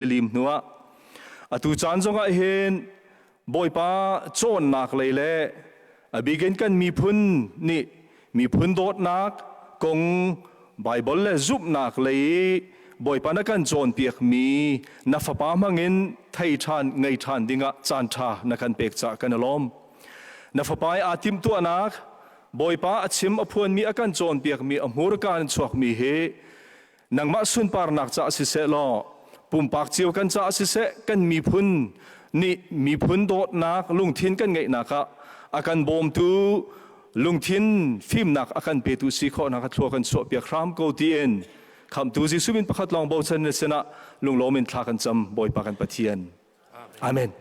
lim nuwa atu chan zonga hen boipa chon nak leile abigen kan mi phun ni mi phun dot nak kong bible le zup nak lei boipa na kan chon piak mi na fapa mangin thai than ngai than dinga chan tha na kan pek cha kan alom na fapai atim tu anak boipa achim aphuan mi akan chon piak mi amur kan chuak mi he nangma sun par nak cha si se lo pumpak chiu kan cha si se kan mi phun ni mi phun dot nak lung thin kan ngai naka akan bom tu lung thin phim nak akan pe tu si kho nak thlo kan so pia khram ko ti en kham tu ji subin pakhat long bo chan ne sena lung lomin thla kan cham boi pa kan pathian amen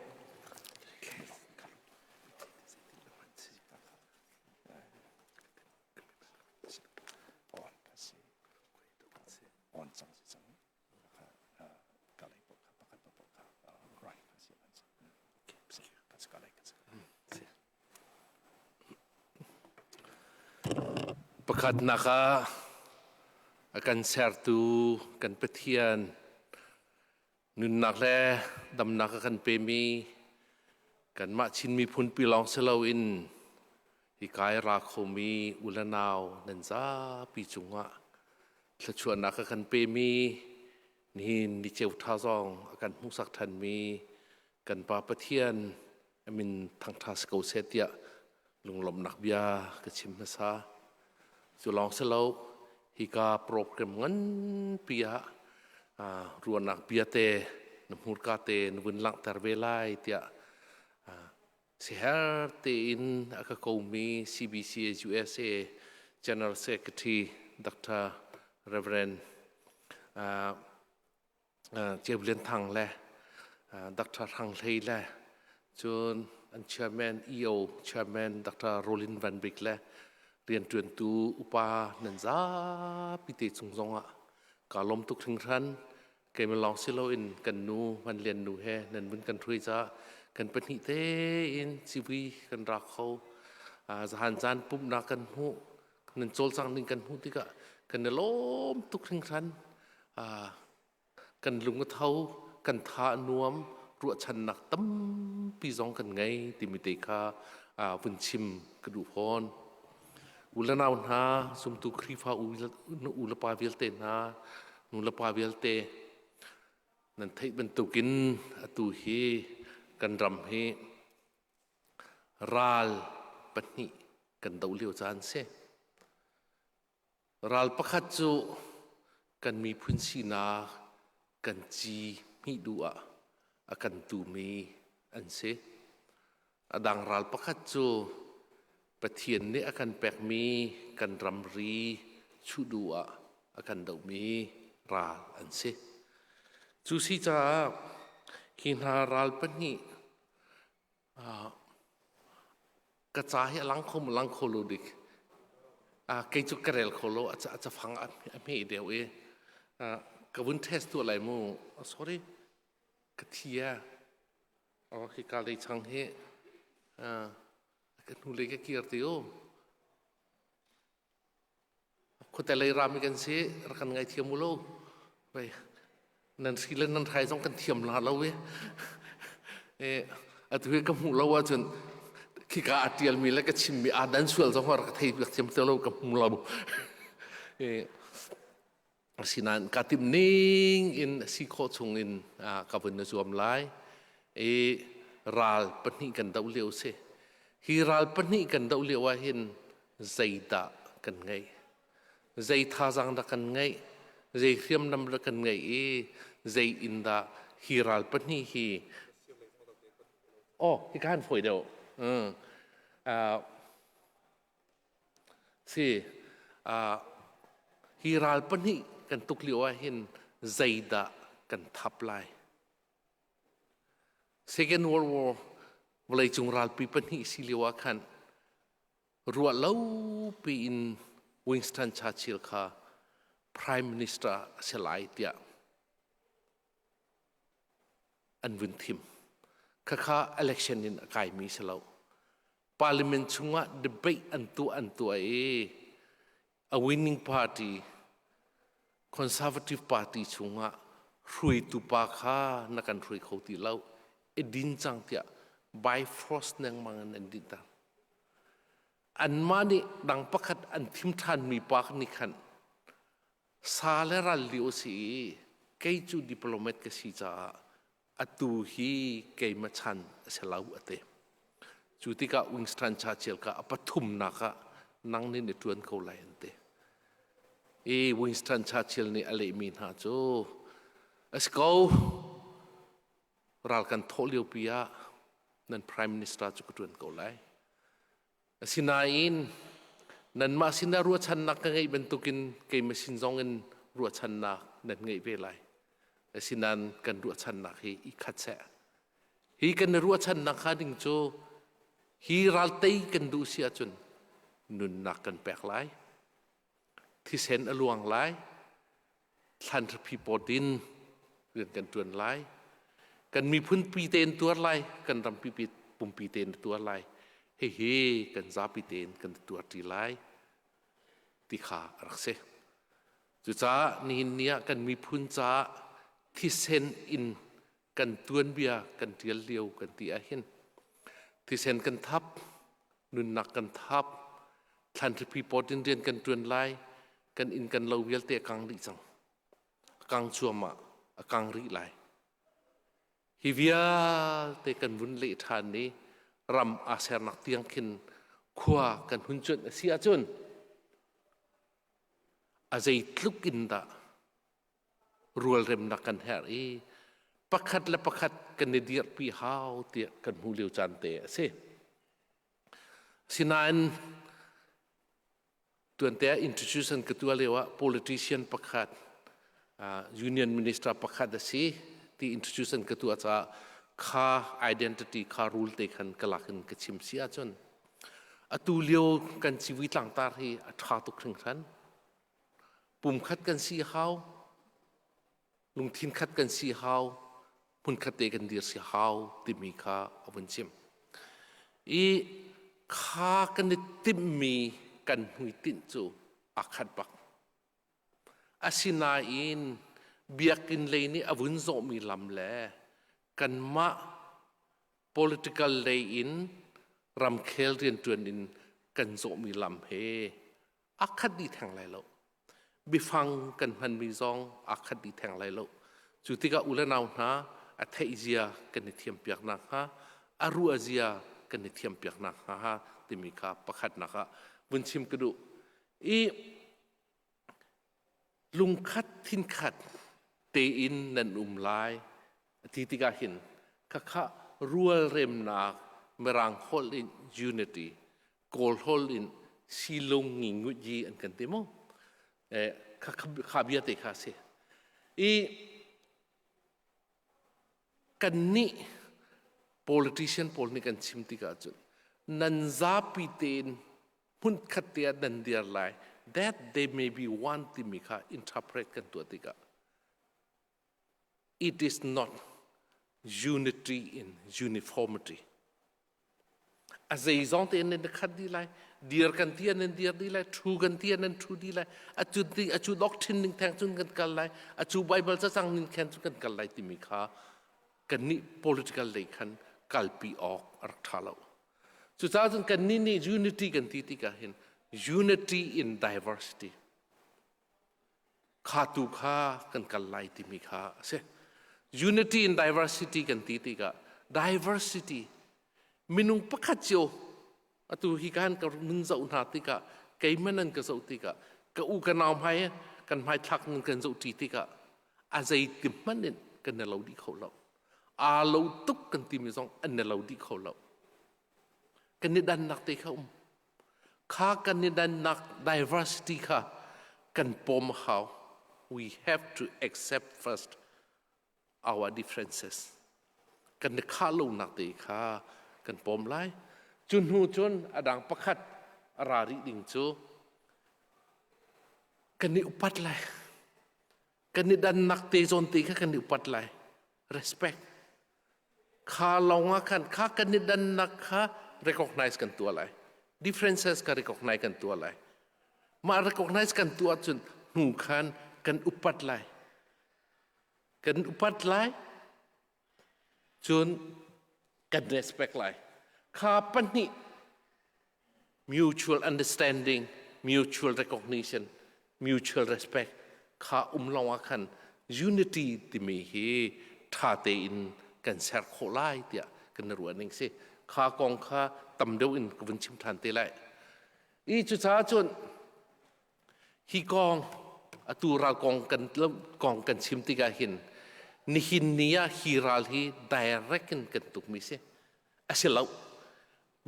Pakat naka akan sertu kan petian nun nak le dam nak akan pemi kan mak chin mi pun pilong selau in hikai rakomi ulanau dan za pi chunga tlachuan nak akan pemi ni ni cheu thazong akan musak than mi kan pa petian amin thang thas kau setia lunglom nak bia kachim nasa Julong selau hika program ngan pia ruan nak pia te namur kate nubun lang tervelai tia seher te in akakomi CBC USA General Secretary Dr. Reverend Jeblin Thang le Dr. Thang Lei le John and Chairman EO Chairman Dr. Rolin Van Beek leเรียนจวนตูอุปานันซาพิเตจงจงอ่ะกาลมตุกถึงทันเกมลองซิโลอินกันนูมันเรียนนูแฮนันบุญกันทุยจ้ากันเป็นหิเตอินชีวีกันรักเขาสหันจานปุ่มนักกันหูนันโจลสังนึงกันหูที่กันลมตุกถึงทันกันลุงก็เท้ากันท่านวมรัวชันนักตั้มปีจงกันไงติมิเตคาวุ่นชิมกระดูพรอุลนาวนาสมตุครีฟ้าอุลปาเวลเตนานุลปาเวลเตนั่นที่เป็นตุกินตุฮีกันรำฮีรัลปนิกันดาวเลียวจานเซรัลประคัตจูกันมีพื้นสีนากันจีมีดูอากันตูมีอันเซอดังรัลประคัตจูประเทียนนี้อาการแปลกมีกันรำรีชุดัวอาการดาวมีราอันเซจูซีจ้าคินาราลปนีกระจายหลังคมหลังโคโลดิกเกจุกระเรลโคโลอาจจะฟังไม่เดียวกวุ้นเทสตัวอะไรมูsorry กระเทียคือการเลยช่างเฮกันหูเล็กเกียร์ติโอคนแต่เลยรามีกันเสียรักกันไงเทียมมุโลไปนั่นสิเล่นนั่นไทยต้องกันเทียมลาเราเว้ยอัตเวกับหูเราว่าจนขี้กาอัดเตียลมีแล้วก็ชิมมีอาดันส่วนสองหัวรักไทยเทียมเตลกับหูเราสินันกาติมนิ่งอินสิโคชงอินกับวันนั้นสวมไล่รัลปนิกันดาวเลียวเสฮีรัลปนิกันดาวเลียวว่าเห็นใจดากันไงใจท่าจังดากันไงใจเขียมนำดากันไงใจอินดาฮีรัลปนิฮีฮีการฝอยเดียวสิฮีรัลปนิกันตุกเลียวว่าเห็นใจดากันทับไล Second World Warเวลาจงรัลปีปนิสิเลียวขันรัวเล่าปีอินวินสตันชาร์ชิลค่ะ Prime Minister เสลายเดียอันวินทิมค่ะ election นินกายมีเสลา Parliament ชงว่า debate อันตัวa winning party Conservative Party ชงว่า รวยตุปาคานักันรวยเขาตีเล่าดินจังเตียบายฟรอสเนงมังอันดินตังอันมานี่ดังประคัดอันทิมทันมีปากนี่ขันซาเลรัลลิโอสีเกยจูดิปโลเมตกสิจ้าอตูฮีเกยมาชันเสลาวอเตจูติกาวิงสตันชาเชลกาอปทุมนักะนังนี่ในตัวนเขาไลอันเตวิงสตันชาเชลนี่อะไรมีนาโจสกาวรัลกันทอลิโอปิยานั่นพรีเมียร์มินิสเตอร์จุกตัวนเขาไลสินาอินนั่นมาสินารัวชันนักไงเป็นตุกินเกยมาสินซองเงินรัวชันนักนั่นไงเวลัยสินันกันรัวชันนักฮีอีขัดเสะฮีกันรัวชันนักฮาดิงโจฮีรัลเตยกันดูเสียจนนุนนักกันแปลกไลที่เซนอลวงไลทันทพีปอดินเรื่องกันจวนไลกันมีพื้นปีเตนตัวไลกันรำปีปุ่มปีเตนตัวไลเฮ้กันซาปีเตนกันตัวตีไลที่ขารักเสจุจ้านี่เนี่ยกันมีพื้นจ้าที่เซนอินกันตัวเบียกันเดียเลียวกันตีอาหินที่เซนกันทับนุนนักกันทับทันทพีปอดินเรียนกันจวนไลกันอินกันเราเวลเตะกังดิจังกังชัวมากังรีไลฮิวิอาเตกันวุนเลทานนี้รำอาเซนักเตียงขินขวากันหุ่นจุนเสียจุนอาใจลุกอินดารัวเร็มนักกันแฮร์ประคัดและประคัดกันในเดียร์ปีฮาวเตียกันหูเลียวจันเตะเสสินานตัวเตะ introduction กตัวเรียกว่า politician ประคัดunion minister ประคัดสิที่ introduction กตัวจะค่า identity ค่า rule เตกันกลักกันกชิมเสียจนอตูเลียวกันชีวิตหลังตาที่ท้าตุกถึงทันปุ่มคัดกันสีขาวลุงทินคัดกันสีขาวพุ่นคัดเตกันเดียร์สีขาวติมีค่าอวันชิมค่ากันติมีกันหุยตินจูอักขัดปักอาศินาอินเบียกินเลยนี่อวุนโซมีลำแลกันมา political เลยอินรำเคลเรียนจวนอินกันโซมีลำเฮอักขัดดีแทงไรแล้วบิฟังกันพันมีซองอักขัดดีแทงไรแล้วจุดที่ก็อุลนาวนะอัทเอเซียกันในเทียมเปียกนักฮะอารูอาเซียกันในเทียมเปียกนักฮะติมีค่าประคัดนักฮะบุญชิมกระดูลุงคัดทินคัดเตอินนันไลที่ที่ก็เห็นข้ารัวเร็มนักเมรังฮอลอินยูนิตี้โกลฮอลอินซิลงงิงุจีอันกันเตโมข้าเบียเตข้าเสกันนี่ politician พอลนี่กันชิมติกาจุนนันซาปีเตนพุ่นขัดเตียนันเดียร์ไล that they may be one ที่มีค่า interpret กันตัวติกา it is not unity in uniformity อาศัยจงเตียนนันขัดดีไลเดียร์กันเตียนันเดียร์ดีไล true กันเตียนัน true ดีไลอาจุ doctrine นึงแทงจุนกันกันไลอาจุ Bible จะสั่งนึงแทงจุนกันกันไลที่มีค่ากันนี่ political เลยขันกัลปีออกรักทาเราสุดท้ายจนกันนี่ unity กันที่ก็เห็น unity in diversity ข้าตุข้ากันกันไลที่มีค่าเส unity in diversity กันที่ก็ diversity มินุงประคัดเจียวอตุฮิการกับมึงเจ้าหน้าที่ก็เกี่ยมันนั่นก็เจ้าที่ก็อูกันเอาไปกันไปทักนึงกันเจ้าที่ก็อาศัยติมันเนี่ยกันในเราดีเขาเราอาเราตุกกันที่มีสองอันในเราดีเขาเรากันในด้านนักเตะเขาข้ากันในด้านนัก diversity ค่ะกันปมเขา we have to accept first our differences กันในข้าเรานักเตะค่ะกันปมไล่จุนหูจนอดังประคัดอาราริดิงจูกันในอุปัตไลกันในด้านนักเตะจนตีค่ะกันในอุปัตไล respect ข้าลองกันข้ากันในด้านนักข้า recognize กันตัวอะไร differences ก็ recognize กันตัวอะไรมา recognize กันตัวจนหูคันกันอุปัตไล กันอุปัตไลจนกัน respect ไลข้าปันนี่ mutual understanding mutual recognition mutual respect ข้าลองกัน unity ที่มีให้ท่าเตอินกันเสร์โคไลเดียกันรัวนิ่งสิข้ากองข้าตำเดียวอินกวนชิมทันเตไลอีจุดท้ายจนฮีกองตัวเรากองกันชิมติกาหินนิหินนี้ฮีรัลฮี direct กันตุกมิเสอาศัยเรา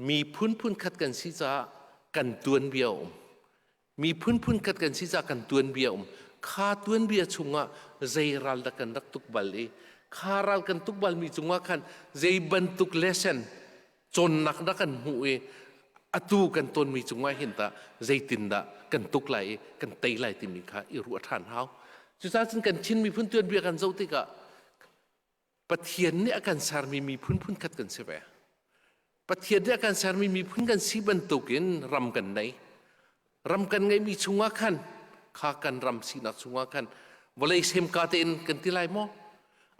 มีพุ่นขัดกันสิจ้ากันตัวนเบียวมีพุ่นขัดกันสิจ้ากันตัวนเบียวข้าตัวนเบียชุงะใจรัลดักันรักตุกบัลลีข้ารัลกันตุกบัลมีจุงะกันใจบันตุกเลเซนจนนักดักันหูเออตูกันตนมีจุงะเห็นตาใจตินดากันตุกไหลกันเตยไหลติมีข้าอิรุอัฐานเฮาจุดท้ายจนกันชินมีพุ่นตัวนเบียกันเจ้าติกะปะเทียนเนี่ยกันสารมีพุ่นขัดกันเสียไปปะเทียนเนี่ยกันสารมีพุ่นกันสีบันตุกินรำกันไหนรำกันไงมีชุงะขันข้ากันรำสีนักชุงะขันวลัยเซมกาเตนกันที่ไรโม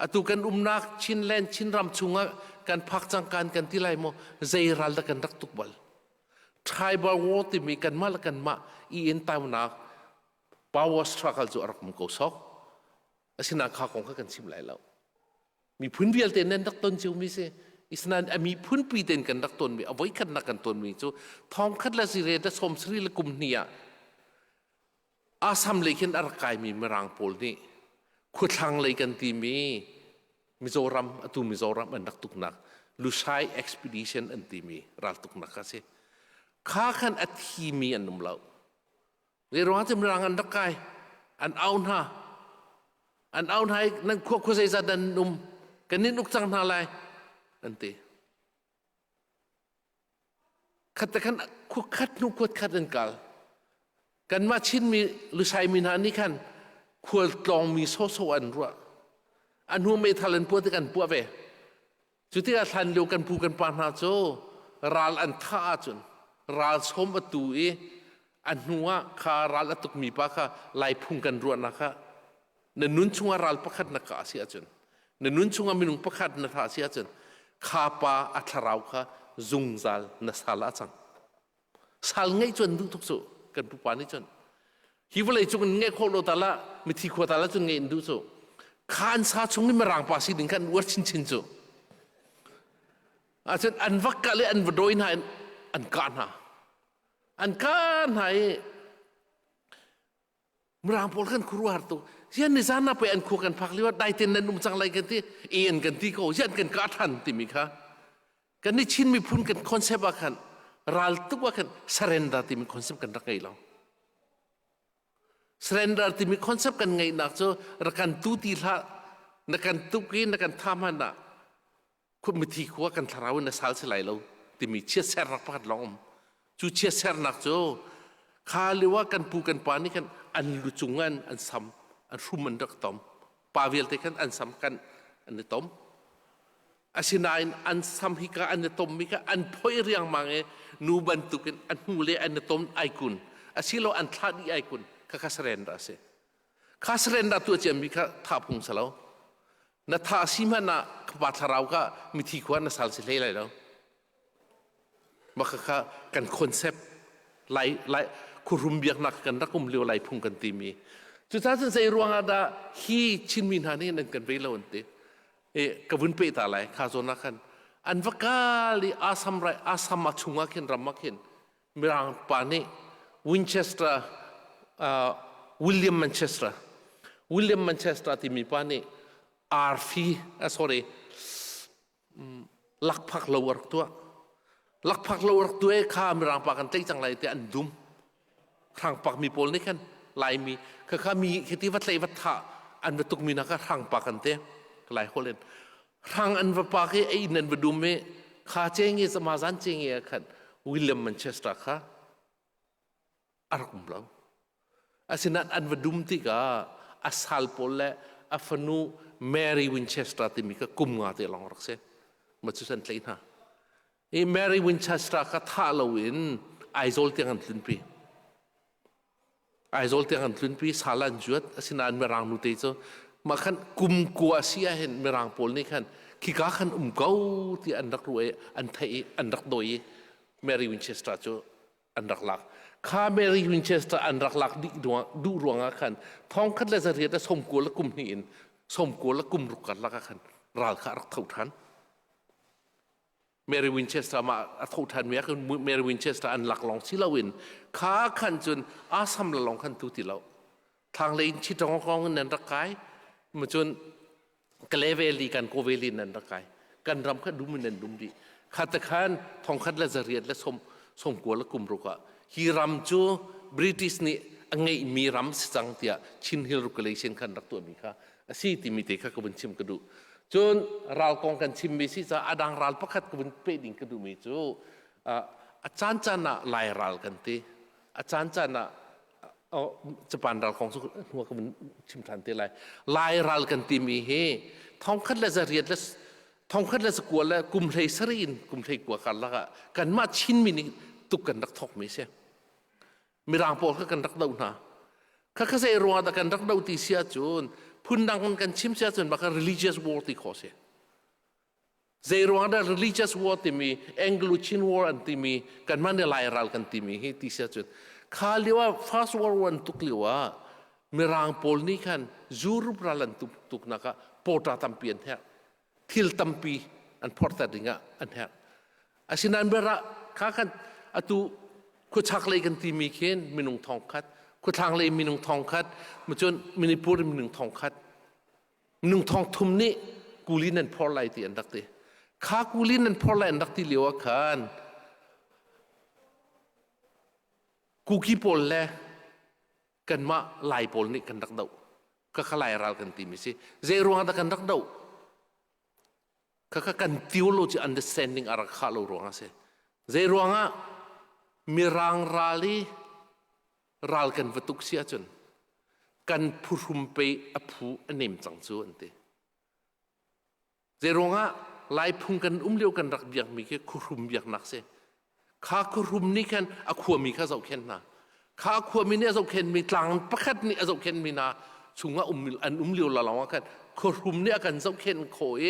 อตุกันนักชินแลนชินรำชุงะกันพักจังการกันที่ไรโมใจรัลกันรักตุกบอลทายบอลวอติมีกันมาละกันมาอีเอ็นตามนัก power struggle จุอารักมุกโกซอกอาศัยนักข้าของข้ากันชิมไหลแล้วมีพื้นเวียลเตนนั้นดักต้นจิวมิเซอิสนานมีพื้นปีเตนกันดักต้นมีเอาไว้กันนักกันต้นมีจูทองคัดละสิเรดสมสรีละกุมเนียอาซัมเลยกันอารกายมีมรังโพลนี่ขุดทางเลยกันทีมีมิโซรัมอตุมิโซรัมอันดักตุกนักลูไซ expedition อันทีมีรัลตุกนักกันเซข้าขันอัฐิมีอันนุ่มเล่าเรื่องว่าจะมรังอันดักกายอันเอาหน้านั่นควบคุมใจจัดนุ่มกันนี่นุกจังนาลายนั่นตีขัดแต่กันควบขัดนุกควดขัดอันกัลกันมาชินมีลุชัยมีนานี่ขันควดลองมีโซอันรัวอันหัวไม่ทันปวดกันปวดเวจุดที่ทันเดียวกันพูกันปานหาโจรัลอันท่าจนรัลสมประตูอันหัวคารัลตุกมีปะค่ะไล่พุ่งกันรัวนะคะนุนชงรัลประคัดนักอาเซียจนนุนชงมินุงประคัดนักอาเซียจนข้าป้าอัทราวค่ะจุงซัลนัสาลาจังสัลไงจนดูทุกสุกันผู้ปานี่จนฮิวเลยจงไงโคโลตาละมิธีโคตาละจนไงดูสุข้าอันซาชงนี่มารางภาษีดึงกันวัดชินจุอาจารย์อันวักกะเลยอันวดอยนะอันการหายมรางโพลกันครัวหัดตัวเช่นในสารนับไปอันคู่กันพักเรียกว่าได้เต็นนั้นนุ่มจังไรกันที่เอ็นกันที่เขาเช่นกันกัดทันติมิค่ะกันนี่ชินมีพุ่นกันคอนเซปต์ว่ากันรัลตุกว่ากัน surrender ที่มีคอนเซปต์กันรักไงเรา surrender ที่มีคอนเซปต์กันไงนักโจรักกันตุติละนักกันตุกินนักกันทำมันนะคุณมิธีขัวกันทาราวินสาลสลายเราที่มีเชื่อเสรักพัดลองจูเชื่อเสรนักโจข้าเรียกว่ากันปูกันปานี่กันอันลุจุงันอันซ้ำอันรุ่มอันรักตอมปาเวลเตกันอันซ้ำกันอันนี้ตอมอาศินาอันซ้ำฮิกาอันนี้ตอมมิกาอันพ่อยเรียงมังนูบันตุกันอันหูเลอันนี้ตอมไอคุนอาศิโลอันทาดีไอคุนข้าเสรนดาเซข้าเสรนดาตัวเจมิกาท่าพงสลาวนัทธาสิมานะขบัตรเราก็มิธีควรนัสาลสิเลอะไรแล้วมาข้ากันคอนเซปต์ไล่คุรุมเบียกนักกันรักกุมเลียวไล่พุ่งกันตีมีจุดท้ายจนใจรวงอาดาฮีชินมินหานี่นั่นกันไปแล้วอันเตกวุ่นเปตาไหลข้าโซนักกันอันวักกาลีอาซัมไรอาซัมมาชุงอาเข็นรามักเข็นมีรางปานีวินเชสเตอร์วิลเลียมแมนเชสเตอร์ที่มีปานีอาร์ฟีsorry ลักพักลาวร์ตัวลักพักลาวร์ตัวข้ามรางปากันเตจังไรแต่อันดุมทางปักมีโพลนี่กันลายมีข้ามีคิดว่าใจวัฏฏะอันวัตุกมีนักทางปักกันเตหลายคนเล่นทางอันวัปักไอ้นั่นวัดุมเมข้าเจงสมาจันเจงขันวิลเลียมแมนเชสเตอร์ข้าอารักมุมเราอาศินันอันวัดุมที่ก็อาศัลโพลและอาฟนูแมรี่วินเชสเตอร์ที่มีก็กุมงาเตลองรักเสมาจุดนั้นเลยนะแมรี่วินเชสเตอร์ก็ท่าเราวินไอโซลเตียงกันทุนปีไอโซลเตียงกันทุนปีสาลันจวดสินานเมรังนุเตโจ มาขันกุมกัวเสียเห็นเมรังปอลนี่ขันขี้กาขันเก้าที่อันรักรวยอันไทยอันรักโดยเมรีวินเชสตาร์จูอันรักหลักข้าเมรีวินเชสตาร์อันรักหลักดูรวงขันท้องขันเลเรียดสมกัวและกุมหินสมกัวและกุมรุกัดลักขันรัลขารักเท่าทันเมรีวินเชสตาร์มาเท่าทันเมียคือเมรีวินเชสตาร์อันหลักลองสิลาวินข้าขันจนอาสัมละลองขันตุติเราทางเลนชิดองกองนันรักไกมาจนกเลเวลีกันโกเวลีนันรักไกกันรำขันดูมันนันดุมดีขัดขันทองขัดเลเรียดและสมกัวและกุมรุกะฮีรำจูบริติสนี่อังไงมีรำสังเตียชินฮิลรุกเลเชนขันรักตัวมีค่ะสิติมิเตค่ะก็เป็นชิมกระดูจนรัลกองกันชิมมีสิจะอดังรัลพักขัดก็เป็นเป็ดิงกระดูมีจูอาจารย์จันน่ะลายรัลกันตีอาจารย์จันน่ะจะปานรัลของสุขหัวก็เป็นชิมทันตีลายรัลกันตีมีเฮทองขัดและจะเรียนและทองขัดและสกัวและกุมไทยสรีนกุมไทยกัวกันละกันมาชินมินิตุกันรักทอกไม่ใช่มีรางปอลกันรักดาวนะข้าข้าเสียรัวแต่กันรักดาวที่เสียจนพุ่นดังกันชิมเสียจนบัก religious war ที่ข้อเสียเสียรัวแต่ religious war ที่มี Anglo-Chin war อันที่มีกันมันเนี่ยลายรัลกันที่มีให้ที่เสียจนข้าเรียกว่า first world war ตุกเรียกว่ามีรางปอลนี่กันจูรุปรัลันตุกนะคะโปรตาตัมเปียนแท้ทิลตัมปีอันพอร์ตดิ่งอันแท้อาศินันเบระข้ากันอตุคุชักเลยกันที่มีเคนมีนุ่งทองคัดคุทางเลยมีนุ่งทองคัดมาจนมินิปูรมีนุ่งทองคัดนุ่งทองทุ่มนี่กูลินันพอไลที่อันดักเตข้ากูลินันพอไลอันดักที่เลี้ยวกันกูกีโปลแลกันมาลายโปลนี่กันดักเดาก็ขลายรัลกันที่มีสิเจรวงอันกันดักเดาก็กัน theology understanding อารักขาโลรวงอ่ะสิเจรวงอ่ะมีรางราลีรัลกันวัตุกเสียจนกันพูดรุมไปอภูอันเนมจังจูอันเตเจรวงอ่ะลายพุงกันเลี้ยวกันรักเบียงมีแค่คุรุมเบียงนักเสข้าคุรุมนี่กันอขวมีข้าเจ้าเข็นนะข้าขวมีเนี่ยเจ้าเข็นมีกลางประคัดนี่เจ้าเข็นมีนาชุงว่าอันเลี้ยวละลองกันคุรุมเนี่ยกันเจ้าเข็นโคเอ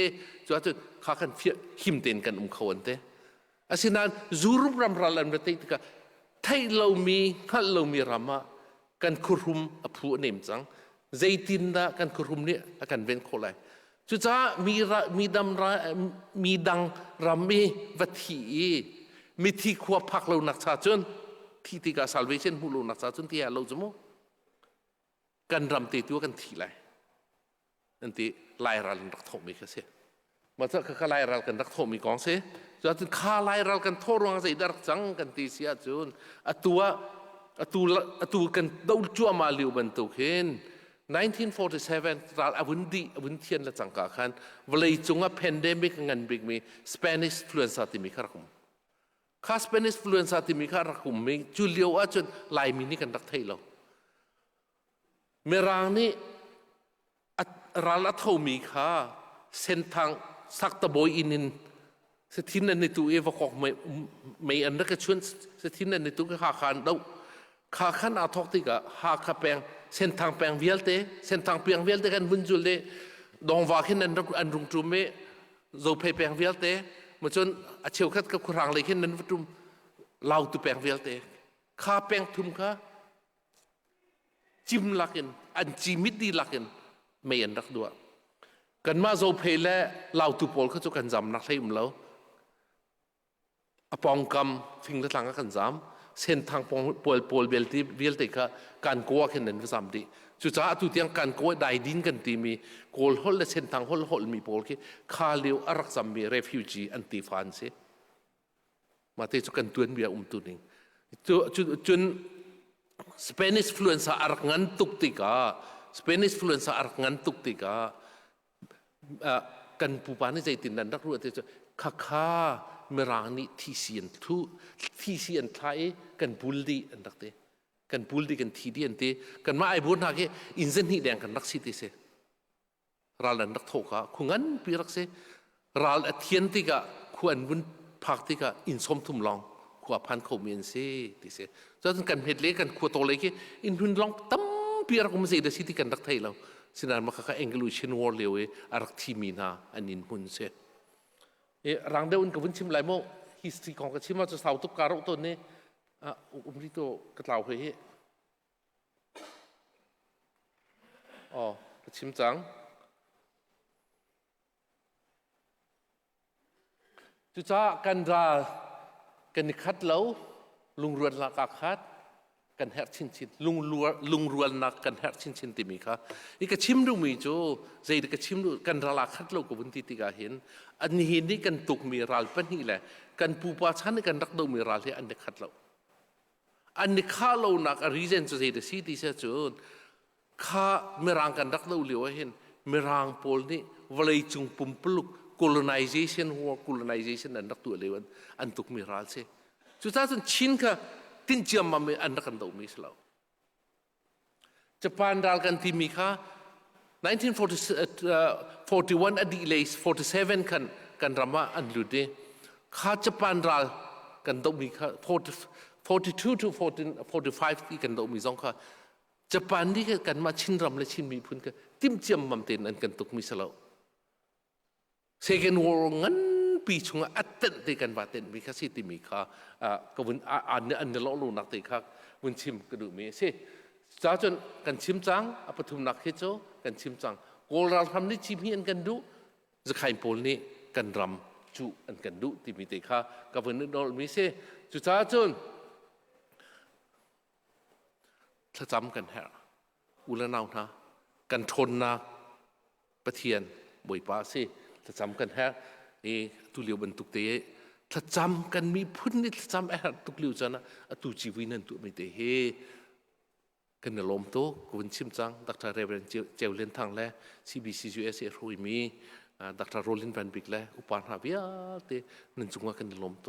จนข้ากันเฟียหิมเต็นกันเขาอันเตอาศินันจูรุปรำรัลอันประเทศก็ไทยเรามีฮัลเรามีรามากันคุรุมอภูเนมจังใจตินดากันคุรุมเนี่ยกันเป็นโคไลจุจ้ามีดังรามีวัตถีมีที่ขวบพักเรานักชาจนที่กา salvation หูเรานักชาจนที่เราจะมั้งกันรำตีตัวกันทีไรนั่นที่ลายรัลรักทอมีกันเสียมาจากข้าลายรัลกันรักทอมีกองเสียจนข้าลายรัลกันทอรวงใจดักจังกันตีเสียจนตัวกันดาวจั่วมาเลียวบรรทุกเห็น1947รัลอวุนเทียนละจังกาขันเวลาจงว่าแพนเดมิกเงินบิ๊กมีสเปนิชฟลูเอนซ่าที่มีข้ารักมุมข้าสเปนิชฟลูเอนซ่าที่มีข้ารักมุมมีจุเลียวจนลายมินิกันรักไทยเราเมื่อรางนี้รัลเท่ามีข้าเส้นทางสักตะโบยอินินสถินันในตัวเอวกอกไม่อันนั้นก็ชวนสถินันในตัวก็หาขันดาวข้าขันอาทอกติกะหาข้าแปงเส้นทางแปลงเวลเตเส้นทางแปลงเวลเตกันบุญจุลเดดองว่าขึ้นนั้นอันรุงจุมเมเราไปแปลงเวลเตมาจนอาเชียวคัดกับครางเลยขึ้นนั้นวัตุมเราตุแปลงเวลเตข้าแปลงทุมข้าจิมลักินอันจิมิดดีลักินไม่อันรักดัวกันมาเราไปแล้วเราตุโพลเขาจะกันจำนักเทมแล้วอปองกำฟิงละทางกันจำเส้นทางปอลเบลติค่ะการกัวขึ้นนั้นก็สามดีจุดจ้าตุเตียงการกัวได้ดินกันตีมีโกลฮอลและเส้นทางฮอลมีปอลที่ข้าเลี้ยวอารักษามีเรฟิวจีอันติฟานเสมาเตจุกันตัวนี้ตุนิงจนสเปนิชฟลูเอนซ่าอารักงันตุกติกาสเปนิชฟลูเอนซ่าอารักงันตุกติกากันปูปานี่ใจตินนันรักรู้ที่จะข้าเมื่อรางนี้ที่เสียนไทยกันบุลดีอันดักเตกันบุลดีกันทีดีอันเตกันมาไอ้บุญหาเกอินเซนฮีแดงกันรักสิติเสรัลอันดักโถกะคุงันปีรักเสรัลเทียนติกะควรบุญพักติกะอินสมทุมลองขวพันเขาเมียนเสติเสจนกันเพชรเล็กกันขวโตเล็กอินทุนลองตั้มปีรักมันเสียเดสิติกันรักไทยเรา sinar maka Anglo-Asian War lewe arak timina anin munse rang deun ka bunchim lai mo history kong ka chima cho sau tu karo to ne umri to katlau he ka chim chang chu cha kan ra kan khat lo lung ruan la ka khat kan her chin chin lung ruan na kan her chin chin ti mi kha I ka chim du mi cho zai ka chim du kan ra la khat lo ko bun ti ga hin an hi ni kan tuk mi ral pan hi le kan pu pa chan kan rak do mi ral he an de khat lo an ni kha lo na ka reason cho zai de si ti sa chu kha merang kan rak lo liwa hin merang pol ni walai chung pum pluk colonization an rak tu lewan an tuk mi ral se chu ta chun chin ka tin chiam ma me an kan do mi slo Japan dal kan ti mi kha 1941 adi leis 47 kan rama an lude kha Japan dal kan do mi kha 42 to 45 ti kan do mi zong kha Japan ni kan ma chin ram le chin mi phun ka tim chiam mam ten an kan tuk mi slo Second War ngan pi chunga atten te kan baten mi kha si ti mi kha ka bun an lo lu nak te kha bun chim ka du mi se cha chon kan chim chang apathum nak he cho kan chim chang kol ral tham ni chim hi an kan du zakhai pol ni kan ram chu an kan du ti mi te kha ka bun dol mi se chu cha chonถ้าจำกันแฮะอุลนาวนะกันทนนะประเทียนบ่อยป้าสิถ้าจำกันแฮะตุเลียวบรรทุกเตะถ้าจำกันมีพุ่นนี่ถ้าจำตุเลียวจันนะตุจีวินันตุไม่เตะเฮกันในลมโตกวนชิมจังดักทาเรเบนเจลเลนทางและ CBCUS รวยมีดักทาโรลินแวนบิกและอุปาหาวิยาเตนันจุงว่ากันในลมโต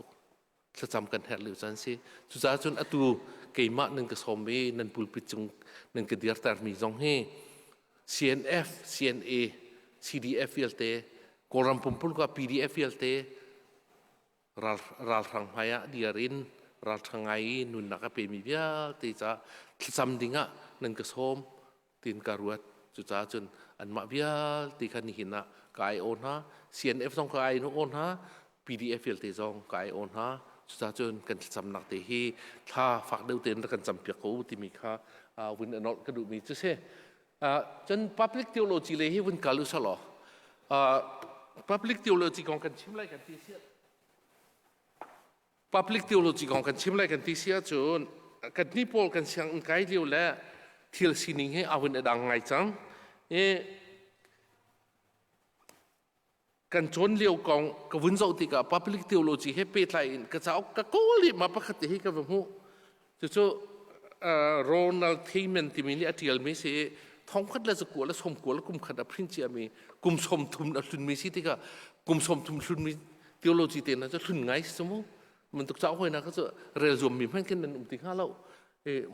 ถ้าจำกันแฮะเลียวจันสิจุดจ้าจนตุเกี่ยมนึงก็สมบีนันปูลปิดจงนึงก็เดียร์ตาร์มีจงเฮ CNF CNA CDF ฟิลเตกอรัมปุ่มปุ่นก็ PDF ฟิลเตรัลทางพายะเดียรินรัลทางไงนุนนักเป็นมีเบียตีจ้าจำดิ่งนึงก็สมตีนการวัดจุดจ้าจนอันมาเบียตีขันหินะกายโอนฮะ CNF จงกายโอนฮะ PDF ฟิลเตจงกายโอนฮะสุดท้ายจนกันจำหนักเตะถ้าฝากเดือดเต็มแล้วกันจำเปียกเขาที่มีค่าวินอนอลก็ดูมีจุดเช่จน public theology เลยให้วินกาลุสลอ public theology ของกันชิมไรกันที่เสีย public theology ของกันชิมไรกันที่เสียจนกันนี่พอกันเสียงไกลเดียวแล้วเที่ยวสินิงให้เอาวินดังไงจังกันชนเลี้ยวกองกับวินโซติกับ public theology ให้เป็นไรก็จะเอากระโกลิมาประคติให้กับผมจู่ๆโรนัลด์ทีแมนที่มีเรื่องที่เราไม่ใช่ท้องคัดแล้วจะกลัวแล้วสมกลัวแล้วกุมขัดพริ้งเจียมีกุมสมทุมแล้วทุนมีสิที่ก็กุมสมทุมทุนมี theology เต็มนะจะทุนไงสมมติมันตุกเจ้าคนนะก็จะเรียลรวมมีเพื่อนกันนั่นติข้าเรา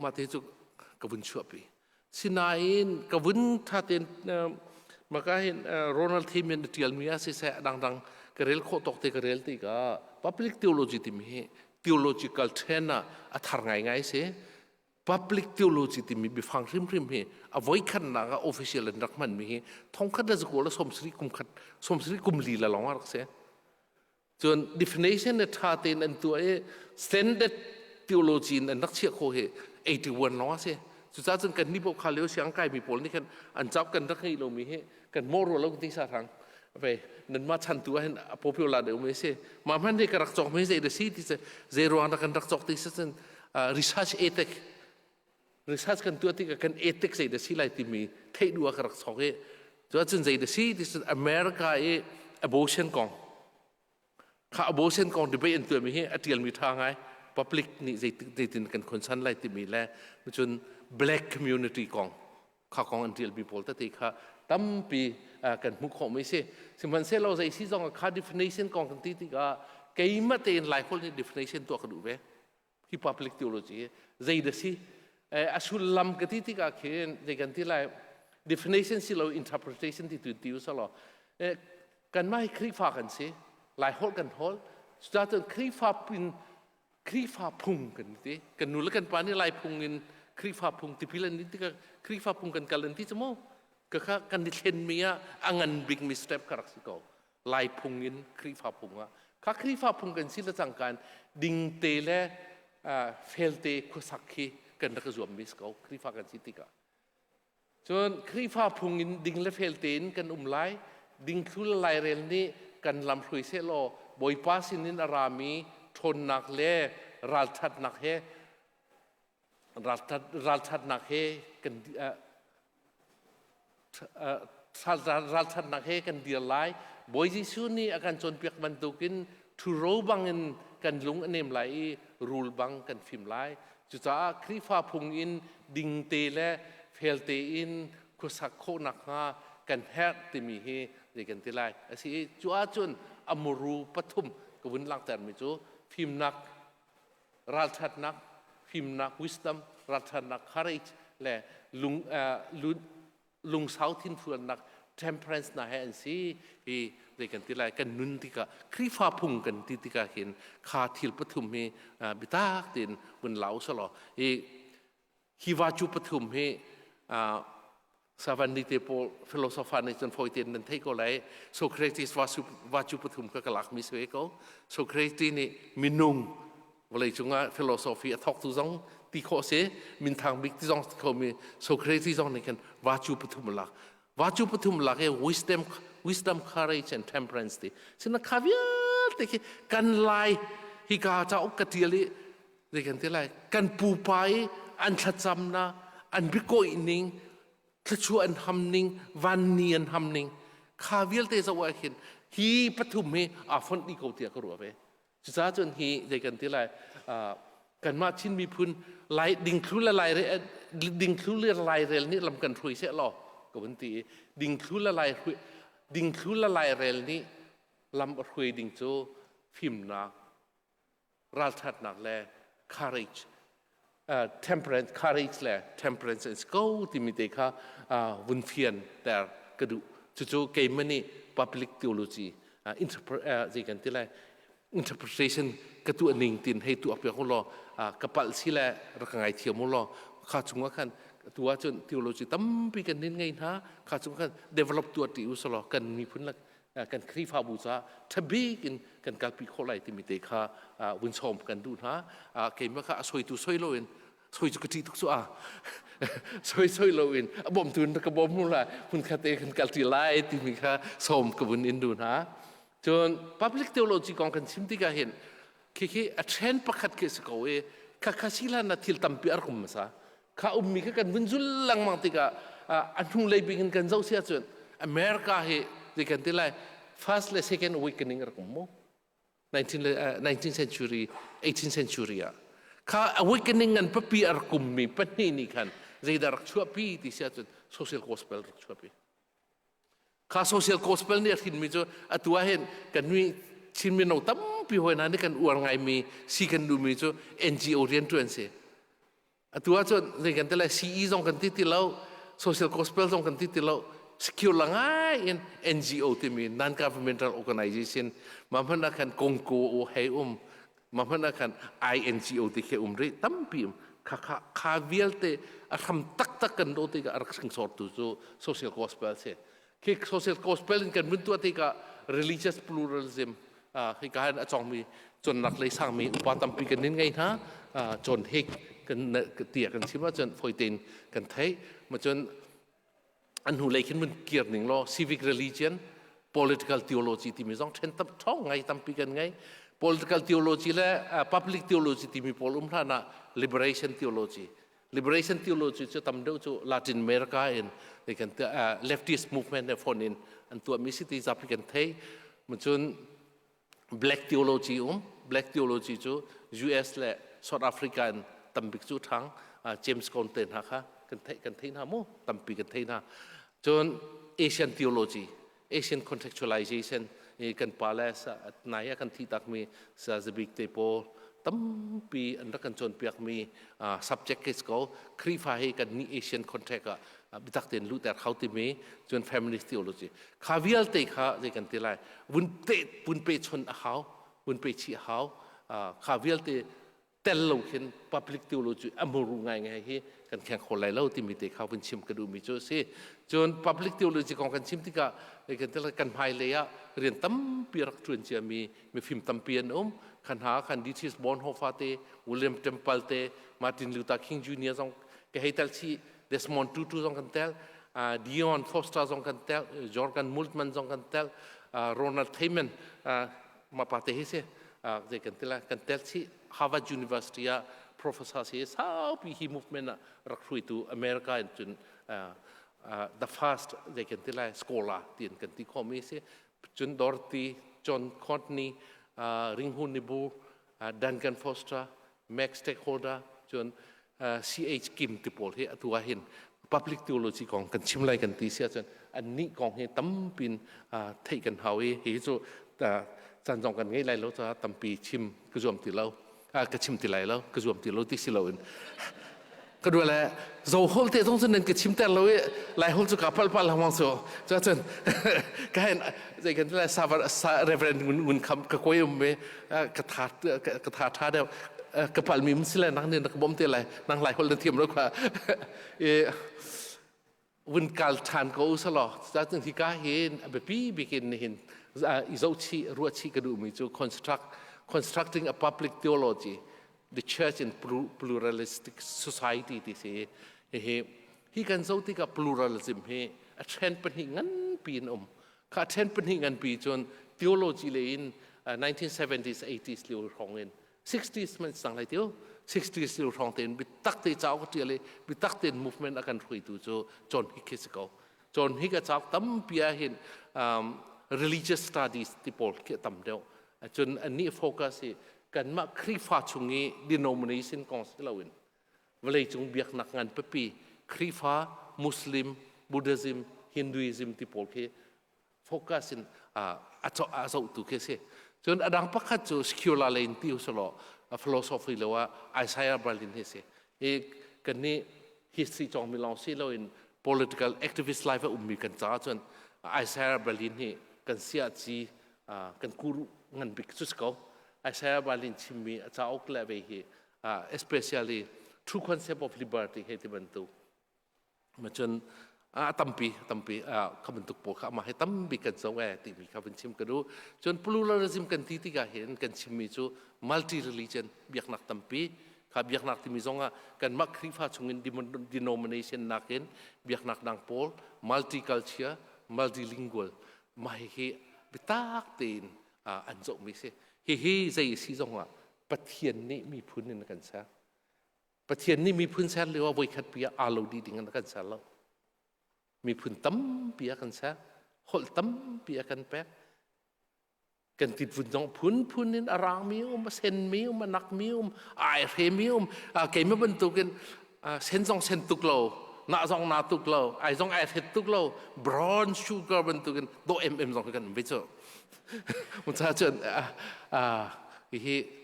มาเทจุกับวินชัวปีสินายกับวินท่าเต็นmaka hin Ronald Themen tial mia se sa dang kerel kho tok te kerel ti ka public theology ti mi theological thena athar ngai se public theology ti mi bi phang rim he avoi khan na ga official nak man mi he thong khat la ko la somsri kum li la long ar se chon definition ne tha te nan tu standard theology nan nak che kho he 81 lo seสุดท้ายจนกันนี่พวกเขาเลี้ยวเสียงไก่มีผลนี่กันอันจับกันรักให้เรามีให้กันโมรัวเราที่สาทางไปนั่นมาชันตัวให้พอพิวลาเดี๋ยวไม่ใช่มาพันที่กระรักจอกไม่ใช่เดี๋ยวสิที่จะเซโรอันกันรักจอกที่จะresearch ethic research กันตัวที่กัน ethic ใช่เดี๋ยวสิไล่ที่มีเทดูกระรักจอกเอตัวจนใช่เดี๋ยวสิที่จะอเมริกาabortion กองข้า abortion กองที่ไปอันตัวมีให้อันเดียวมีทางไง public นี่ใจตินกันคนชั้นไล่ที่มีแล้วจนblack community กองข้ากองอันเดียลมีพอลต์ที่ข้าตั้มปีกันมุขของไม่ใช่สิ่งมันเสียเราใจสิ่งที่ข้า definition กองกันที่ก็เกี่ยมเต็นหลายคนใน definition ตัวกระดูกเว้ที่ public theology ใจเดสิอสุลลัมกันที่ก็เขียนใจกันที่หลาย definition สิเรา interpretation ที่ตัวดิวสลอกันไม่คลิฟ้ากันสิหลายฮอลกันฮอลสุดท้ายจนคลิฟ้าเป็นคลิฟ้าพุงกันที่กันนู่นแล้วกันปานี่หลายพุงเงินครีฟ้าพุงที่พิลันนี่ที่ก็ครีฟ้าพุงกันกันที่สมอง ก็ค่ะกันดิเช่นมีอ่ะอันบิ๊กมิสเต็ปคารักสิโกลายพุงอินครีฟ้าพุงอ่ะค่ะครีฟ้าพุงกันสิละจังการดิ่งเตะและเฟลเตะคุสักขีกันนักจวบมิสโกครีฟ้ากันสิติกาจนครีฟ้าพุงอินดิ่งและเฟลเตนกันไลดิ่งคุลไลเรลนี้กันลำพลุยเซโลบอยปาสินินอารามีทนนักเล่รัลทัดนักเฮรัลทัดนักเฮกันรัลทัดนักเฮกันเดียร์ไลบอยจิสุนี่อาการจนเปียกมันตุกินทุโรบังอินกันลุงอันเนมไลรูลบังกันฟิมไลจุดจ้าครีฟ้าพุงอินดิ่งเตและเฟลเตอินคุสักโคนักฮากันแฮตติมีเฮเด็กันที่ไลสิจัวจนอมรูปฐุมกวนลังแต่ไม่จูฟิมนักรัลทัดนักฟิมนักวิสตัมรัลทัดนักคาริชและลุงเสาทินฟูนักเทมเพรนส์นะเห็นสิเด็กันที่ไลกันนุนติกาครีฟ้าพุงกันติกาเห็นคาทิลปฐุมเฮบิตาตินบนเหลาสลอฮิวาจูปฐุมเฮสวัสดีเตปอลฟิโลโซฟาในจนฟอยเตนนันเทโกไลโซเครติสวาจูปฐุมก็กลักมิสเวโกโซเครตินี่มินุงวลัยจุงะฟิโลโซฟีทอกตุซองตีโคเซมินทางบิ๊กตุซองเขามีโซเครติซองในกันวาจูปฐุมลักwisdom courage and temperance ที่สินะคาวิลที่กันไลฮิกาจะอุกติลิเด็กันที่ไลกันปูไปอันชัดจำนะอันบิโกอินิงถ้าชัวอันทำนิงวันเนียนทำนิงคาวิลเตสวะเห็นฮีปฐุมเฮฟอนดีโกเตียกรัวไปจุดจ้าจนฮีเด็กันที่ไลกันมาชินมีพุนไลดิ่งคลุละไลเรดิ่งคลุละไลเรลนี่ลำกันทุยเสียหรอกับวันที่ดิ่งคลุละไลเรลนี่ลำทุยดิ่งโจฟิมนักรัลทัดนักแล courage temperance courage แล temperance and skill ที่มีเด็กค่ะวุนเฟียนแต่กระดูจู่ๆเกมมันนี่ public theologyที่กันที่ไร interpretation กระตัวหนึ่งตินให้ตัวเปียของเรากระปัลสิแลรักไงเทียมของเราข้าจงว่ากันตัวจน theology ตั้มปีกันนิดไงนะข้าจงว่ากัน develop ตัวติวสโลกันมีพื้นหลักกันครีฟ้าบูชาทบีกันการปีโคไลที่มีเด็กค่ะวุนชมกันดูนะเกมว่าค่ะสวยตัวสวยโลอินสวยจุกจีทุกส่วนสวยโลอินบ่มทุนกระบ่มนู่นละคุณคาเตกันการตีไลที่มีค่ะชมกับวุนอินดูนะจน public theology กองกันชิมที่ก็เห็นคือเทรนด์ประคัดเกสกเอาข้าสิลานาทิลตัมปีอาร์กุมซะข้ามีกันวินจุลลังมังติกาอันทุ่งเลยบินกันเจ้าเสียจนอเมริกาเฮที่กันที่ไร first และ second awakening อาร์กุมโม 19th century 18th century ข้า awakening กันปะปีอาร์กุมมีปะนี่กันใจดารักชัวปีที่เสียจน social gospel รักชัวปีข้า social gospel เนี่ยทินมีจ้ะตัวเห็นกันมีชินมีโนตั้มปีหัวนั้นนี่กันอวดไงมีสิกันดูมีจ้ะ NGO เรียนตัวเองตัวจ้ะในกันแต่ละ CE ส่งกันที่เรา social gospel ส่งกันที่เราสกิลละง่าย NGO ที่มี non governmental organization มาพันนักกันกงโกโอเฮมาพันนักกัน INGO ที่เขรีตั้มปีข้าวิลเตอทำตักกันโดติกอารักษาสอดตัว social gospel เสคือ social gospel กันเป็นตัวที่กับ religious pluralism คือการจงมีจนนักเลยสร้างมีอุปถัมภ์กันนิดไงนะจนเฮกกันเตี่ยกันชิมว่าจนฟอยเตนกันไทยมาจนอันหูเลยขึ้นมันเกียรติหนึ่งล้อ civic religion political theology ที่มีสองเช่นตั้มท้องไงตั้มปีกันไง political theology และ public theology ที่มีพอลุ่มท่านะ liberation theology จะทำเดียวจะ Latin America เองในกันleftist movement ในฝนเองอันตัวมิสิติจับปีกันไทยมาจน black theology จู US และ South Africa ตั้มปีจูทั้ง James Content ฮะค่ะกันไทยนะมู่ตั้มปีกันไทยนะจน Asian theology Asian contextualization กันปาเลสนายกันที่ตักมีซาซบิกเตโปตั้มปีอันรักกันจนเปียกมี subject เกสก็ครีฟ้าให้กันนี่ Asian context บิตักเต็นรู้แต่เขาที่มีจน feminist theology ข้าวิลเตค่ะจะกันที่ไรวุ้นเปชนเขาวุ้นเปชีเขาข้าวิลเต แต่เราเห็น public theology อมรุงไงกันแข่งคนไรเล่าที่มีแต่เขาเป็นชิมกระดูมีโจเซ่จน public theology ของกันชิมที่ก็กันที่ละกันภายเลยอะเรียนตั้มปีรักชวนเจียมีฟิล์มตั้มเปียนขันหาขันดิชิสบอนโฮฟาเตวิลเลียมเทมเปิลเตมาร์ตินลูธาร์คิงจูเนียร์ซองก็ให้เตลชีเดสมอนตูทูซองกันเตลดิออนฟอสตาซองกันเตลจอร์แกนมูลต์มันซองกันเตลโรนัลด์เทย์แมนมาปาเตเซ่เด็กกันที่ละกันเตลชี Harvard University อะ professor เสียสาวปีฮี movement อะรักคุยตัวอเมริกาจนthe first เด็กกันที่ละ scholar เตียนกันที่คอมมิเซ่จนดอร์ตี้จอห์นคอนนีริงฮูนิบูดันกันฟอสเตอร์แม็กสเต็กโฮลดาจนC.H. กิมติโพลเฮตัวเห็น public theology ของกันชิมไลกันตีเสียจนอันนี้ของเฮตั้มปินไทยกันเฮาเฮจูจันจงกันไงไรแล้วจะตั้มปีชิมกระจวมตีเรากระชิมตีไรแล้วกระจวมตีเราที่สิเราเองก็ดูแลโซ่ฮอลเตต้องเสนอกระชิมแต่เราไล่ฮอลจะกับพัลมังโซ่จะจนก็เห็นใจกันที่ไรซาเรเวรนงุนคำกระโกยมกระถาท่าเดียวกระเป๋ามีมันสิแลนักเนี่ยนักบ่มเตะไรนักหลายคนเทียมแล้วกว่าวินการทานก็อุสลอจากถึงที่ก้าเห็นแบบพี่บิกินเห็นอิโซชีรัวชีกระดูมิจู constructing a public theology the church in pluralistic society ที่เสียที่กันโซที่กับ pluralism เฮa trend เป็นหิงันปีนข้า trend เป็นหิงันปีจน theology เลยin 1970s 80s เรียวของเงิน60s มันสั่งอะไรเดียว 60s เรียวของเต็นบิตักเตจ้าก็เจเลยบิตักเต็น movement อาการคุยดูจนฮิกเสกจนฮิกจ้าตั้มเปียเห็นreligious studies ที่พอลเกี่ยตั้มเดียวจนอันนี้โฟกัสกันมาครีฟ้าชุงนี้ denomination ของสิเราเองเวลาจงเบียกนักงานปีครีฟ้ามุสลิมบุดฮิมฮินดูอิซึมที่พอลเกี่ยโฟกัสอาจจะตุกเสียจนอดังพักขัดจู secular เลยที่อุศล philosophy เลยว่าไอซายาบาลินเฮเสียกันนี้ history จงมีลองสิเราเอง political activist life มีกันจ้าจนไอซายาบาลินเฮกันเสียจีกันกูรุเงินบิกสุดเขาไอซายาบาลินชิมีจ้าออกเลเวเฮespecially true concept of liberty เฮที่บรรทุกมาจนตั้มปีเขาบรรทุกปกเข้ามาให้ตั้มปีกันสวะที่มีเขาเป็นชิมกันดูจน pluralism กันที่ก็เห็นกันชิมมีจู multi religion เบียกนักตั้มปีข้าเบียกนักที่มีสองกันมักคริฟ้าชงเงิน denomination นักเห็นเบียกนักดังโพล multicultural multilingual มาให้บิตักเต็นอันโจมีเสียเฮ้ใจสีสองประเทศนี้มีพื้นในกันซะประเทศนี้มีพื้นแท้เรียกว่าวิคัดเปียอาโลดีดิ่งกันซะแล้วมีพื้นตั้มเปียกันซะหดตั้มเปียกันแป๊กกันติดฝุ่นจงพื้นนี่อารางมิวมาเซนมิวมานักมิวไอเรมิวเกมไม่บรรทุกกันเซนจงเซนตุกโลนาจงนาตุกโลไอจงไอเทตุกโลบรอนชูเกอร์บรรทุกกันโดเอ็มจงกันไม่เจอมันจะเจอ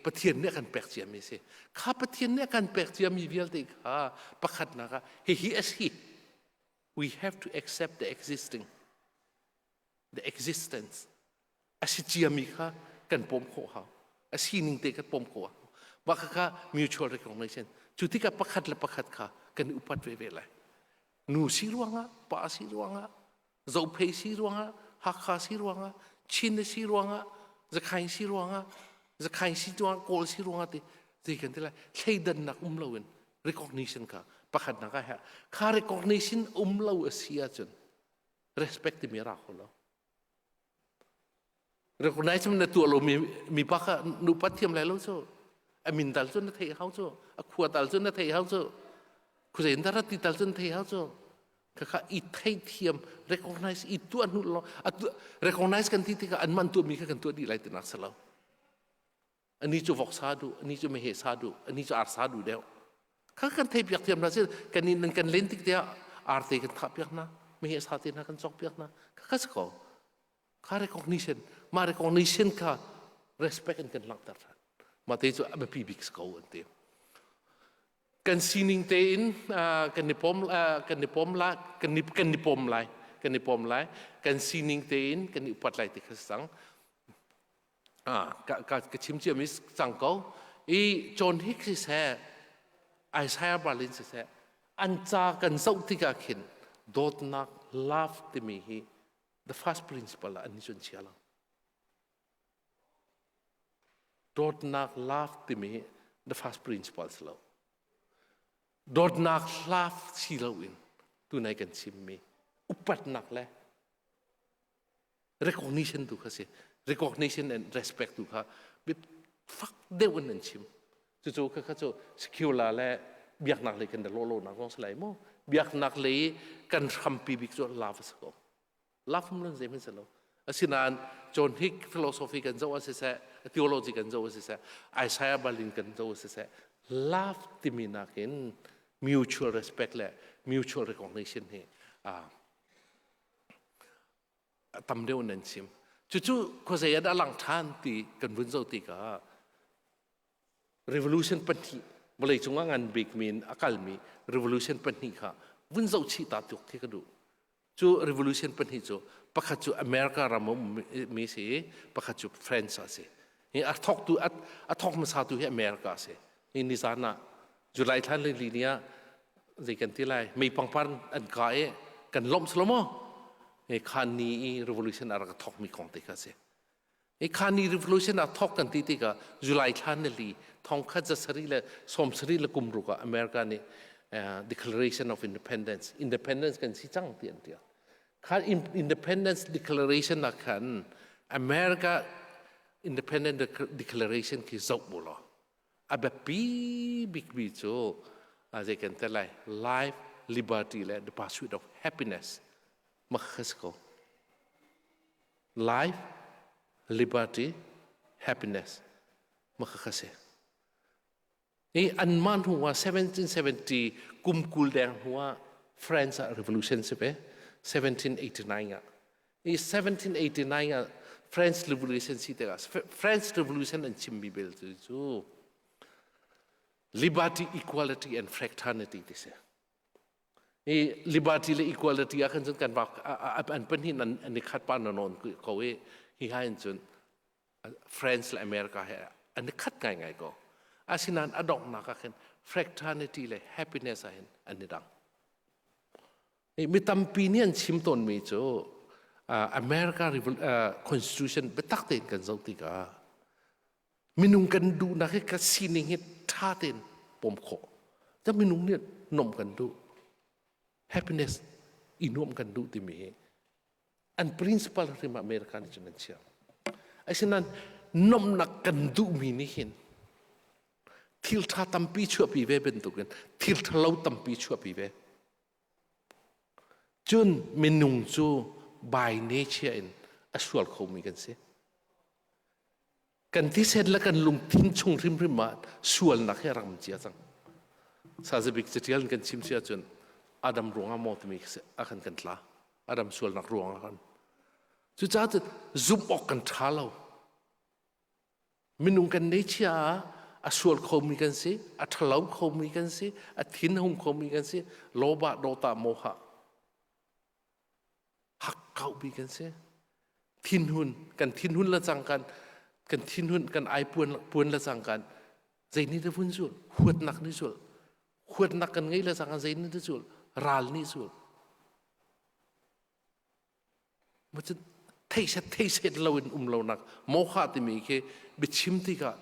ประเทศนี้กันแปลกเสียไม่ใช่ข้าประเทศนี้กันแปลกเสียมีเวลติข้าประคัดนะคะwe have to accept the existence อาศัยเจียมีข้ากันปมโขเขาอาศัยนิ่งเตกันปมโขว่าข้า mutual recognition จุดที่กับประคัดและประคัดข้ากันอุปัตเวเลยหนูสิรวงป้าสิรวงเจ้าเพยสิรวงฮักข้าสิรวงชินสิรวงจะใครสิรวงจะใครสิรวงโกลสิรวงที่ที่กันที่ไรใช้ดันนักเราเอง recognition ข้าประคัดนักข้า recognition เราเสียจน respect ที่มีรักของเรา recognition ในตัวเรามีปะข้านุปัตเทียมอะไรเราโซ่มินตัลจนนั่นเทเขาโซ่ขวดตัลจนนั่นเทเขาโซ่คุณเห็นดาราติตัลจนเทเขาโซ่ข้าอีไทยเทียม recognize อีตัวนู้นเราrecognize กันที่ข้าอันมันตัวมีกันตัวดีไรตัวนักสลาวอันนี้จะวอกซาดูอันนี้จะไม่เหซาดูอันนี้จะอาร์ซาดูเดียวข้ากันเทียบอยากเทียมนะสิกันนี่นั่นกันเล่นติดเดียวอาร์เตกันทับอยากนะไม่เหซาเตนะกันจอกอยากนะข้าสกอข้า recognition มา recognition ข้า respect กันหลังตลอดมาเตจูแบบพี่บิ๊กสกออันเดียวกันซีนิงเตนกันนิปมกันนิปมละกันนิปมไลกันซีนิงเตนกันนิปัดไลติดสังก็ชิมเจียมิสังเขา จอห์นฮิกส์เสไอไซอาบาลินเสอันจากันเจ้าที่กาขินโดดนักลาฟติมีฮี the first principle อันนี้จนเชียร์เราโดดนักลาฟติมี the first principle เราโดดนักลาฟชีเราอินตัวไหนกันชิมมีอุปัตนักแหละ recognition ดูค่ะสิ recognition and respect ดูค่ะบิดฟักเดวันนั่นชิมจู่ๆก็จะ skill ละและเบียกนักเลยกันเดโลโลนักร้องสไลม์มั้งเบียกนักเลยกันทำปีบิกจนลาฟสกอลาฟมันเรื่องเสร็จอาศินานจอห์นฮิกฟิโลโซฟีกันเจ้าว่าเสร็จ theology กันเจ้าว่าเสร็จไอไซอาบาลินกันเจ้าว่าเสร็จลาฟที่มีนักเห็น mutual respect และ mutual recognition เฮตำเดียวนั่นชิมจู่ๆเขาเสียดาลังทานตีกันวุ่นเจ้าตีก็ revolution ปัญหาบริจงงานเบกมีนอากาศมี revolution ปัญหาค่ะวุ่นเจ้าชีตาตุกที่กระดูจู่ revolution ปัญหาจู่ประคัตจู่อเมริการามมีสิประคัตจู่ฝรั่งเศสนี่อัฐกตัวอัฐกมาสาตุให้อเมริกาสินี่นิสานะจุลัยท่านเลยลีเนียจะกันที่ไรไม่ปังปันอันกายกันล้มสลมไอ้คานี revolution อะไรก็ทอกมีของติกาสิไอ้คานี revolution อะไรทอกกันติกาจุลัยท่านเลยทองคัดจะสรีเลยสมสรีเลยกุมรุกะอเมริกานี่ declaration of independence กันสิจังเตียนเดียวข้า independence declaration นักขันอเมริกา independence declaration คือจบบุลอาแบบบิ๊กโจอาจจะกันแต่ไร life liberty และ the pursuit of happiness มาคัสโก life liberty happiness มาคัสนี่อันมันหัว1770กุมกูลแดงหัว France Revolution ใช่ไหม1789อ่ะนี่1789อ่ะ French Revolution สิเด็กอ่ะ French Revolution อันชิมบิเบลจู่ liberty equality and fraternity ที่เสียนี่ liberty และ equality อ่ะกันจนกันว่าอันเป็นที่นั่นอันนี้ขัดปานนนเขาเว้ยที่ให้จน France และอเมริกาอันนี้ขัดง่ายๆก็อาศินันอดอกนักกัน fraternity และ happiness อันนี้ดังนี่มีตั้มปีนี้ชิมต้นมีโจอเมริกา constitution เป็นตักเต็นกันสักทีก็มีนุ่งกันดูนักก็สิ่งนี้ท่าเต็นปมขอจะมีนุ่งเนี่ยนมกันดู happiness อินวมกันดูที่มีอัน principle ที่มาอเมริกาจะนั่นเชื่ออาศินันนมนักกันดูมีนี่เห็นทิลท่าตั้มปีชั่วปีเวเป็นตุกันทิลท่าเราตั้มปีชั่วปีเวจนเมนุงจู by nature อสวลเขามีกันสิกันที่เสร็จแล้วกันลุงทิ้งชงริมมาสวลนักให้รำเจียจังซาเซบิกจะเที่ยวกันชิมเสียจนอาดัมรวงอามอตมีอากันกันละอาดัมสวลนักรวงกันจุดจ้าจะซุบออกกันท้าเราเมนุงกันเนเชียอสวลเขามีกันสิอัทลาวเขามีกันสิอัทินหุมเขามีกันสิโลบะโดตาโมหะหักเขามีกันสิทินหุนกันทินหุนละจังกันทินหุนกันไอปวนละจังกันใจนี่จะฟุ้นสุดขวดหนักนี่สุดขวดหนักกันไงละจังกันใจนี่จะสุดรัลนี่สุดมันจะเทเสร็จเราอินเราหนักโมหะที่มีแค่บิชิมที่ก็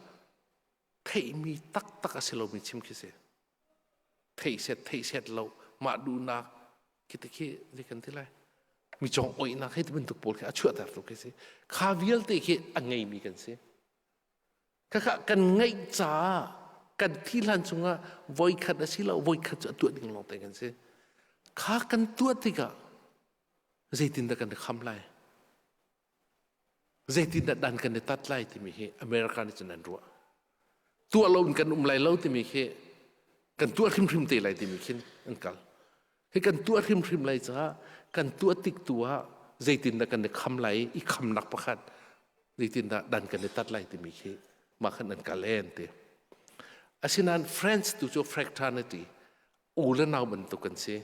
เทมีตักเสเรามีชิมแค่เสียเทเสร็จเรามาดูนักคิดแค่ที่กันที่ไรมีจงอ้อยนักให้ที่เป็นตุกโผล่แค่ชั่วแต่ตุกแค่เสียข้าวิลที่แค่อันไงมีกันเสียข้ากันไงจ้ากันที่ลันจงอ่ะวอยขัดสิเราวอยขัดตัวดิ่งลงแต่กันเสียข้ากันตัวที่ก็ใจตินตะกันคำไรใจตินตะดันกันในตัดไล่ที่มีอเมริกันจะนั่นรัวตัวเรากันไหลเราที่มีแค่กันตัวริมตีไหลที่มีขึ้นอันกัลให้กันตัวริมไหลจ้ากันตัวติกตัวใจตินตะกันในคำไหลอีกคำนักประคัดใจตินตะดันกันในตัดไล่ที่มีแค่มาขันอันกัลเล่นเตะอาศินัน Friends ตัวโจ fraternity อูและนาวมันตุกันเสีย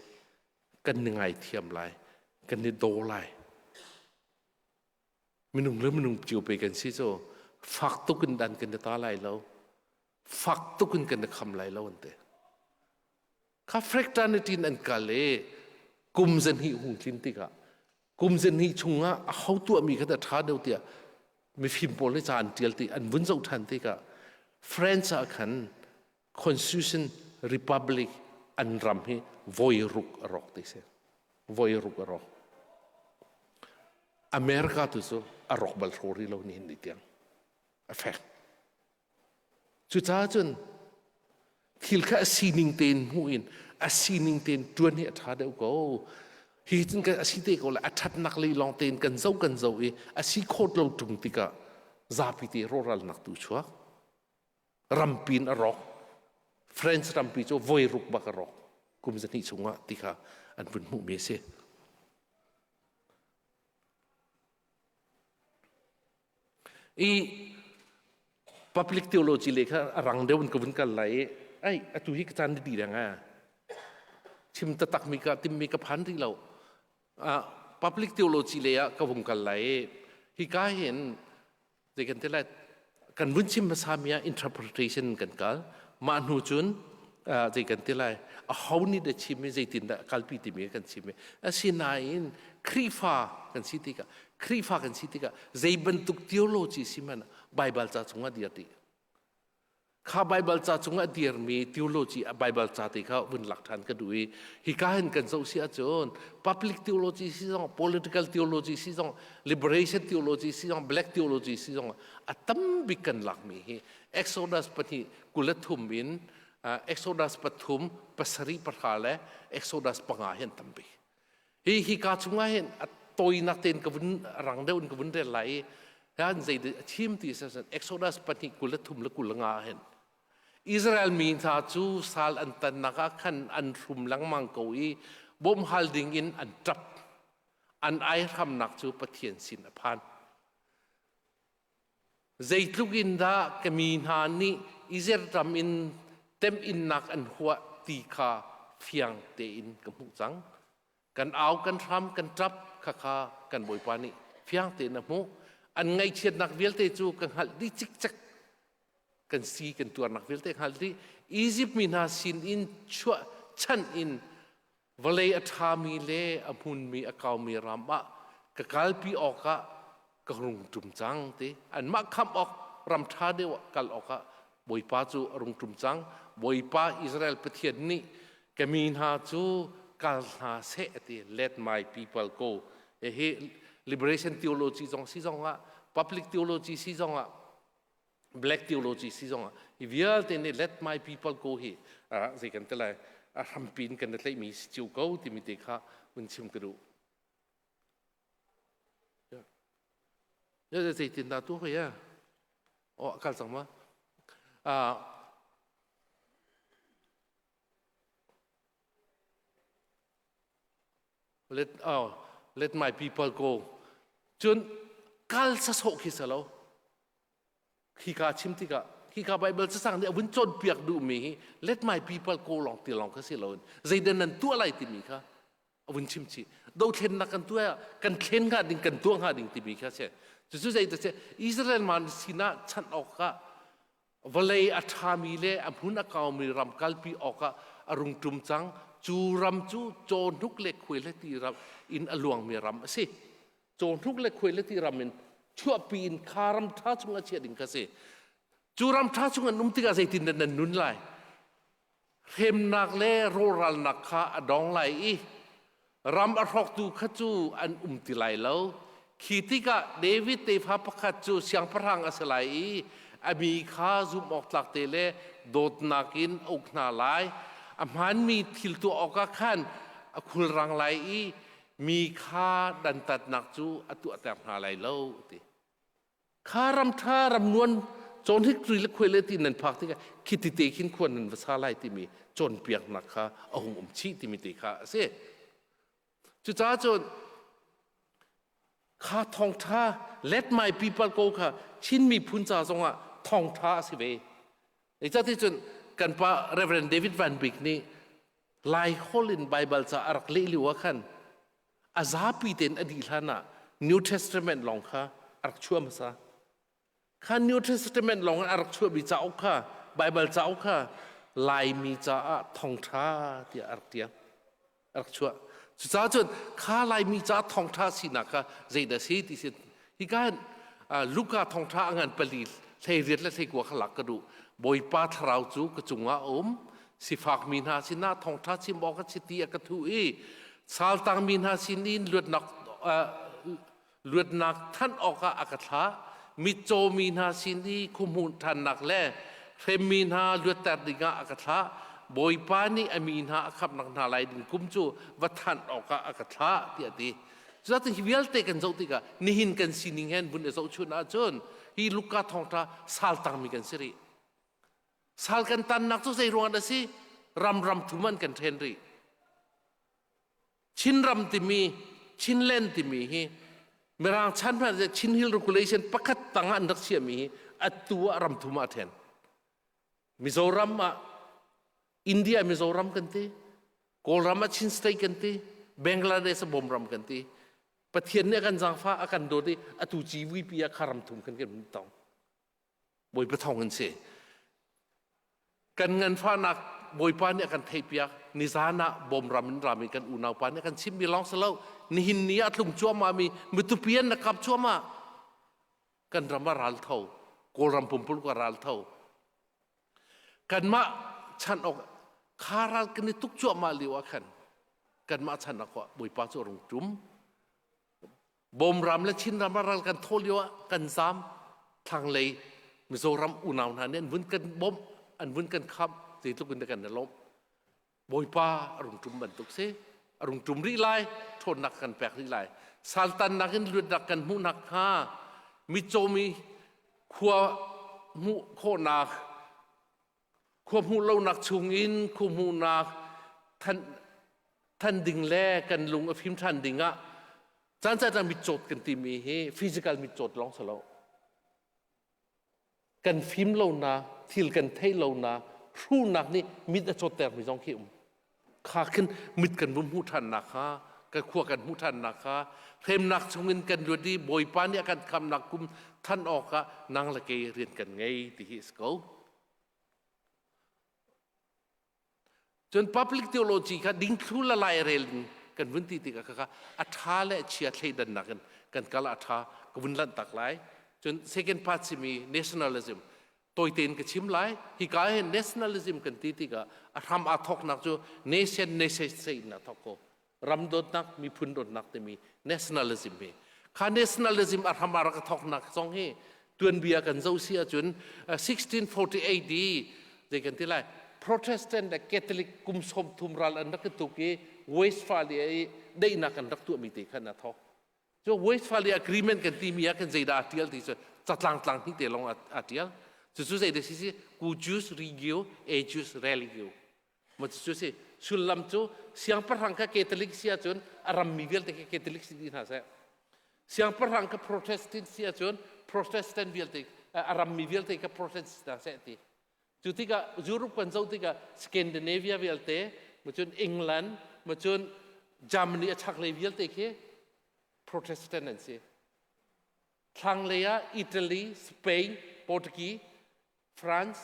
กันยังไงเทียมไหลกันในโดไหลมินุ่งเริ่มมินุ่งจิวไปกันสิโจฝักตุกันดันกันในตาไหลเรา faktu kun kan khamlai lawan te kha fraternity an kale kumzen hi hung tin tika kumzen hi chunga a how tu mi kha tha deu tia mi phim pol le chan tial ti an vun zau than tika friends a khan constitution republic an ram hi voi ruk rok te se voi ruk rok America tu so a rok bal thori lo ni ni tiang a fact chu cha chun thil kha sining ten huin a sining ten tuan hi tha deu ko hi chun ka asite ko la athat nak le long ten kan zo e asi khot lo tung tika zapiti roral nak tu chua rampin a rok friends rampi cho voi ruk ba ka rok kum zani chunga tika an bun mu me se i public theology lekha arang deun ko bun kal lai ai atu hi kan di danga chim ta tak mi ka tim mi ka phan ri lo public theology le ya ka bun kal lai hi ka hen de kan te la kan bun chim ma samia interpretation kan kal ma nu chun de kan te la a how ni de chim me zaitin da kalpi ti me kan chim me asinain krifa kan sitika krifa kan sitika zaiban tuk theology siman bible cha chunga diati kha bible cha chunga dir mi theology a bible cha te kha bun lak than ka dui hi ka hen kan zo sia chon public theology si jong political theology si jong liberation theology si jong black theology si jong atam bikan lak mi hi exodus pati kulathum min exodus pathum pasari parhale exodus panga hen tambi hi ka chunga hen toy nak ten ka bun rang deun ka bun re lai han zai de thim ti sa exodus pati kulathum la kulanga hen Israel min tha chu sal an tan naka khan an thum lang mang ko i bom halding in an trap an ai kham nak chu pathian sin aphan zaitlugin da kamin ha ni izer ram in tem in nak an huwa ti kha fiang te in kamu chang kan au kan tham kan trap kha kha kan boi pa ni fiang te na mu an ngai chiat nak vel te chu kan hal di chik chak kan si kan tuar nak vel te hal di Egypt min ha sin in chua chan in valei athami le amun mi akaw mi rama ka kalpi oka ka rung tum chang te an ma kham ok ram tha de kal oka boi pa chu rung tum chang boi pa Israel pathian ni kamin ha chu kal ha se ati let my people go he liberation theology jong si jong a public theology si jong a black theology si jong a ivial te ne let my people go he ze kan tela rampin kan tlai mi chiu ko ti mi te kha un chim kru ya ze tin da tu ya o kal sang ma let my people go chun kal sa so khi sa lo khi ka chim ti ka khi ka bible sa sang de bun chon piak du mi let my people go long ti long ka si lo zai den nan tu lai ti mi kha bun chim chi do thlen na kan tu kan thlen ga ding kan tu nga ding ti mi kha se chu zai ta se Israel man sina chan ok ka valei athami le amun akaw mi ram kalpi oka arung tum chang chu ram chu chon thuk le khoi le ti ram in aluang mi ram se chon thuk le khoi le ti ram in thua pin kharam tha chunga che ding ka se chu ram tha chunga num ti ga sei tin nan nun lai hem nak le roral nak kha adong lai i ram a thok tu kha chu an ti lai lo khi ti ka David te pha pakhat chu siang parang asalai i ami kha zum ok tlak te le dot nakin ok na lai amhan mi thil tu oka khan akhul rang lai i mi kha dan tat nak chu atu atap na lai lo ti kha ram tha ram nuan chon hik tri le khoi le ti nan phak ti ka khiti te khin khon nan vasa lai ti mi chon piak nak kha ahum chi ti mi ti kha se chu cha chon kha thong tha let my people go kha chin mi phun cha zonga thong tha si ve ei cha ti chun kan pa Reverend David Van Beek ni lai holin Bible cha arak le liwa khan azapi ten adi lana New Testament long kha arak chua ma sa kha New Testament long arak chua bi cha ok kha Bible jauh ka lai mi ja thong tha ti artiang archua cha chun kha lai mi ja thong tha sinaka zeida si ti sin hikan luka thong tha angan palil thei riat la thei kwa khalak ka du boi pa thrau chu ka chunga si fak min ha sina thong tha sim bo ka chiti ka thu e sal tang min ha sinin luat nak than oka akatha mi cho min ha sini kumun than nak le Femin ha luat terdinga akatha boy pani amin ha akap nak nalai din kumcu watan oka akatha tiati zat hiwial te kan zotika nihin kan sining hen bun eso chuna chun hi luka thongta sal tang mi kan siri sal kan tan nak tu sei ruang da si ram thuman kan thenri chin ram timi chin len timi hi merang chan pha chin hil regulation pakat tanga andak siami atua ram thuma then Mizoram India Mizoram kanti, Kolrama Chin State kanti, Bangladesh Bomram kanti, Patiannya akan zangfa akan dodi atu jiwi pia karam tum kan tong, boy betong kan se, kan ngan fa nak boy pani akan tepia nizana Bomram ramin kan unau pani akan sim bilang selau nihin niat lung cuma mi betupian nakap cuma, kan drama ral tau, Kolram pumpul ko ral tau. Kan ma chan ok karal kini tuk cua ma liwa kan ma chan aku bui pa cu rung tum bom ram le chin ram ral kan tholiwa kan zam thang lei Mizoram unaw na nen vun kan bom an vun kan khap ti tuk kan kan lom bui pa rung tum ban tuk se rung tum ri lai thon nak kan pek ri lai saltan nakin lut nak kan mu nak ha mi chomi khua mu kho nakควบหูเราหนักชุงอินควบหูนักท่านดิ่งแลกันลุงอภิมท่านดิ่งอ่ะจันจะมีโจทย์กันตีมีเฮฟิสิกอลมีโจทย์ลองสโลกันฟิมเรานะทิลกันเทเรานะรู้นักนี่มิดโจทย์แต่มีสองเข้มขาขึ้นมิดกันบุ้มหูทันนักฮะกันขั้วกันหูทันนักฮะเพลมนักชุงอินกันดูดีบอยปานเนี่ยกันคำนักกุมท่านออกอะนางละเกเรียนกันไงที่ฮิสโกจน public theology ค่ะดิ้งทุละลายเรลกันวันที่ติกะค่ะอัฐาและเชียร์ให้ดันนักกันกาลอัฐากวันลันตักไลจน second part สิมี nationalism ตัวเต็นกับชิมไลฮิกาย nationalism กันติกะอัฐามอัฐกนักจู nation ใส่นักทอกโกรำโดดนักมีพุนโดดนักแต่มี nationalism มีค่ะ nationalism อัฐามอารักทอกนักสองให้ตัวนเบียกันเจ้าเสียจน1648ดีเด็กกันที่ไรProtestant dan Catholic kumsom tumral anak ketuki Westphalia dei nak anak tu miti kan atau so Westphalia agreement kan timia kan zeda atial ti so tatlang ti te long atial so zeda sisi cujus regio ejus religio mat so se sulam tu siang perangka Catholic sia jon aram mivel te Catholic si din hasa siang perangka Protestant sia jon Protestant vel te aram mivel te ka Protestant sa ti Jutika Europe kan jauh tika Scandinavia vialte, macam England, macam Germany acak le vialte ke Protestant nanti. Anglia, Italy, Spain, Portugal, France,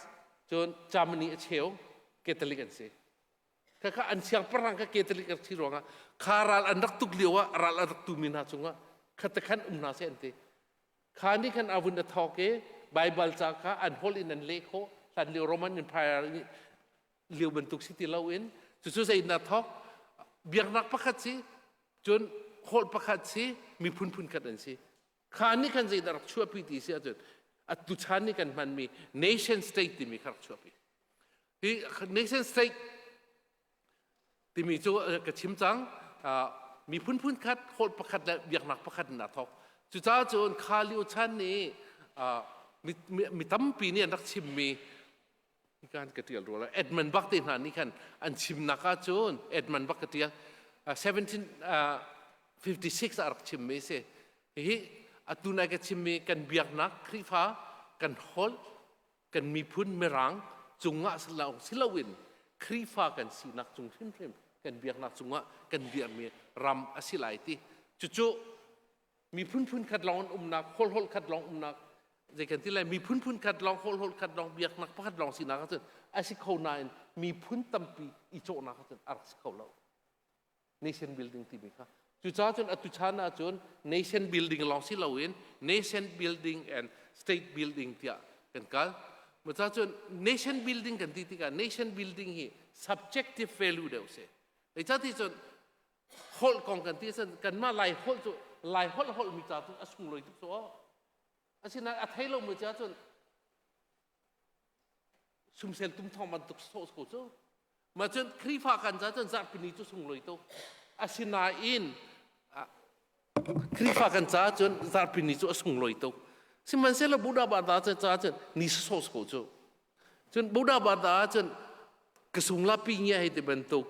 macam Germany aceu Catholic nanti. Kakak ansiang perang ke Catholic nanti ruanga. Karal anak tu liwa, ral anak tu minat sunga. Katakan nasi nanti. Kani kan avun dah thau ke Bible caka anhol inan leko. Tan liu Roman Empire liu bentuk siti lauin, susu saya nak thok, biar nak pakat si, jun hol pakat si, mi pun katan si. Kani kan saya nak cua piti si ajun, atu chani kan man mi nation state di mi kar cua pi. Nation state di mi jo kecim cang, mi pun kat hol pakat biar nak pakat nak thok. Juta jun kaliu chani, mi tampi ni anak cim mi. Kan ketial rola Edmund Buck tin han ni kan an chim naka chun Edmund Buck ketial 1756 arak chim me se hi atuna ka chim me kan biak nak krifa kan hol kan mi pun merang chunga silawin krifa kan sinak chung phim kan biak nak chunga kan biak mi ram asilai ti chuchu mi pun khat long nak hol khat long nak จะกันที่ไรมีพุ่นขัดลองโหดขัดลองเบียกนักพัดลองสินะครับจนอาศิเขานายมีพุ่นตั้มปีอีโจนะครับจนอาศิเขาเรา nation building ที่มีค่ะจุดจ้าจนอตุชานาจน nation building ลองสิเราเอง nation building and state building ที่กันกันเมื่อจ้าจน nation building กันที่กัน nation building ฮี subjective value เดียวเสียไอ้จ้าที่จนโหดกองกันที่สันกันมาไล่โหดจนไล่โหดมีจ้าจนอสุงเลยทุกตัวอาชีพนั้นอัธยเราเมื่อจ้าจนสุมเซลตุ้มทองมันตุกโซ่โซ่มาจนครีฟ้ากันจ้าจนจัดปีนี้จุสุงเลยตัวอาชีพนั้นอินครีฟ้ากันจ้าจนจัดปีนี้จุสุงเลยตัวสิมันเสร็จแล้วบูดาบาดาจนจ้าจนนิสโซ่โซ่จนบูดาบาดาจนกระสุงลาปีเงี้ยให้ที่เป็นตัว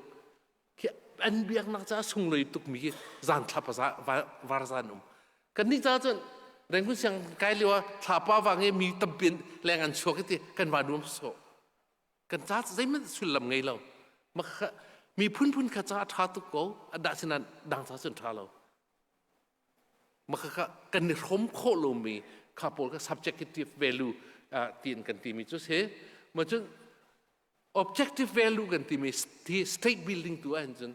อันเบียกนักจ้าสุงเลยตุกมีจานทับภาษาวารสานุมกันนี่จ้าจนแรงคุณเสียงไกลเลยว่าถ้าป้าฟังเงี้ยมีตำเป็นแรงอันชัวร์ที่กันมาดูโซ่กันจ้าใจมันสุดลำไงเรามามีพุ่นขจ้าท้าตุกโกอดัชนันดังจ้าจนท้าเรามากันในร่มโคโลมีข้าพเจ้า subjective value ตีนกันตีมีจุดเสียมาจน objective value กันตีมีที่ state building ตัวอันจน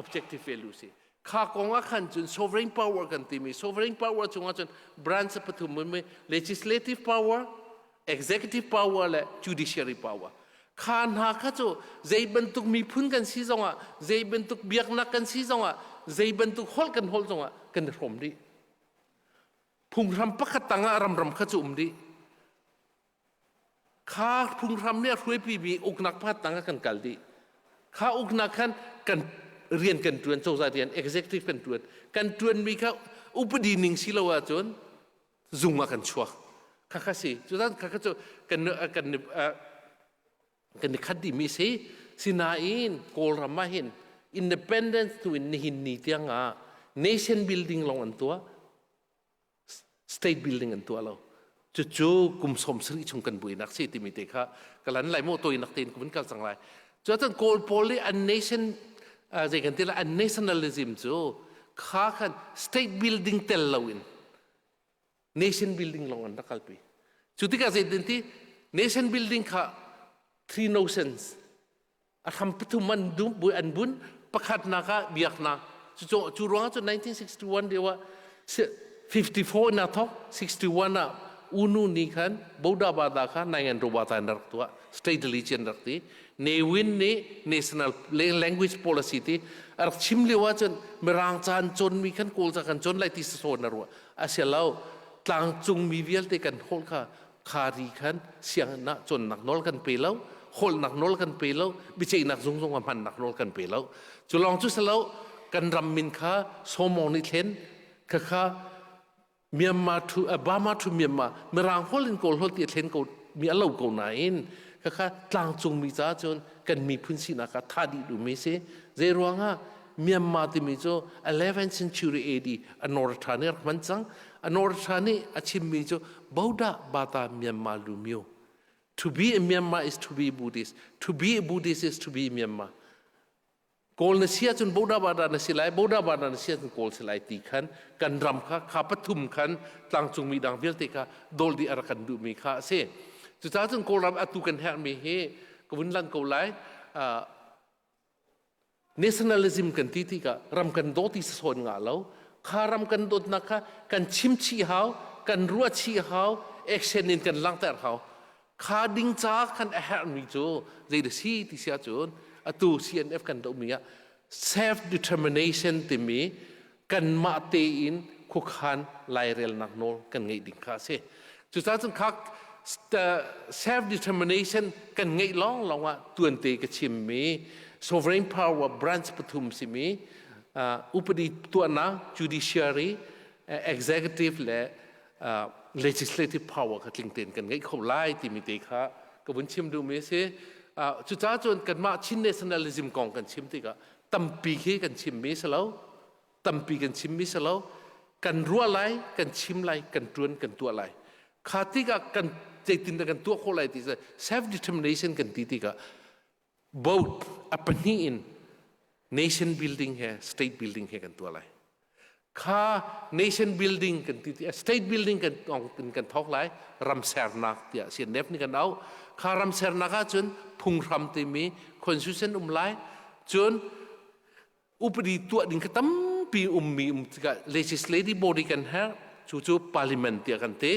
objective value สิข้ากองอาคันจน sovereign power กันตีมี sovereign power จงอาจน branch ปฐุมมันมี legislative power executive power และ judiciary power ข้าหาข้าจูใจบรรทุกมีพุ่นกันซีจงอ่ะใจบรรทุกเบียกนักกันซีจงอ่ะใจบรรทุกฮอลกันฮอลจงอ่ะกันรวมดิพุงรำปักตังอ่ะรำข้าจูดิข้าพุงรำเนี่ยรวยปีบีอุกนักพัดตังกันกัลดีข้าอุกนักกันเรียนกันตรวนโจซาเรียน executive กันตรวนมีข้าอุปดีนิงสิลาวจนซุงมากันชัวข้าสิจุดนั้นข้าจูกันในคดีมีสินาอินโกลรามาหิน independence to หินนี่ที่งา nation building ลงอันตัว state building อันตัวเราจู่ๆกุมสมสริชงกันบุยนักสิที่มีเด็กค่ะกลันไหลโมตัวนักเต้นกุมกันสังไรจุดนั้นโกลโพลีอัน nation ใจกันที่ละอัน nationalism จู่ข้ากัน state building เตลลาวิน nation building ลงอันนักขัลปีจุดที่กันใจเด่นที่ nation building ค่ะthree notions อาทำปฐุมันดุบุยอันบุญประคัดนักเบียกนักจู่ร้องจน1961เดียวว่า54นะท้อ61นะอุนุนี่ขันบูดาบาดาขันนายอันรูบาตานักตัว state religion นักที่เนวินนี่ national language policy ที่อาชิมเลียวจนเมรังจานจนมีขันโกลจากขันจนไล่ที่โซนนรัวอาเซียเราต่างจุงมีเวียลเตกันโฮลค่ะคารีขันเสียงนักจนนักนอลกันไปแล้วโฮลนักนอลกันไปแล้วบิเจนักซงมันนักนอลกันไปแล้วจุลองจุดแล้วกันรำมินค้าโซมองนิเทนข้าเมียนมาทูบามาทูเมียนมาเมื่อรางโฮลินโกลโฮลตีเทนโกมีอะไรโกไหนข้าต่างจงมีจ้าจนกันมีพื้นที่นักท่าดีดูไม่เสียเจรวงอ่ะเมียนมาที่มีโจ 11th century AD อันนอร์ธานีมันจังอันนอร์ธานีอาชิมมีโจบูดาบาตาเมียนมาลูมิโอ To be a Myanmar is to be Buddhist. To be a Buddhist is to be Myanmar. Kol nasiya jun Buddha bada nasilai, Buddha bada nasiya jun kol silai ti kan, kan ram ka patum kan, tang chung mi dang vil te ka, dol di arakan du mi ka se. Juta jun kol ram atu kan her mi he, kawin lan kol lai, nationalism kan titi ka, ram kan do ti son nga lau, ka ram kan dot na ka, kan chim chi hao, kan rua chi hao, action in kan lang ter hao. ข้าดิ้งจ้ากันแห่งมิโจใจเดซี่ที่เสียจนอตู CNF กันตัวมีself determination ที่มีกันมาเตอินคุกขันไลเรลนักโนกันไงดิ้งข้าเสียจุดท้ายจนข้า self determination กันไงร้องว่าตัวเตกชิมมี sovereign power branch ปฐุมสิมีอุปดีตัวนะ judiciary executive และlegislative power ก็ลิงเต็นกันไงเขาไล่ที่มีเด็กค่ะก็วันชิมดูมั้ยสิจุดจ้าจนกันมาชิน nationalism กองกันชิมที่ก็ตั้มปีให้กันชิมมิสแล้วตั้มปีกันชิมมิสแล้วกันรัวไล่กันชิมไล่กันตรวนกันตัวไล่ข้าที่ก็กันใจตินกันตัวเขาไล่ที่จะ self determination กันที่ก็ both อัปนี in nation building เฮ state building เฮกันตัวไล่ ข้า nation building กันที่ state building กันกันทอกไลรำเสรนักเดียเสียนเนฟนี่กันเอาข้ารำเสรนักจนพุงรำตีมี constitution ไลจนอุปดีตัวดิ่งกตั้มปีมีกับ legislative body กันฮะจู่ๆ parliament เดียกันที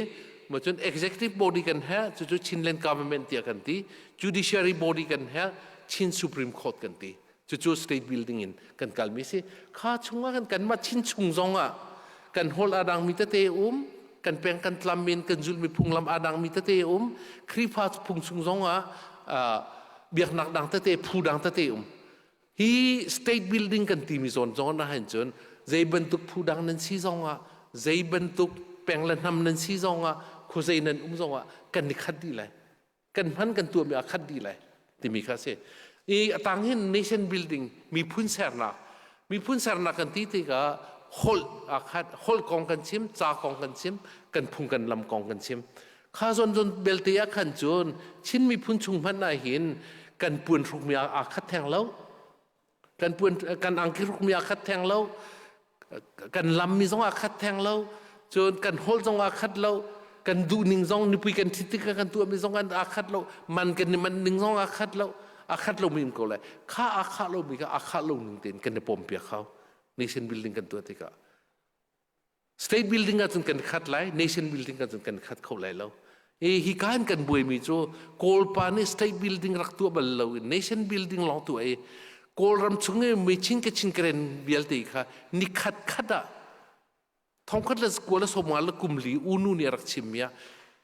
มาจน executive body กันฮะจู่ๆชินเลน government เดียกันที judiciary body กันฮะชิน supreme court กันทีจู่ๆ state building อินกันกัลมิสิข้าชงว่ากันมาชินชุงจงอ่ะกันฮอลอาดังมิตรเตกันแปลงกันตลามินกันจุลมีพุงลำอาดังมิตรเตครีพาพุงชุงจงอ่ะเบียกนักดังเตผู้ดังเตฮีสเตทบิลดิ้งกันทีมีส่วนจงนะเห็นจนใจบรรทุกผู้ดังนั้นซีจงอ่ะใจบรรทุกแปลงละนำนั้นซีจงอ่ะคุยนั้นจงอ่ะกันนิคัดดีเลยกันพันกันตัวมีอาคัดดีเลยที่มีข้าเสียอีต่างเห็น nation building มีพื้นเสนามีพื้นเสนากันที่ก็ฮอลอาคัดฮอลกองกันชิมจากองกันชิมกันพุงกันลำกองกันชิมข้าจนเบลตีอาคันจนชินมีพื้นชุงพันนาหินกันป่วนทุกมีอาคัดแทงแล้วกันป่วนกันอังคิรุกมีอาคัดแทงแล้วกันลำมีสองอาคัดแทงแล้วจนกันฮอลสองอาคัดแล้วกันดูหนึ่งสองนิปุยกันทิติกันตัวมีสองกันอาคัดแล้วมันกันมันหนึ่งสองอาคัดแล้วอาคัดเรามีมันก็เลยข้าอาคัดเรามีก็อาคัดเราหนึ่งเต็นกันในปมเปียกเขา nation building กันตัวที่ก็ state building กันจนกันคัดไล่ nation building กันจนกันคัดเขาไล่แล้วฮิการกันบุยมีโจโกลปานี่ state building รักตัวบัลลัง nation building ลองตัวโกลรำชงไม่ชินกับชินกระเด็นเบียลตีค่ะนิคัดคัดอะท้องคัดละสกัวละสมมาละกุมลีอูนูเนี่ยรักชิมยา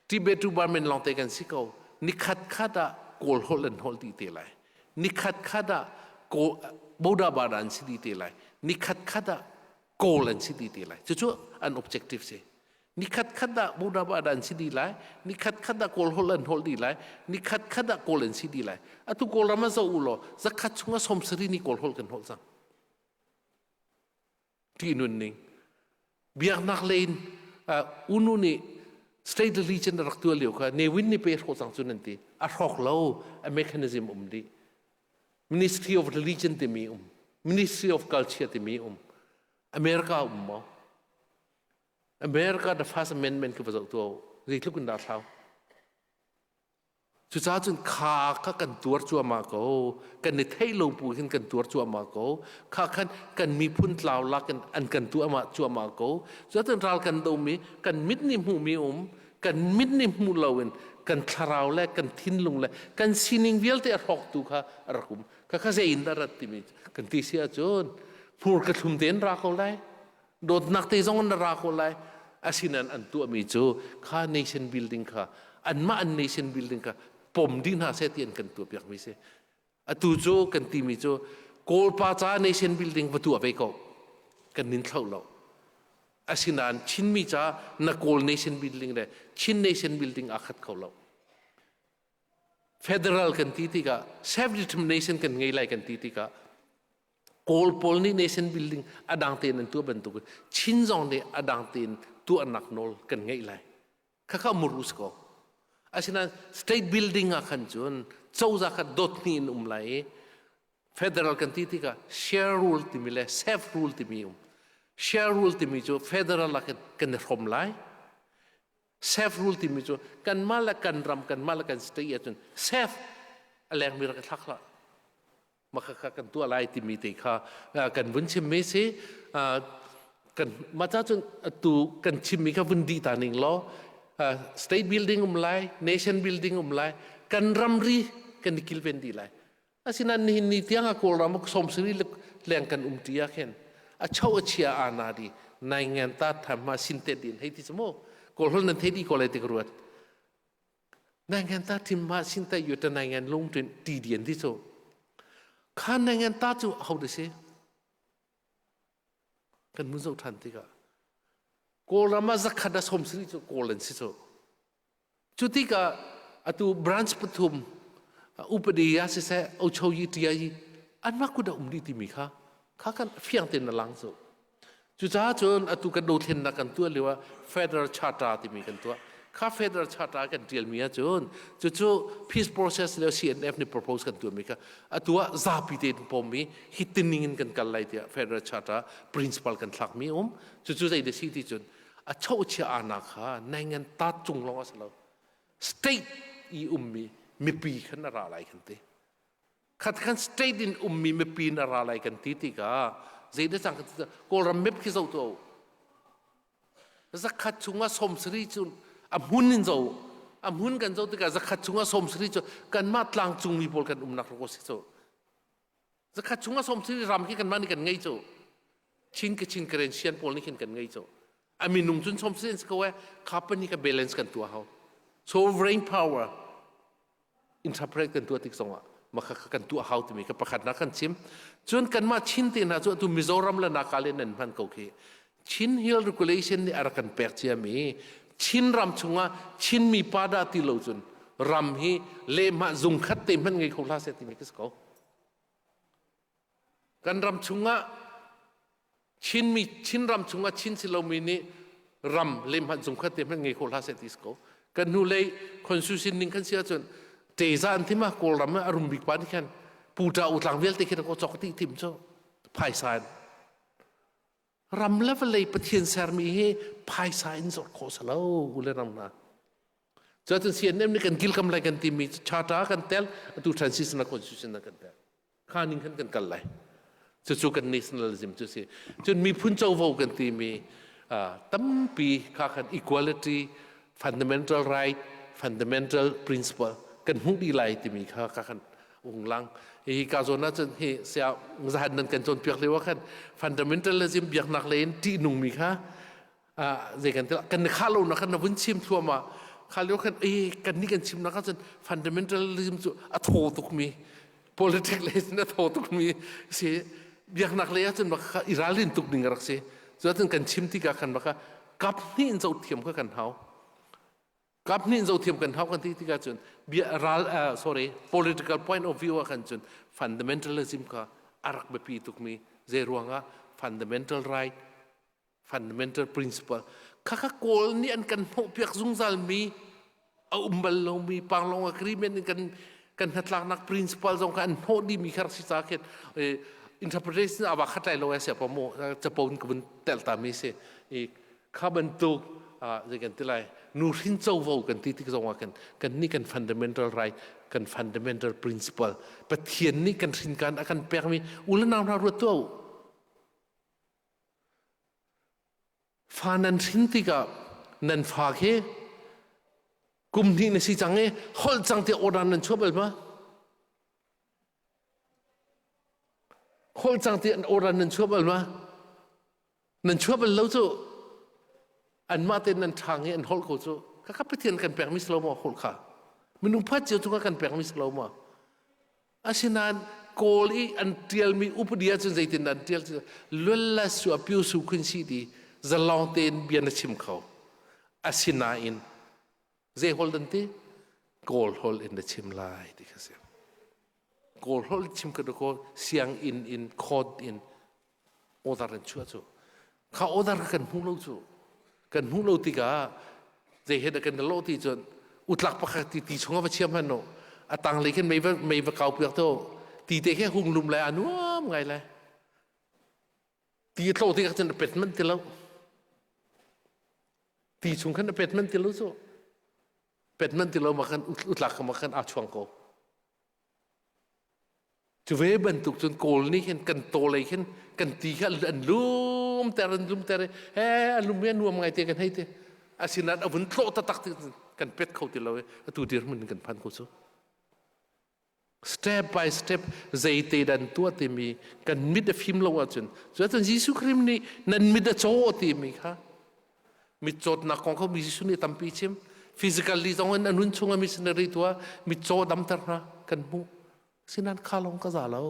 ที่เบตูบาร์เมนลองเตกันสิเขานิคัดคัดอะโกลฮอลเลนฮอลดีเตลัยนิคัดคัดอะโกบูดาบารันสิดีเตลัยนิคัดคัดอะโกลันสิดีเตลัยจู่ๆอัน objective สินิคัดคัดอะบูดาบารันสิดีไลนิคัดคัดอะโกลฮอลเลนฮอลดีไลนิคัดคัดอะโกลันสิดีไลอะตุโกลรามาซาอุโลจะคัดชงว่าสมสรีนิโกลฮอลกันฮอลซังที่นู่นนี่เบียร์นักเลนอุนุนี่ state religion รักตัวเลี้ยวค่ะเนวินนี่เป็นฮอลซังจุนันทีอะรอกเล่าอะ mechanism ดี ministry of religion ที่มีministry of culture ที่มีอเมริกามั้งอเมริกา the first amendment คือประตัวรีทุกคนด่าเท้าสุดท้ายจนข้ากันตัวจัวมาโกกันในไทยลงปูขึ้นกันตัวจัวมาโกข้ากันมีพุ่นลาวลักกันอันกันตัวมาจัวมาโกสุดท้ายเรากันดูมีกันมิดนิมูมีกันมิดนิมูเราเองกันทาราวแลกันทิ้นลงแลกันซินิงเวลเตอร์ฮอกตูค่ะรักุมข้าเสียอินดารัตติมิกันที่เสียจนพูดกระทุ่มเต้นรักเขาเลยโดดนักเตะจงกันรักเขาเลยอาศินันอันตัวมีโจข้า nation building ค่ะอันมาอัน nation building ค่ะปมดิ้งหาเสียเตียนกันตัวเปียกมิเสอตูโจกันทีมีโจโกลปาจ้า nation building ประตูไปก็กันนินเท่าเราอาศินันชินมีจ้านักโกล nation building เลยชิน nation building อาคัดเขาเรา federal กันที่ก็ self determination กันไงไรกันที่ก็โกลปอลนี่ nation building อดังเตียนตัวบรรทุกชินจงเนี่ยอดังเตียนตัวนักโนลกันไงไรข้ามุรุสก็อาศัยนั้น state building อาคันจนเจ้าจากดอทนี่ไล federal กันที่ก็ share rule ที่มีเลย safe rule ที่มีshare rule ที่มีโจ federal ละกันรวมไล safe rule ที่มีโจกันมาละกันรำกันมาละกัน state จน safe อะไรมีรักทักละมากันตัวอะไรที่มีตีข้ากันวันชิมไม่ใช่กันมาจากจนตัวกันชิมมีข้าวันดีตาหนึ่งล้อ state buildingไล nation building ไลกันรำรีกันกิลเป็นดีไลอาศัยนั้นนี่ที่ยังกูรำก็สมศรีเลี้ยงกันที่ยักษ์เห็นเช่าเชียอานาดีในงานตัดทำมาสินเตดินให้ที่สมอกูรู้นั่นเทดีกูเลยติกรัวในงานตัดที่มาสินเตอยู่แต่ในงานลงตีเดียนที่สุดข้าในงานตาจูเอาดิสิกันมุ่งสู่ทันทีก็โกลามาจักขัดสมสิจูโกลันสิจูจุดที่ก็ตัวบรันช์ปฐุมอุปดียาสิเสเอาชาวยิตยายีอันมากกูได้ดีที่มีข้ากันเฟียงเต็นหลังสู่จุดจ้าจนตัวกันดูเทนนักกันตัวเรียกว่า Federal Charter ที่มีกันตัว ข้าเฟดรัลชาติกันเดียลมีจุนจู่ๆ peace process แล้ว CNF นี่ propose กันตัวมีค่ะตัวซาปิเตนพอมีฮิตตินิงกันไล่เดียเฟดรัลชาติ principle กันหลักมีจู่ๆใจเดสิที่จุนเช่าเชียอานาค่ะในเงินตัดจุงลงอาศัยเรา state มีปีขันอะไรกันตีขัดขัน state มีปีอะไรกันตีติกาใจเดสังกันก็รำเม็บขี้เจ้าตัวzakat chunga somsri chun amhunin zo amhun kan zo tika zakat chunga somsri chu kan ma tlang chung mi pol kan nak ro si zo zakat chunga somsri ram ki kan mani kan ngai zo chin ke chin kren sian pol ni kan ngai zo ami nung chun somsri ko we company ka balance kan tua hau sovereign power interpret kan tua tik songa maka kan tua hau ti mi ka pakhat na kan chim chun kan ma chin te na chu tu mizoram la na kalen nan phan ko ke Chin hill regulation ni arakan percia mi chin ram chunga chin mi pada ti lo chun ram hi le ma zung khat te man ngai khola se ti mi kis ko kan ram chunga chin ram chunga chin silo mi ni ram le ma zung khat te man ngai khola se ti ko kan nu le constitution ning kan sia chun te za an ti ma kol ram arum bik pa ni kan puta utlang vel te khin ko chok ti tim cho phai san ram level lay pathian sermi he phai signs or khosalo ule ram na jatun cnm ni kan gil kam lai kan timi chata kan tel tu transition na constitution na kan tel khaning kan kal lai chu kan nationalism chu se chun mi phun chau vo kan timi tampi kha kan equality fundamental right fundamental principle kan hu di lai timi kha kan ung lang hi ka zona chen hi sia zahan nan kan chon piak lewa kan fundamentalism biak nak len ti nung mi kha ze kan khalo na kan vun chim thuma khalo kan kan ni kan chim na ka chen fundamentalism chu a tho tuk mi political lesson a tho tuk mi se biak nak le chen ba iralin tuk ning rak se zo chen kan chim ti ka kan ba ka kap ni in zo thiam ka kan hau kap ni zo thiam kan hau kan ti ka chun political point of view kan chun fundamentalism ka arak be pi tuk mi ze ruanga fundamental right fundamental principle kaka kol ni an kan ho piak zungzal mi a umbal lo mi panglong agreement kan hatlak nak principle zong kan ho di mi khar si saket interpretation aba khatai lo ase pamo chapon kun telta mi se khaban tuk ze kan tilai nu rin chau vo kan ti ti zong kan ni kan fundamental right kan fundamental principle pathian ni kan rin kan akan pek mi ulan nam na ru to fanan rin ti ka nan fa ke kum ni na si change hol chang te oran nan chobel ma hol chang te oran nan chobel ma nan chobel lo chu an ma ten nan thang an hol ko chu ka pathian kan pek mi slow mo hol kha minung phat chu kan pek mi slow mo asinan koli an tiel mi upudia chen zaitin an tiel lulla su apiu su kun si di zalong ten bian chim khau asina in ze hol dan te kol hol in the chim lai di khase kol hol chim ka ko siang in khod in odar an chu chu kha odar kan hu lo chu kan hu lo ti ka ze he da kan lo ti chon utlak pakha ti chonga ba chiam han no atang le ken mei va kau piak to ti te khe hung lum lai anuam ngai lai ti tlo ti ka chen pet man ti lo ti chung kan pet man ti lo so pet man ti lo ma kan utlak ma kan a chuang ko chu ve ban tuk chun kol ni ken kan to le ken kan ti kha an lum ter he lum me nuam ngai te kan hai te asinat avun tlo ta tak kan pet khau ti lo tu dir mun kan phan ko so step by step zai te dan tua te mi kan mit the film lo wa chun so tan jisu krim ni nan mit the cho ti mi kha mit chot na kong ko mi jisu ni tampi chim physically zong an anun chunga missionary tua mit cho dam tar na kan mu sinan khalong ka za lo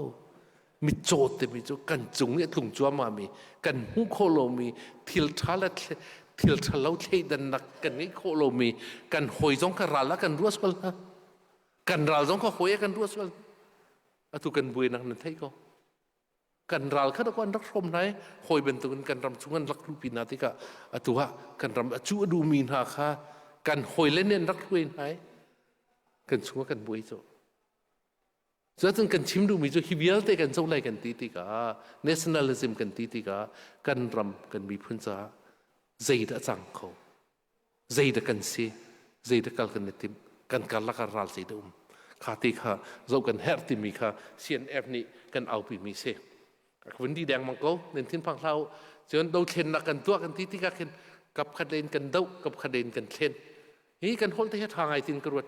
mit cho te mi chu kan chung ni thung chua ma mi kan hu kho lo mi thil thala thil thalo thei dan nak kan ni kho lo mi kan hoi zong ka rala kan ruas kol kan ral zong ka hoi kan ruas kol atu kan bui nak nan thei ko kan ral kha kon rak rom nai hoi ben tu kan ram chungan lak ru pina ti ka atu ha kan ram chu du min ha kha กันหอยเล่นเนี่ยรักรวยไหนกันชัวกันบวยโจจะต้องกันชิมดูมีโจฮิวิลเตกันโจไรกันตีติกา nationalism กันตีติกากันรำกันมีพื้นจ้าใจดะจังเขาใจดะกันเสียใจดะกัลกันเนติมกันกัลละกันรัลใจดะข้าติข้าโจกันเฮร์ติมีข้าเซียนเอฟนี่กันเอาปีมีเสียวันดีแดงมังโกเน้นทิ้งพังเราจนเราเช่นนักกันตัวกันตีติกาเช่นกับคดีกันเดากับคดีกันเช่นนี่กันฮอลที่ทางไอตินกรวด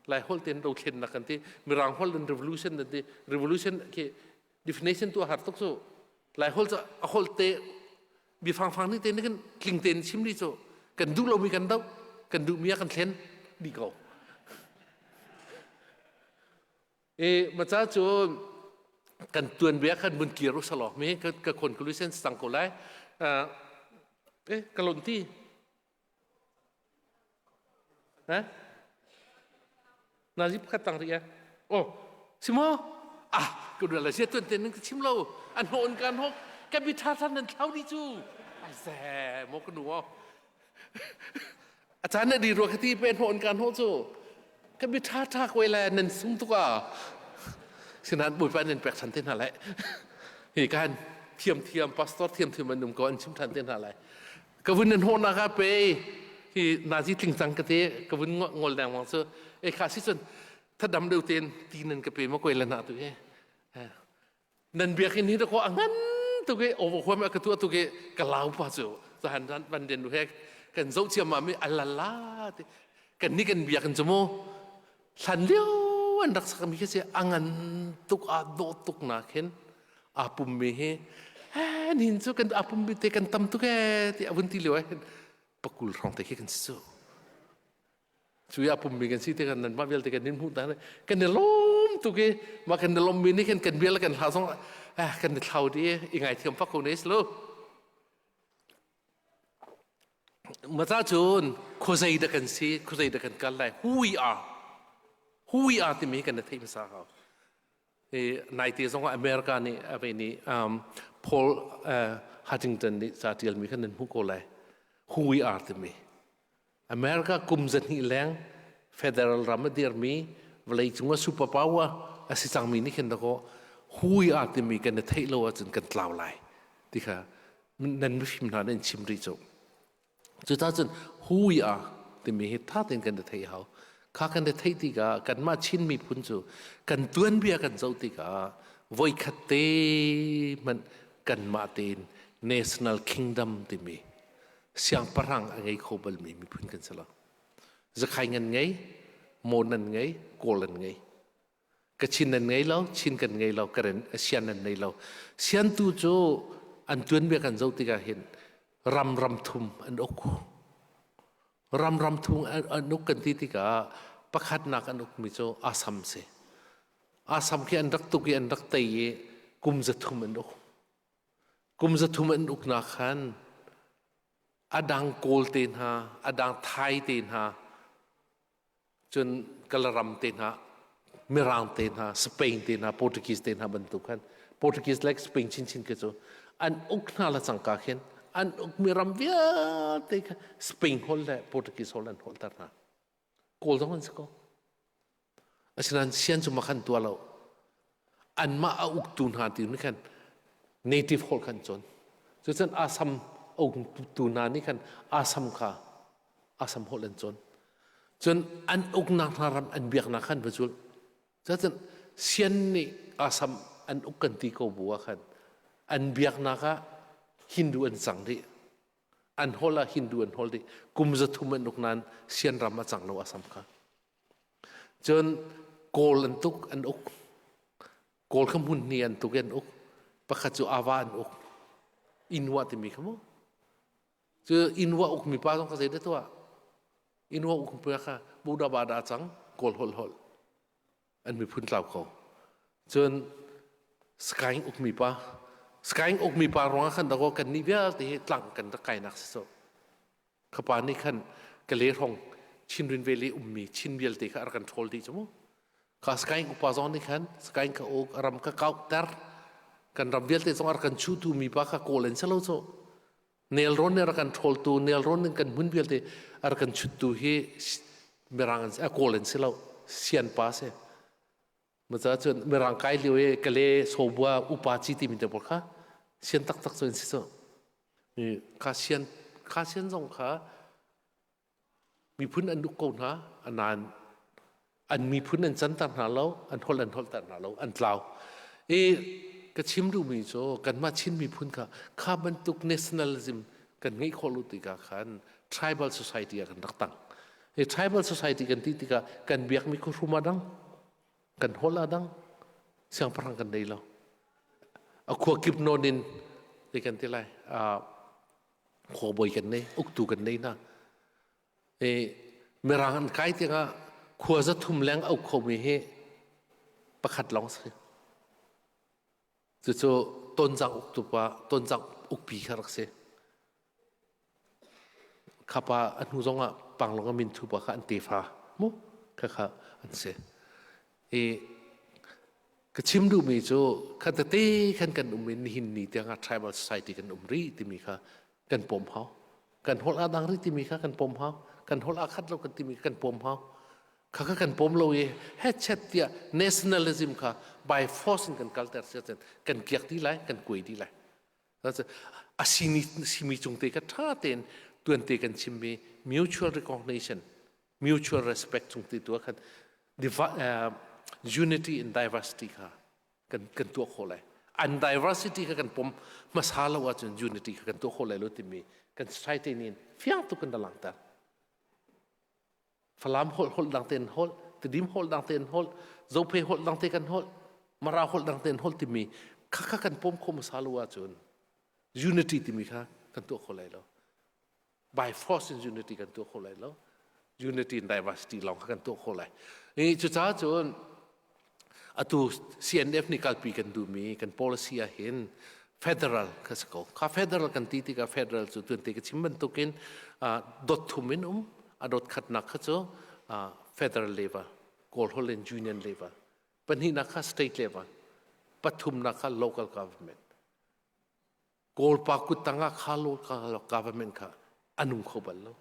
หลายฮอลเต็นเราเช่นนักกันที่มีรางฮอลเป็น revolution นั่นที่ revolution คือ definition ตัวหาตุกโซหลายฮอลจะฮอลเตมีฟังนี่เต็นนี่กันกลิ่งเต็นชิมดิโซกันดูเรามีกันเดากันดูมีกันเช่นดีกว่ามาจ้าโจกันตัวนเบียกันบนเกียรุสลอมีกับคนกุลิเซนสังโกไลกันหล่นที่นะนาจิบขัดตังเรียโอ้สิโมก็ดูอะไรเสียตัวเต็นนึงชิมเราอันโหนกันหกแกบิทาท่านนั้นเท่าดีจูไอ้แซ่โมกันหนูอาจารย์เนี่ยดีรัวคดีเป็นโหนกันหกจูแกบิทาทักเวลานั้นสุ่มตัวฉะนั้นบุญไปนั่นแปลกทันเต้นอะไรเหตุการณ์เทียมพาสตอร์เทียมมันนุ่มก่อนชิมทันเต้นอะไรก็วันนั้นโหนนะครับไปที่นาซีทิ้งสังกติก็วันงอลแดงวังเสือข้าสิจนถ้าดำเดือดเต็นตีนันก็เป็นมะกวยละนาตัวเองนั่นเบียกินนี้ตะโกอังนั้นตัวเองโอ้โหความกระตัวตัวเองกะลาวพาสุสถานนั้นบันเดนดูแฮกันโซเชียลมาไม่อัลลากันนี่กันเบียกันจมูกสันเลี้ยวอันรักษามีแค่เสียอังันตุกอาโดตุกนาเข็นอาปุ่มเมเฮนี่เห็นสุกันอาปุ่มเตกันตั้มตุกที่อาวุธที่เหลือปกุลรองเตกันสุช่วยอาปุ่มเมกันสิเตกันนั้นมาเวลเตกันนินพูดได้กันเดล้มตุกมากันเดล้มมินี่กันเบียแล้วกันหาสองกันเดเท่าดียังไงเทียมฟักคนนี้สโลมาจ้าจูนโคใจเดกันสิโคใจเดกันกันไรwho we are ที่มีกันในที่ภาษาเขาในที่สองอเมริกานี่อะไรนี่พอลฮัตติงตันนี่สาธิตมีกันในมุกอะไร who we are ที่มีอเมริกากุมจันนี่แรงเฟเดอรัลรัมเดียร์มีเวลาจังว่าซูเปอร์พาวเวอร์อาศัยจังมีนี่กันแล้วก็ who we are ที่มีกันในที่โลกจนกันกล่าวไหลที่ค่ะนั่นไม่ใช่มันนั่นชิมริโจจุดท้ายจน who we are ที่มีเหตุท่าเต็นกันในที่เขาข้ากันได้ที่ติกากันมาชินมีพุนจูกันตัวนเบียกันเจ้าติกาวัยขัดเตมันกันมาเตน national kingdom ที่มีเสียงพลังอะไรโคบลมีพุนกันสละจะใครเงินไงโมนันไงโกลันไงกระชินนันไงเราชินกันไงเรากระเด็นเสียนนันไงเราเสียนตูโจอันตัวนเบียกันเจ้าติกาเห็นรำทุมอันอกรำทุ่งอนุกันที่ติกาประคัดนักอนุมิโจอาสัมเสอาสัมที่อันรักตุกีอันรักเตยกุมจะทุ่มอันอุกุมจะทุ่มอันอุนักขันอดังโกลเตนฮาอดังไทยเตนฮาจนกลรำเตนฮาเมรังเตนฮาสเปนเตนฮาโปรตุเกสเตนฮาบรรทุกขันโปรตุเกสเล็กสเปนชินกันโจอันอุกนาละสังกาเข็นอันมีรำเวียเตะสเปนฮอลและโปรตุเกสฮอลแลนด์ฮอลตาร์นาโกลต้องมันสักก็ฉะนั้นเชียนจุมาขันตัวเราอันมาอุกตูนหาตินี่กัน native ฮอลขันจนฉะนั้นอาซัมอุกตูนานี่กันอาซัมค่ะอาซัมฮอลแลนด์จนอันอุกนักนารำอันเบียกนักขันประจุฉะนั้นเชียนนี่อาซัมอันอุกกันตีโกบัวขันอันเบียกนักฮินดูอันสังดิอันฮอลละฮินดูอันฮอลดิกุมจะทุ่มอันอุกนั้นเชียนรำมาจังโลอาสัมค่ะจนโกลอันตุกอันอุกโกลขมุนเนียนตุกอันอุกประคัตจูอาวาอันอุกอินวะที่มีขโมเจออินวะอุกมีป้าต้องกระเซ็นได้ตัวอินวะอุกเปลือกค่ะบูดาบาดาจังโกลฮอลอันมีพื้นเหล่าเขาจนสกายอุกมีป้าสกายอกมีปารองขันตะโกกันนิเวศที่หลังกันตะไคนักสิโซขปานี่ขันกะเลรองชินรินเวลีมีชินเวลที่ข้ารักันโทลดีจังมั้งข้าสกายอุปาจอนนี่ขันสกายข้าอกรำข้าเกาเตอร์กันรำเวลที่สองรักันชูตูมีปาข้าโกเลนเซโลโซ Nel ron ne rakan troll tu nel ron kan mun bial te arakan chutu he merangan akolen silau sian pase maza chon merang kai liwe kale sobwa upachi ti mite borkha sian tak tak chon siso ni ka sian jong kha mi phun an duk ko na anan an mi phun an chan tar na lo an hol tar na lo an tlaw ka chim du mi cho kan ma chin mi phun kha ban tuk nationalism kan ngai kholu ti ka khan tribal society kan rak tang tribal society kan ti ka kan biak mi ko ruma dang kan hola dang siang parang kan dei lo a kho kip nonin ti kan ti lai kho boy kan nei uk tu kan nei na merangan kai ti nga kho za thum leng au kho mi he pakhat long se cho tôn giang uk tu pa tôn giang uk pi kharak se khapa anu zonga panglonga min thu pa kha an te fa mo kha an se ka chim du mi cho kha te khan kan min hin ni tianga tribal society kan ri ti mi kha kan pom hau kan hol adang ri ti mi kha kan pom hau kan hol akhat lo kan ti mi kan pom hau kha kan pom lo ye het chat tia nationalism kha by forcing kan culture certain kan kiak ti lai kan koi ti lai asini simi chung te ka tha ten tuan te kan chimmi mutual recognition mutual respect chung te tu khan unity in diversity kha kan tu kholai and diversity kha kan pom masala wa chun unity kha kan tu kholai lo ti mi kan society nin fiang tu kan dalang ta falam hol dang ten hol tidim hol dang ten hol zope hol dang te kan hol mara hol dang ten hol ti mi kha kan pom kho masala wa chun unity ti mi kha kan tu kholai lo by force in unity kan tu kholai lo unity in diversity long kan tu kholai chu cha chun atu CNF ni kalpi kan du mi kan policy a hin federal kasko ka federal kan ti ka federal chu tun te ka chimban token dot thumin adot khatna khacho federal level kol holen union level pani na kha state level pathum na kha local government kol pa kutanga kha local government kha anung khobal lo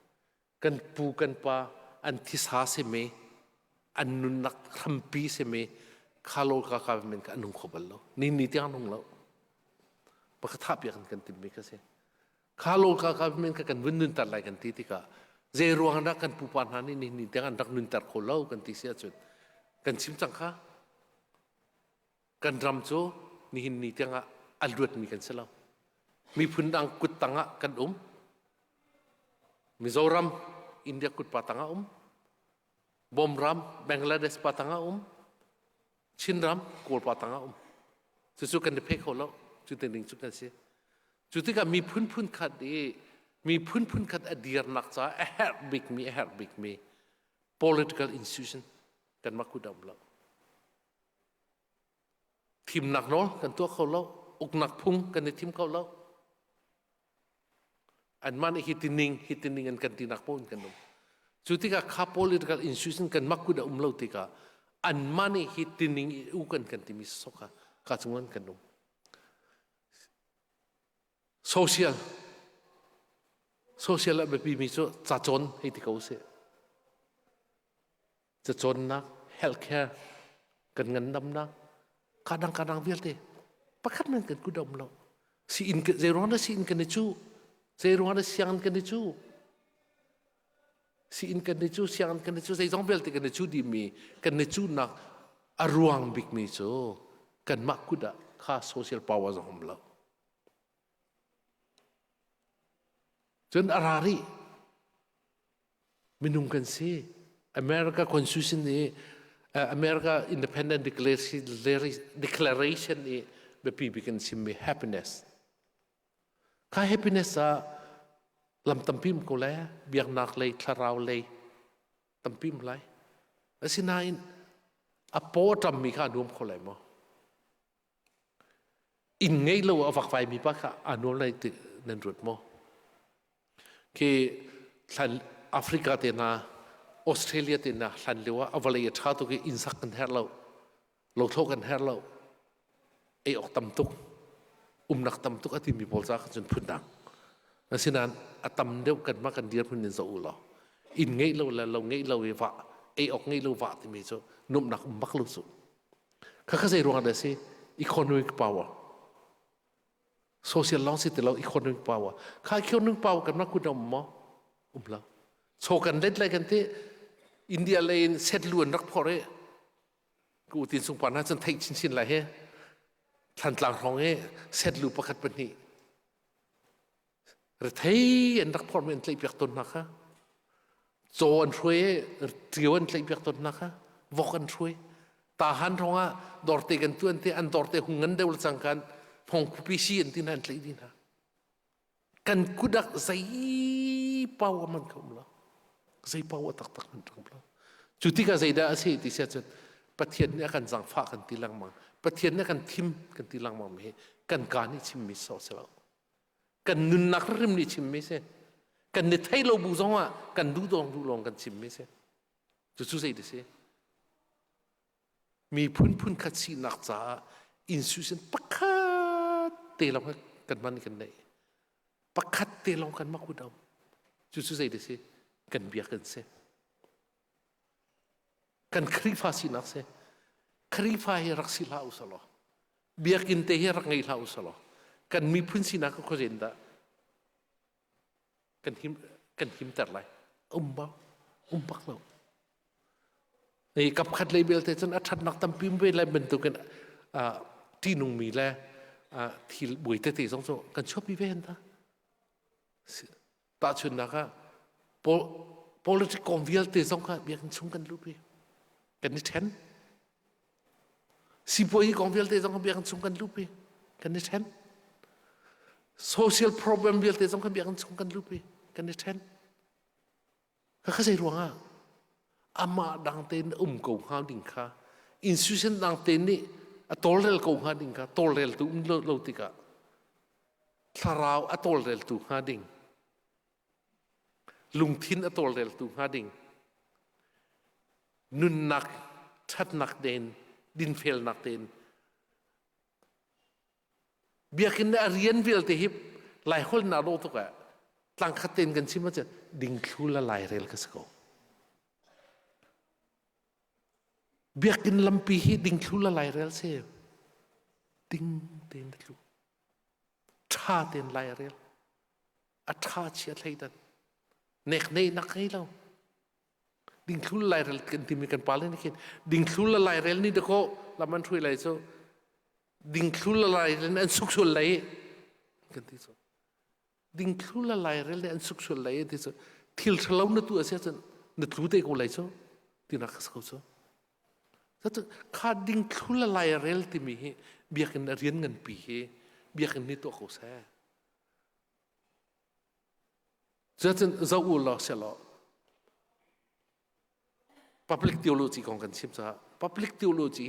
kan pu kan pa an thisa se me anun nak khampi se me kha local government ka anung khobal lo ni tiang nong lo pakatha pya kan tim me ka se kha local government ka kan win tar lai kan ti ka je ruang da kan pu pan han ni tiang dak nun tar kholo kan ti sia chut kan chim chang kha kan ram cho ni tiang alruat mi kan selo mi phundang kut tanga kan Mizoram India kut patanga Bomram Bangladesh patanga Chinram kol patanga susu kan de pek holo chutin ding chukan se chutika mi phun khat de mi phun khat adir nak cha a her big me political institution kan makudam lo tim nak no kan to kholo uk nak phung kan de tim kholo an mani hitining an kan tinak pon kan chutika kha political institution kan makuda lo tika an mani hitining u kan timi soka ka chungan kan social abapi mi so chachon hiti ko se chachon na healthcare kan ngandam na kadang vialte pakhat man kan kudam lo si in zero si in kan chu Saya ada siang kan itu, si in kan itu siang kan itu saya jambel ti kan itu di mi kan itu nak aruang big mi so kan mak kuda kha social power zong lo. Jen arari minungkan si America Constitution ni America Independent Declaration ni bepi bikin simmi happiness. Ka happiness lam tampim ko le biak nak le tharau le tampim lai asinain apo tam mi kha dum ko le mo in ngei lo avak fai mi pa kha anu le ti nan rut mo ke thal Africa te na Australia te na hlan lewa avale ya tha to ke insak kan her lo tho kan her lo ok tam tuk nak tam tuk ati mi bolsa chun phundang Nasinan atam deu kan makan dia pun in zo lo in ngei lo la lo ngei lo va e ok ngei lo va ti mi zo num nak mak lo zo kha sei ruang da se economic power social law si te lo economic power kha economic power kan mak ku dom mo lo so kan let lai kan te India lain set luan rak phore ku tin sung pan ha chan thai chin chin la he than tlang hong he set lu pakhat pan ni rồi thấy anh đắc phò mình lấy việc tuần naka, cho anh thuê, tiêu anh lấy việc tuần naka, vóc anh thuê, ta han thong á, đort tiền anh tuần thì anh đort tiền hung ngân đều sang can, phong copy si anh tin anh lấy đi na, can kudak say bao man không lo, say bao tak tak man không lo, chủ tịch cái say đã say thì sẽ chọn, bắt hiện này can giang pha can tilang mang, bắt hiện này can thim can tilang mang me, can cani chim mi sao sao kan nun nak rim ni chim me se kan ne thai lo bu zong a kan du long kan chim me se chu sei de se mi phun khat si nak cha institution pakhat te long kan man kan nei pakhat te long kan ma ku dam chu sei de se kan bia kan se kan khri fa si nak se khri fa he rak si la usalo bia kin te he rak ngai la usalo kan mi phun si nak ko renda kan him tar lai bak lo ei kap khat label te chon athat nak tam pim ve lai ben tu kan ti nung mi la thil bui te te song so kan chop bi ven ta chun na ka political convial te song ka bi kan chung kan lu bi kan ni ten si poi convial te song ka bi kan chung kan lu bi kan ni ten social problem biar te jong kan biar chung kan lupi kan ni ten ka sei ruanga ama dang ten ko ha ding kha institution dang ten ni atolrel ko ha ding kha tolrel tu lo tika tharau atolrel tu ha ding lungthin atolrel tu ha ding nun nak that nak den din fel nak den biakin na rian vil te hip lai hol na ro to ka tlang khaten kan chima cha ding thula lai rel ka sko biakin lampi hi ding thula lai rel se ding ten lu tha ten lai rel a tha chia thai dan nek nei nak ei lo ding thula lai rel kan timi kan palen kin ding thula lai rel ni de ko laman thui lai so ding thula lai ren an suk sul lai kan ti so ding thula lai ren an suk sul lai ti so thil thalo na tu ase chan na thu te ko lai so ti na khas ko so sa kha ding thula lai rel ti mi he biakin na rian ngan pi he biakin ni to ko sa zaten za u lo se lo public theology kong kan sim sa public theology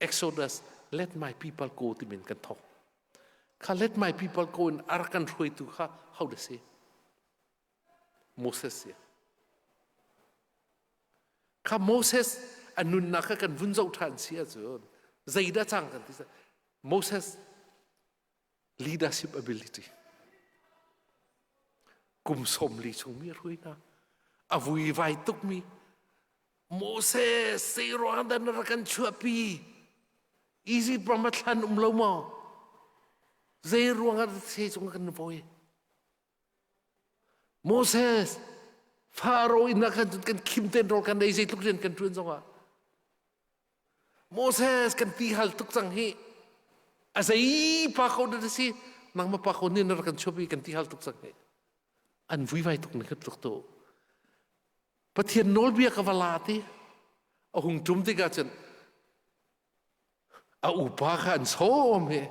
exodus let my people go to min kan thok kha let my people go in arkan throi tu kha how to say Moses ya kha Moses anun na kha kan vun zau than sia zo zaida chang kan tisa Moses leadership ability kum som li chung mi roi na avui vai tuk mi Moses sei ro dan rakan chuapi easy pramatlan umloma zai ruang se chung kan voi Moses Pharaoh ina kan kim ten rol kan dei zai tuk ren kan tun zonga Moses kan ti hal tuk chang hi azai pa ko de si nang ma pa ko ni na kan chopi kan ti hal tuk chang hi an vui vai tuk ni khat tuk to pathian nol bia ka walati a hung tum ti ga chen a upa khan som he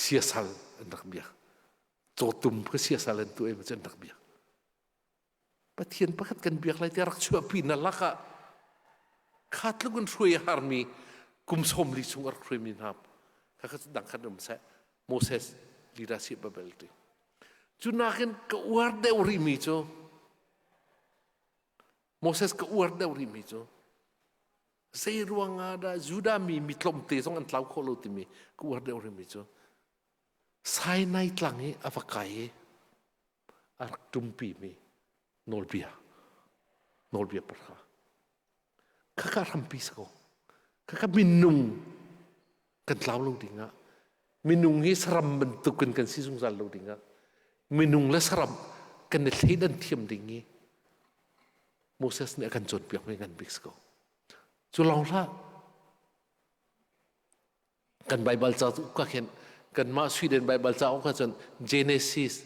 siasal nak bia to tum phe siasal tu em chen nak bia pathian pakhat kan biak lai te rak chua pi na laka khat lugun thrui harmi kum som li chung ar thrui min hap kha dang khan sa Moses leadership ability chunakin ka war de uri mi cho Moses ka war de uri mi cho sei ruang ada juda mi mitlom te song an tlau kholo ti mi ka war de uri mi cho sai nai tlangi avakai arak tumpi mi nolbia perha kakak rampi sako kakak minung kan lau lo dinga minung hi seram bentukan kan si sungsal lo dinga minung la seram kan ne dan tiam dingi Moses ni akan jon piak dengan biksko Julong la kan Bible cha ka khen kan ma Sweden Bible cha ka jon Genesis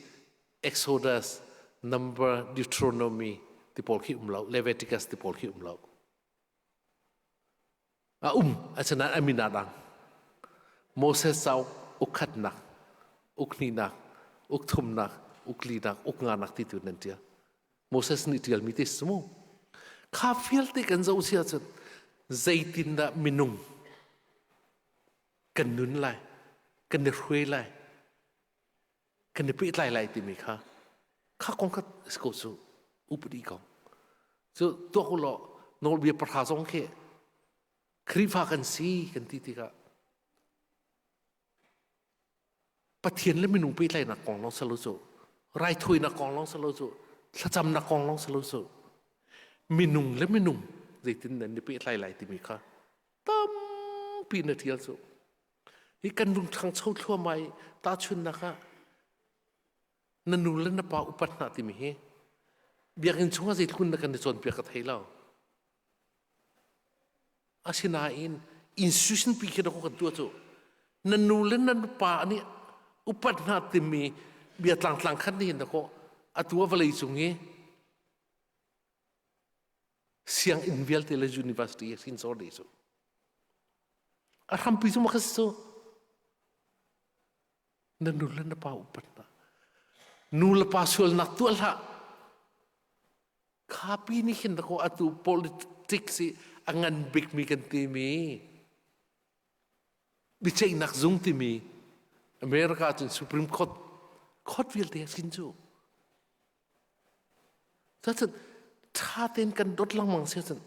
Exodus Number Deuteronomy ti pol khi umlau Leviticus ti pol khi umlau achana aminadang Moses sau ukhat nak ukni nak ukthum nak ukli nak uknga nak ti tu nantia Moses ni tial mitis semua kafir ti kan zau sia chat zaitin da minung kan nun lai kan ne hrui lai kan ne pi lai ti mi kha kong khat sko su updi kong so to ko lo nol bia pra song ke krifa kan si kan ti ka pathian le minung pi lai na kong long salu so rai thui na kong long salu so thacham na kong long salu so minung le minung zaitin nan ne pi lai ti mi kha tam pi na thial so hi kan rung thang chau thua mai ta chun na kha nanu le na pa upat na ti mi he biakin chunga zait kun na kan chon pia ka thailao asina in institution pi ke ko kan tu chu nanu le nan pa ni upat na ti mi bia tlang khan ni na ko atua valai chungi siang invial te le university sin so de so aram pi chu makas so nanu le na pa upat na nu le pa sul nak tu la kapi ni hin ko atu politics si angan big mi kan ti mi bichai nak zung ti mi America chun Supreme Court vil te sin chu that's it tha ten kan dot lang mang se chan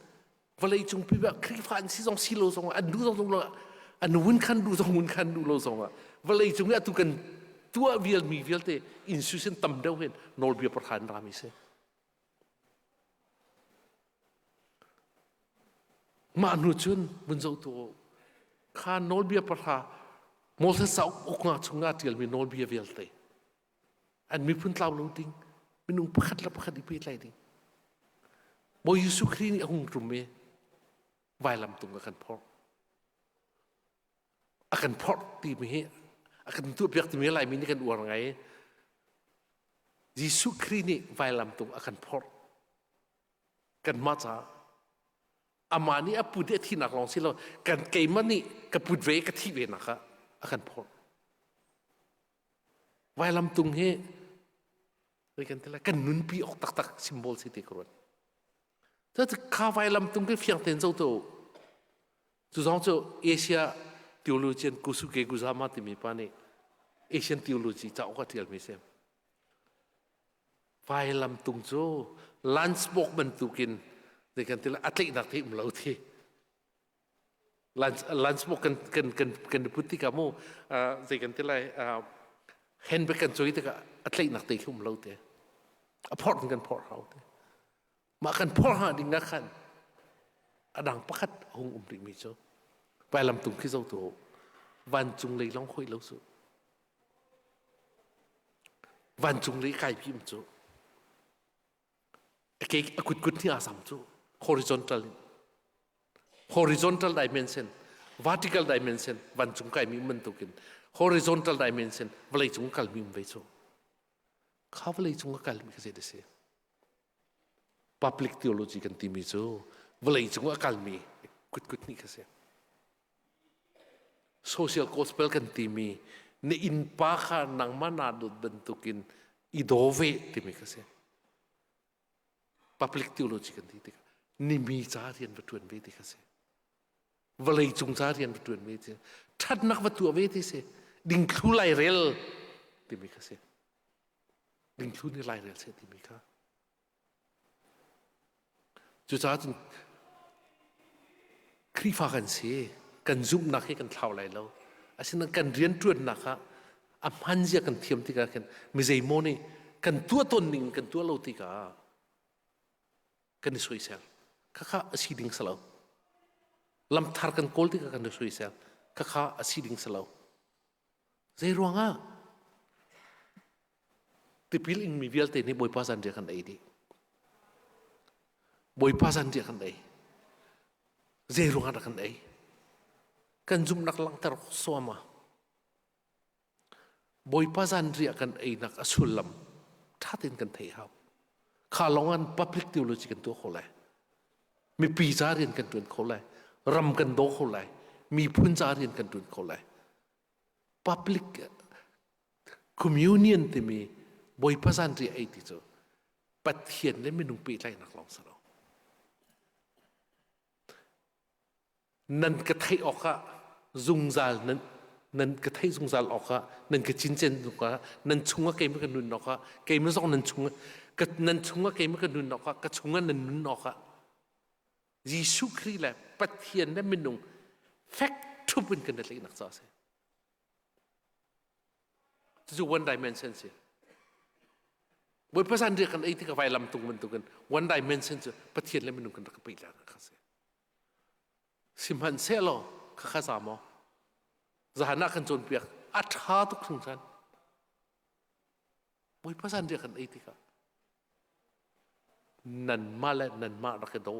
valai chung pi ba kri fan si song silo song an du song lo an wun kan du song wun kan du lo song valai chung ya tu kan tua vil mi vil te institution tam deu hen nol bia prakhan ra mi se ma nu chun bun zo to kha nol bia prakha mol sa sau oknga chunga tial mi nol bia vil te an mi pun tlaw lo ding minung pakhat ipit lai ding bo Yesu Krini ahung rume vai lam tung akan por ti mi akan tu piak ti mi lai mi ni kan uar ngai Yesu Krini vai lam tung akan por kan macha amani apu de thi nak long silo kan ke mani ka put ve ka thi ve na kha akan por vai lam tung he kan tela kan nun pi ok tak simbol si te kron ta ka vai lam tung ke fiang ten zo to zu zong zo Asia theologian kusuke guzama ti mi pa ni Asian theology cha ok tial mi sem vai lam tung zo lunch box ban tukin de kan tela atlik nak ti mlo thi lunch box kan puti kamu de kan tela hen be kan choi te ka atlik nak ti khum lo te aport kan por hau te makan por ha ding kan adang pakat hung ring mi cho vai lam tung khi zo to van chung lei long khoi lo su van chung lei kai phim cho ke akut ni asam cho horizontal dimension vertical dimension van chung kai mi man to kin horizontal dimension valai chung kal mi ve cho kha valai chung kal mi se de se public theology kan ti mi cho valai chung kal mi kut ni ka se social gospel kan ti mi ne in pa kha nang mana dut bentukin idove ti mi ka se public theology kan ti ni mi cha rian batun ve ti ka se valai chung cha rian batun ve ti that nak batu ve ti se ding thu lai rel ti mi ka se ding thu ni lai rel se ti mi ka chu cha chung kri fa kan se kan zum nak he kan thlau lai lo asin kan rian tuan nak ha Amhanzia kan thiam tika kan mizei moni kan tua ton ning kan tua lo tika kan soi sel kaka asiding salau lam thar kan kol tika kan soi sel kaka asiding salau zai ruanga tipil ing mi vial te ni boy pasan dia kan ai di boy pasan dia kan ai zai ruanga kan ai kan zum nak lang tar suama boy pasan dia kan ai nak asulam thatin kan thei hau khalongan public theology kan tu kholai mi pi jarian kan tun kholai ram kan do kholai mi phun jarian kan tun kholai public communion te mi boy pasan ri ai ti cho pathian le mi nung pi lai nak long saro nan ka thai oka zungzal nan ka thai zungzal oka nan ka chinchen oka nan chunga ke mi kan nun oka ke mi zong nan chunga ke mi kan nun oka ka chunga nan nun oka Jisu Kri la pathian le mi nung fact thupin kan le nak sa se to one dimension se boy pasan dia kan ai ti ka vai lam tung tu kan one dimension se pathian le mi nung kan ka pai la ka se simhan se lo ka kha sa mo zahana kan chon piak atha tuk thung san boy pasan dia kan ai ti ka nan ma ra ka do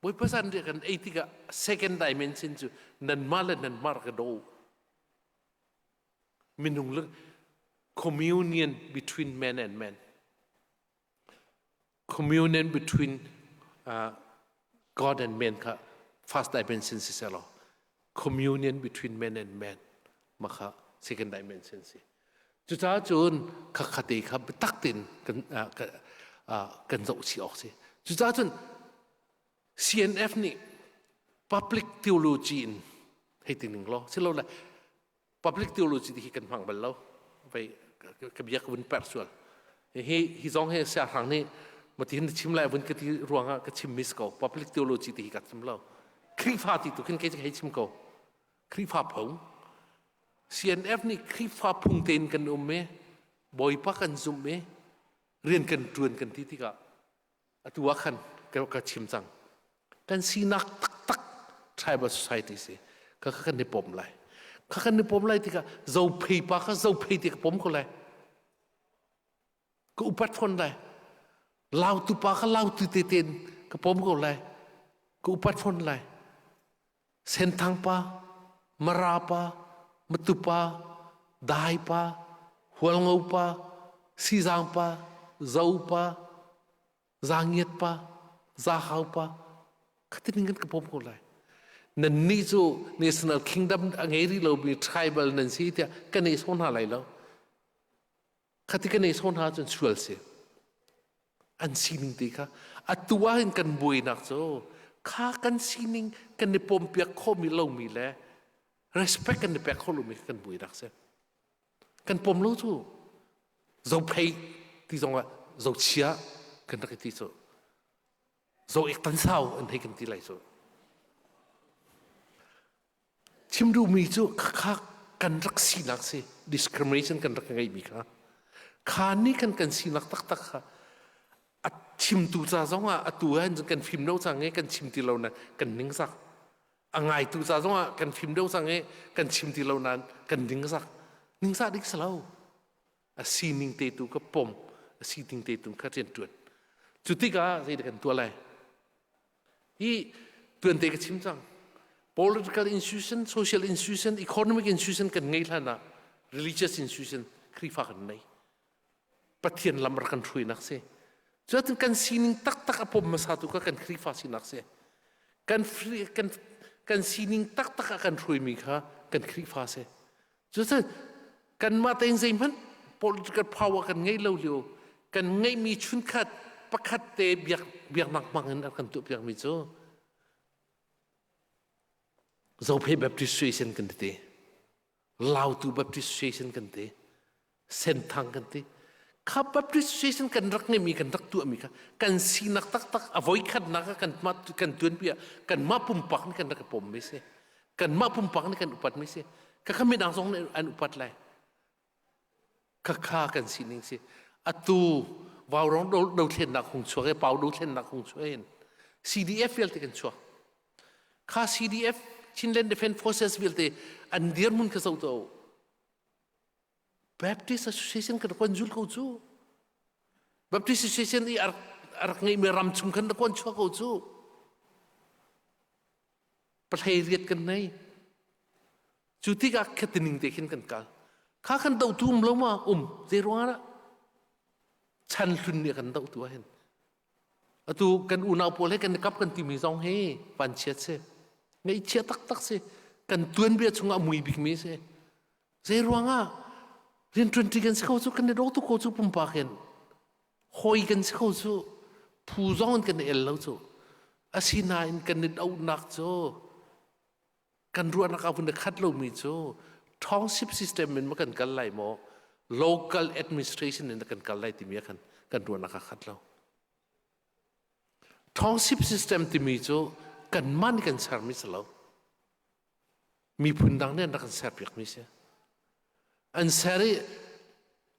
boy pasan dia kan ai ti ka second dimension chu nan ma ra ka do minung le communion between man and man communion between God and man ka first dimension si selo communion between man and man maka second dimension si chu cha chun kha khate kha tak tin kan zo chi ok si chu cha chun CNF ni public theology in hay tin lo silo la public theology thì cần phẳng bẩn lâu vậy cái việc vấn bạc xuân hi giống hay sẽ hàng này mà thì chim lại vấn cái thì ruộng cái chim miss cầu public theology thì cần chim lâu khi pha thì tụi cái hay chim cầu khi pha phồng CNF này khi pha phồng tên cần mê bồi pa cần zoom mê riêng cần truyền cần tí cả tụi khăn cái chim rằng cần sinak tak tribal society gì cái khăn này bom lại khăn này bom lại thì cả dầu phi pa cái dầu phi thì cái bom có lại cái upat phun lại lao tu pa cái lao tu tê tên cái bom có lại cái upat phun lại sen thang pa mara pa matu pa dai pa hual ngau pa si giang pa dầu pa giang nhiệt pa gia hao pa cái tên cái bom có lại nên ní chỗ national kingdom anh ấy đi lâu bị tribal nên gì thì cái này son hà lại lâu cái này son hà chân sual se anh xin đi cả tua anh cần bồi nạc chỗ khá cần xin cần để bom bẹt khó mi lâu mi lẽ respect cần để bẹt khó lâu mi cần bồi nạc se cần bom lâu chỗ dầu pay thì giống là dầu chia cần cái tí chỗ dầu ít tấn sao anh thấy cần tí lại chỗ chim du mi chu kha kan rak si nak se discrimination kan rak ngai mi kha ni kan si nak tak kha at chim tu cha zonga atua han kan phim no cha nge kan chim ti lo na kan ning sak angai tu cha zonga kan phim no cha nge kan chim ti lo na kan ning sak dik salo a si ning te tu ka pom a si ting te tu ka chen tuan chu ti ka sei kan tua lai hi tuan te ka chim chang political institution, social institution, economic institution kan ngay lana, religious institution krifa kan nay. Pathian lamar kan thui nakse. Jadi kan sining tak apa masatu ka kan krifa si nakse. Kan sining tak akan thui mika kan krifa se. Jadi kan mata yang zaman political power kan ngay law kan ngay mi chunkat pakat te biak nak mangan akan tu biak mi jo. Dầu pay baptization kan te, lao tu baptization kan te, sen thang kan te, khap baptization kan rak ne mi kan rak tu mi kan sinak tak avoid kan nak kan mat kan tuan pia kan ma pumpak kan rak pom me se kan ma pumpang ni kan upat mi se ka kami dang song an upat lai ka kha kan sining se atu vào rong đầu tiên là không chua cái bảo đầu tiên là không chua hen CDF vil thì kan chua kha CDF Chinland Defense Forces vil thì an dir mun ka sau to Baptist Association kan kon jul ko chu Baptist Association i ar ngai me ram chung kan kon chua ko chu play riat kan nei chu ti ka khatining te khin kan kal kha kan dau tum lo ma zeroชันลุนเนี่ยกันตัวตัวเห็นตัวกันอุณาโพลให้กันกับกันที่มีซองเฮปันเชียดเสไงเชียตักเสกันตัวนเบียชงอามุยบิกมีเสเจรวงอ่ะเรียนจนที่กันสิเขาสู้กันในรถทุกคนสู้ปุ่มปากเห็นหอยกันสิเขาสู้ผู้ซองกันในเอลแล้วสู้อาศินาอินกันในเอาหนักสู้กันรัวนักเอาเป็นคัดเรามีสู้ท้องซิปซิสเต็มมันมากันกันไหลหมอlocal administration นี่กันกันไล่ที่มีกันรัวนักขัดเราท้องสิบ system ที่มีจูกันมันกันสารมิสเรามีพื้นดังเนี่ยนักสารพิกมิเสอันสารี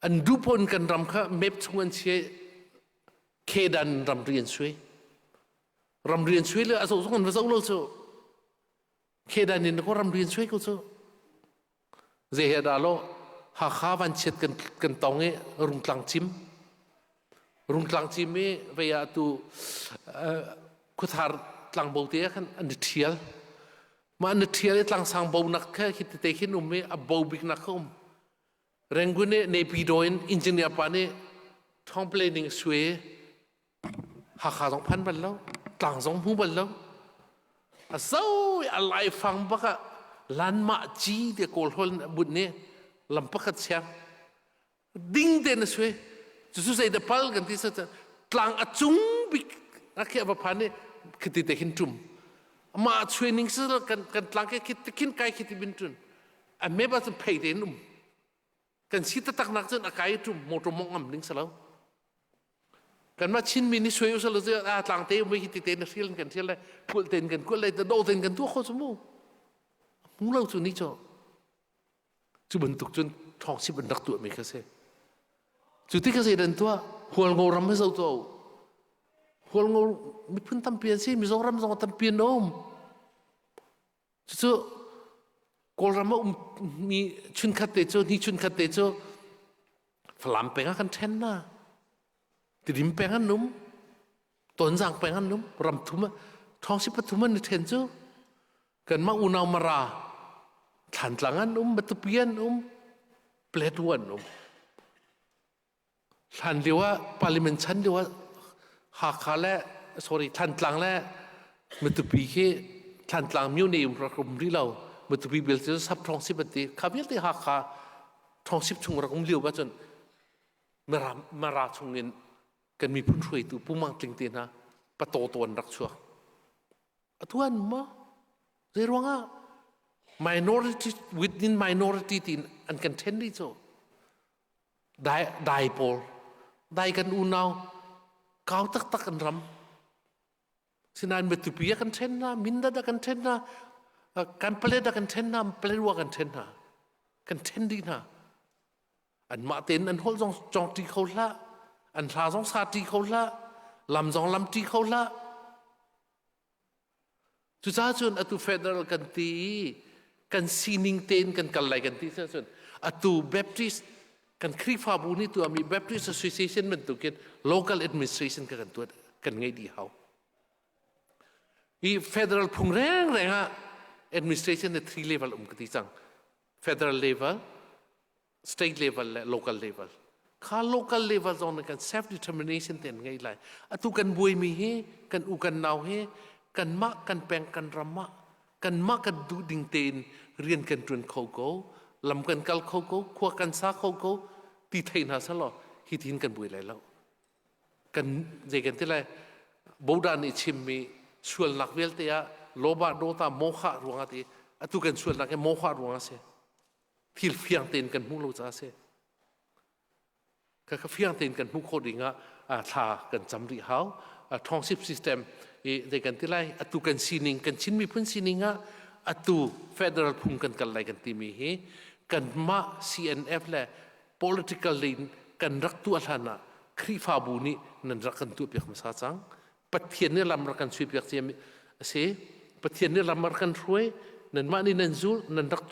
อันดูปนกันรำค่ะเม็บชงอันเชี่ยเคดันรำเรียนช่วยเลยอาศัยสงกันภาษาเราจูเคดันนี่ก็รำเรียนช่วยกูจูเจียดาโลหากข้าวันเช็ดกันตองเอรุงกลางจิมเวียตัวคุทาร์กลางโบเตียกันอันเทียลมาอันเทียลกลางสังโบนักแค่คิดเตะขินเอโบบิกนักเร่งกุนเนปีโดนอินจิเนียร์ปานเนท้องเพลนิงสวยหากข้า2,000 บัลแล้วกลาง2,000 บัลแล้วอะไรฟังบักล้านมาจีเดียโกลฮอลบุญเนลำพักเชียงดิ้งเดนสวยจู่ๆใส่เดพัลกันที่สุดกลางอจุงบิกนักเขียนแบบพันนี่คิดติดหินจุ่มมาช่วยนิ่งสุดกันกลางแค่คิดไกลคิดบินจุนอันไม่บ้าจะเพย์เดนุ่มกันสิตตักนักจนอากาศจุ่มมอตมองอ่ำนิ่งสลาวกันมาชินมินิช่วยอุสลจะกลางเตะไม่คิดติดเนสิลกันเชียเลยกุลเตนกันกุลเลยแต่โดเตนกันตัวเขาสมูมึงเล่าจุนี่จ่อจุบันตุกจนท้องสิบันดักตัวไม่เข้าเสจุดที่เข้าเสดันตัวหัวงูรำไม่เศร้าตัวหัวงูมีพื้นทำเปลี่ยนสิมีสองรำสองทำเปลี่ยนโน้มจุดกอลรำมีชุนขัดเตจนี่ชุนขัดเตจฝรั่งแปลงกันเทนน่ะติดิมแปลงกันนุ่มต้นสังแปลงกันนุ่มรำทุ่มท้องสิปัทุมันในเทนจูกันมาอุณาวมาราทันหลังนั้นบัตรเปียนเปลดวันทันเดียวว่าพาร์ลิเมนต์ชั้นเดียวว่าหากขาและทันหลังและบัตรปีแค่ทันหลังมิวเนียมรักรมที่เราบัตรปีเบลจะซับท้องสิบบัตรข้าพเจ้าที่หากขาท้องสิบชงรักรมเลี้ยวว่าจนมาราชงเงินกันมีผู้ช่วยตัวผู้มังติงเตียนะประตูตัวรักชัวทุกวันมั้งเรื่องอ่ะminority within minority ที่อันกันเทนดิโซได้โพลได้กันอุณาวก้าวตักกันรำสินานเมื่อตุปีกันเทนนะมินดากันเทนนะการเปลี่ยนกันเทนนะเปลี่ยนว่ากันเทนนะกันเทนดีนะอันมาเต็นอันโหจองตีเขาละอันลาจองซาตีเขาละลำจองลำตีเขาละจุดจ้าจนอัตุเฟเดอรัลกันตีกันซีนิงเตนกันกันไหลกันที่ส่วนอัตุเบปติสกันครีฟาบูนี่ตัวมีเบปติส association มันตัวกัน local administration กันตัวกันไงดีเขาอี federal พุ่งแรงอ่ะ administration ใน three level กันที่จัง federal level state level และ local level ข้า local level ตรงนั้นกัน self determination เต็นไงไรอัตุกันบุยมีเฮกันอุกันนาวเฮกันมะกันแปลงกันรำมะกันมะกันดูดิ่งเตนเรียนกันจนเขาโก้ลำกันกัลเขาโก้ขวากันซาเขาโก้ตีไทยนาซะหรอฮิตินกันบุยไรแล้วกันเจกันที่ไรบูดานิชิมมีชวนนักเวลเตียโลบาโดตาโมฆะรวงตีอัตุกันชวนนักแค่โมฆะรวงเสียที่เฟียงเตนกันมุงโลจ้าเสียก็เฟียงเตนกันมุงโคดิงะทากันจำริเขาท้องสิบ system เจกันที่ไรอัตุกันซีนิงกันชินมีพื้นซีนิงะ atu federal phung kan lai kan ti mi hi kan ma CNF le political line kan rak tu alhana khri fa bu ni nan rak kan tu pek masa chang pathian ni lam rak kan sui pek se pathian ni lam rak kan ruai nan ma ni nan zul nan rak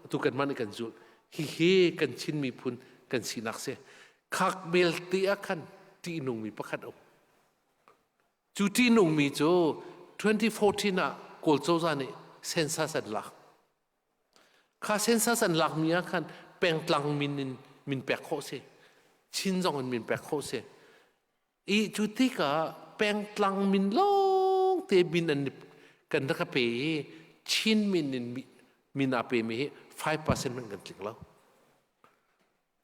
tu kan ma ni kan zul hi kan chin mi phun kan sinak se khak bel ti akan ti nung mi pakhat au chu ti nung mi cho 2014 a kol cho za ni census an lak kha census an lak mi akan peng tlang min pek kho se chin jong an min pek kho se i chu ti ka peng tlang min long te bin an kan da ka pe chin min a pe mi 5% man kan tling lo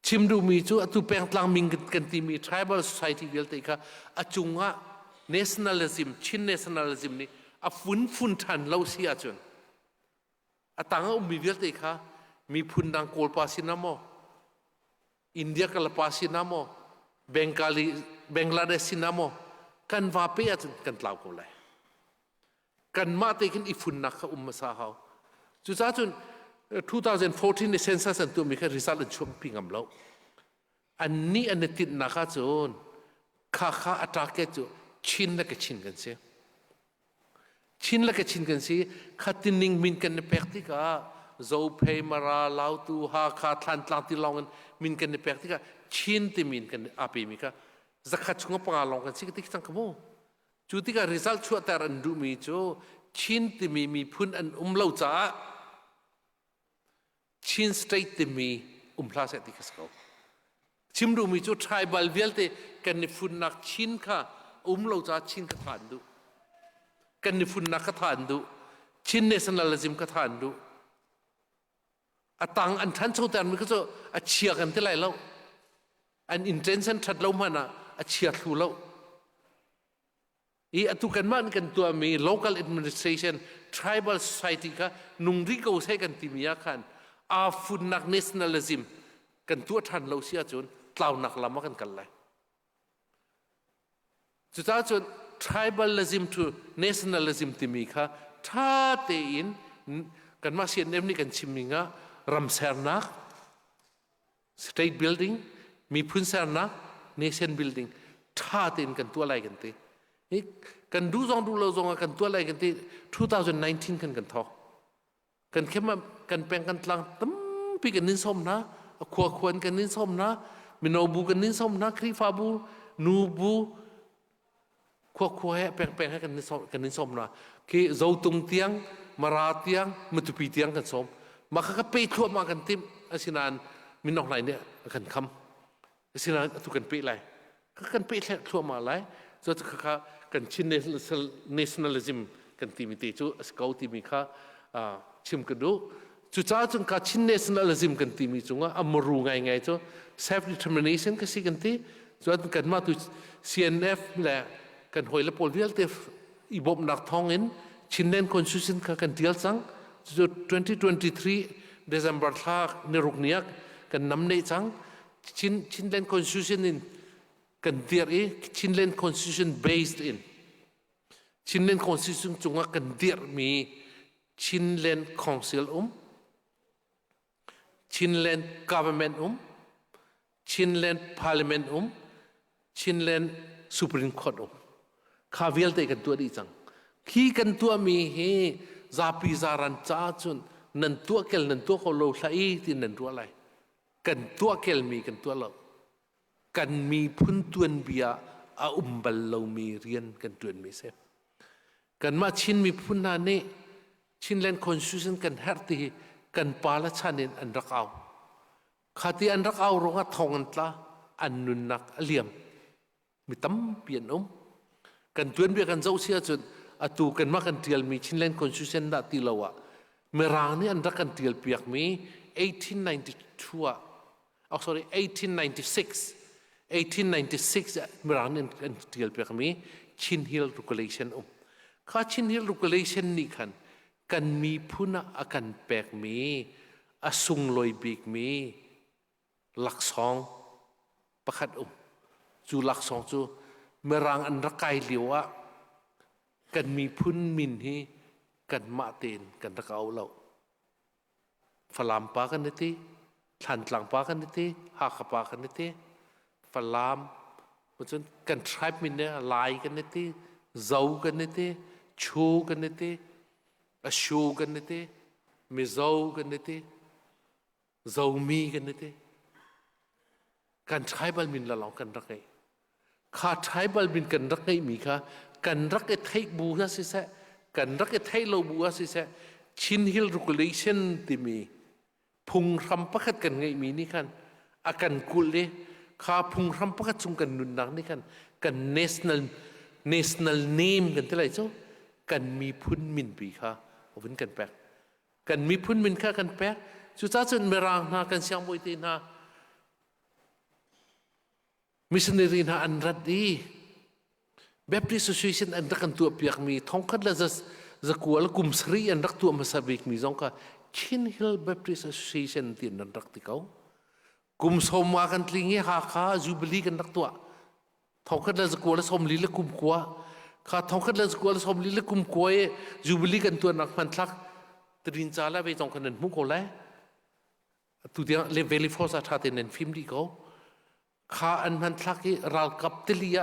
chim du mi chu atu peng tlang min kan ti mi tribal society vel te ka achunga nationalism chin nationalism ni a fun than lo sia chun atanga mi vel te ka mi phun dang kol pa sinamo India kala pa sinamo Bangladesh sinamo kan va pe atun kan tlaw ko lai kan ma te kin ifun nak ka sa haw chu cha chun 2014 ni census an tu mi ka result an chum pingam lo an ni an tit na kha chun kha atake chu chin la ka chin kan se chin la ka chin kan se khatining min kan pek ti ka zo phe mara lau tu ha kha thlan tlang ti long min kan pek ti ka chin ti min kan api mi ka zakhat chunga pa long kan sik ti chang ka mo chu ti ka result chu tar an du mi chu chin ti mi phun an lo cha chin state ti mi phla se ti ka sko chim du mi chu tribal velte kan ni phun nak chin kha lo cha chin ka than du kan ni phun nak ka than du chin nationalism ka than du atang an than chu tan mi ko chu a chia kan ti lai lo an intention that lo mana a chia thu lo I atu kan man kan tua mi local administration tribal society ka nung ri ko se kan timia khan a fun nak nationalism kan tua than lo sia chun tlaw nak lama kan kal lai chu ta chun tribalism to nationalism timi kha tha te in kan ma sian nem ni kan chiminga ramsernak state building mi phun sernak nation building tha te in kan tua lai kan te kan du zong du lo zong kan tua lai kan te 2019 kan tho kan khema kan peng kan tlang tam pi kan nin som na khwa khwan kan nin som na minobu kan nin som na khri fa bu nu bu khwa he peng he kan nin som na ki zo tung tiang mara tiang matupi tiang kan som ma kha pe thua ma kan tim asinan minok lai ne kan kham asinan tu kan pe lai kan pe thua ma lai zo kha kan chin nationalism kan timi te chu skau timi kha chim ka du chu cha chung ka chin nationalism kan timi chunga amru ngai chu self determination ka si kan ti zo kan ma tu CNF la kan hoila pol vial te ibom nak thong in chinlen constitution ka kan tial chang chu 2023 December tha ne rukniak kan namne chang chinlen constitution in kan dir e chinlen constitution based in chinlen constitution chunga kan dir mi chinlen council chinlen government chinlen parliament chinlen supreme court khavial te kan tu di chang khi kan tu mi he zapi zaran cha chun nan tu kel nan tu ko lo thlai tin nan tu lai kan tu kel mi kan tu lo kan mi phun tuan bia a bal lo mi rian kan tuan mi se kan ma chin mi phun na ne chinlen constitution kan herti kan pala chanin an rakaw khati an rakaw ronga thong an tla an nun nak aliam mi tam pian kan tuan bia kan zo sia chun atu kan ma kan tial mi chinlen constitution da ti lawa merang ni an rak kan tial piak mi 1896 merang ni kan tial piak mi chin hill regulation kha chin hill regulation ni kan mi phuna akan pek mi asung loi bik mi laksong pakhat chu laksong chu merang an rakai liwa kan mi phun min hi กันมาเต็นกันตะเกาเราฝรั่งปากันนิติทันหลังปากันนิติหากปากันนิติฝรั่งมันจนกันทริปมินเนี่ยลายกันนิติเจ้ากันนิติชูกันนิติชูกันนิติมิเจ้ากันนิติเจ้ามีกันนิติกันทริปมินละเรากันรักไงข้าทริปมินกันรักไงมีค่ะกันรักไอ้ไทยบูฮะสิเสกันรักไอ้ไทยเราบูฮะสิเสชินฮิลรูกุเลชันที่มีพุงรำประคัดกันไงมีนี่กันอาการกุลเลยข้าพุงรำประคัดจงกันนุนนักนี่กันกัน national name กันที่ไรเจ้ากันมีพุนมินปีค่ะเอาเป็นกันแปกกันมีพุนมินค่ะกันแปกสุดท้ายจนเมรังนากันเสียงบอยตีนามิสเนรีนาอันรัดดีแบบที่ association อันรักกันตัวเปียกมีท้องคัดละจะกลัวละกุมสรีอันรักตัวมาสบิกมีจงค่ะชินฮิลแบบที่ association ที่อันรักที่เขากุมสมมากันทลิงเฮาข้าจูบลีกันรักตัวท้องคัดละจะกลัวละสมลีละกุมกัวข้าท้องคัดละจะกลัวละสมลีละกุมกัวจูบลีกันตัวนักมันทักตรินจาละไปจงกันนั้นมุกโอเลยตัวเดียวเลเวลิฟอร์สท่าเต้นฟิล์มดีเขาข้าอันมันทักที่รัลกับติลีย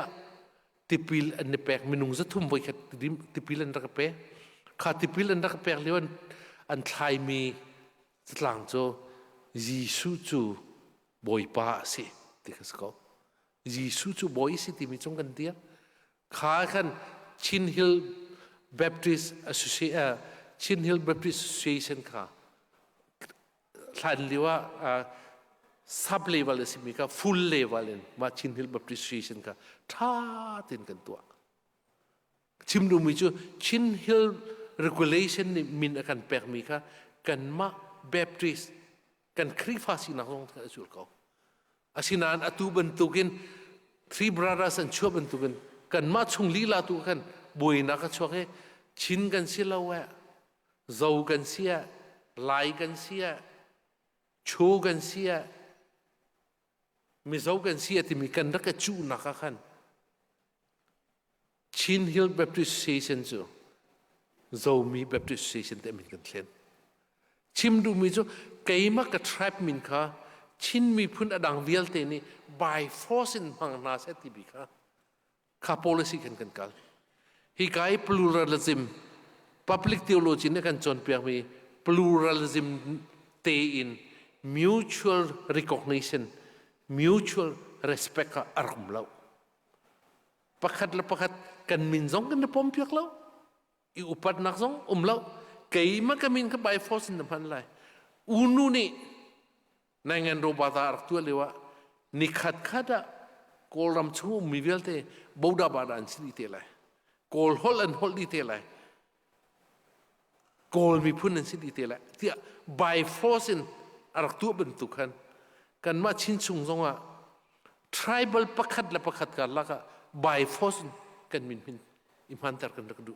ติปิลอันนี้แปลกมินุงจะทุ่มไปแค่ติปิลอันรักเป๊ะข้าติปิลอันรักเป๊ะเรียกว่าอันไทยมีสลังโจยิสุจูบอยป้าสิที่เขาสกอยิสุจูบอยสิที่มีจงกันเดียข้าขันชินฮิลแบปติสแอสโซเชชินฮิลแบปติสแอสโซเชชันข้าท่านเรียกว่าซับเลเวลสิมีค่ะฟูลเลเวลมาชินฮิลบัพติสชันค่ะท่าเต็นกันตัวชิมดูมิจูชินฮิล regulation นี่มินอาการแปลกมีค่ะกันมาบัพติสกันครีฟาสินักลงกันสุดเขาอาศินานอตูบันตุกิน three brothers อันชั่วบันตุกินกันมาชงลีลาตุกันบุยนักชั่วให้ชินกันเสียแล้วแหวะเจ้ากันเสียไล่กันเสียชูกันเสียมิเจ้ากันเสียที่มีกันรักจูนักขันชินฮิลแบบที่เซชันจูเจ้ามีแบบที่เซชันแต่มีกันเล่นชิมดูมิจูเกี่ยมกับทริปมินค่ะชินมีพุ่นอดังเวลเตนี่ by force in มังนาเสติบิค่ะข้า policy กันกันกันฮิกาย pluralism public theology เนี่ยกันจนเปียกมี pluralism เตอิน mutual recognition mutual respect กับอารมณ์เราประคัดละประคัดกันมินซงกันในปมเปียกเราอีอุปัตนักซงเราเกี่ยมกันมินกับ by force ในพันไรอุนุนี่ในงานโรบาตาอักตัวเลยว่านิขัดขัดอะโกลรำชูมีเวลเตบูดาบาดันสิเตลัยโกลฮอลอันฮอลดีเตลัยโกลมีพุ่นอันสิเตลัยที่ by force อักตัวเป็นตุกันกันมาชินชุงซงว่า tribal ประคัดและประคัดกันละก็ by force กันมินอิมพันตร์กันรักดู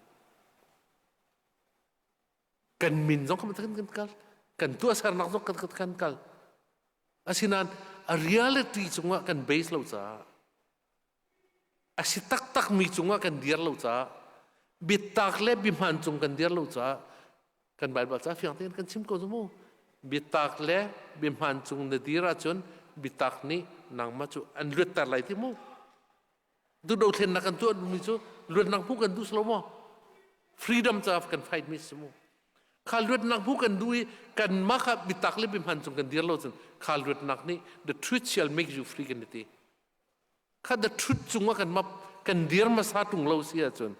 กันมินซงกันกันตัวสารนักซงกันอาศินัน reality จงว่ากัน base เราจ้าอาศิตักมีจงว่ากันเดียร์เราจ้าบิดตักเล็บบิมันจงกันเดียร์เราจ้ากันใบบัตรจ้าฟิงเตนกันชิมก็สมูบิดตักเล็บบิมันจงเดียร์จนบิดตักนี้นางมาจูอันเลือดตาไหลที่มูดูดาวเทนนักกันตัวมีจูเลือดนางผู้กันดูสโลโม freedom จ้ากันไฟมิสมูข้าเลือดนักผู้กันดูกันมาขับบิตักเล็บบิมันจงกันเดียร์เราจนข้าเลือดนักนี้ the truth shall make you free กันนี่ข้า the truth จงว่ากันมากันเดียร์มาซาตุงเราเสียจน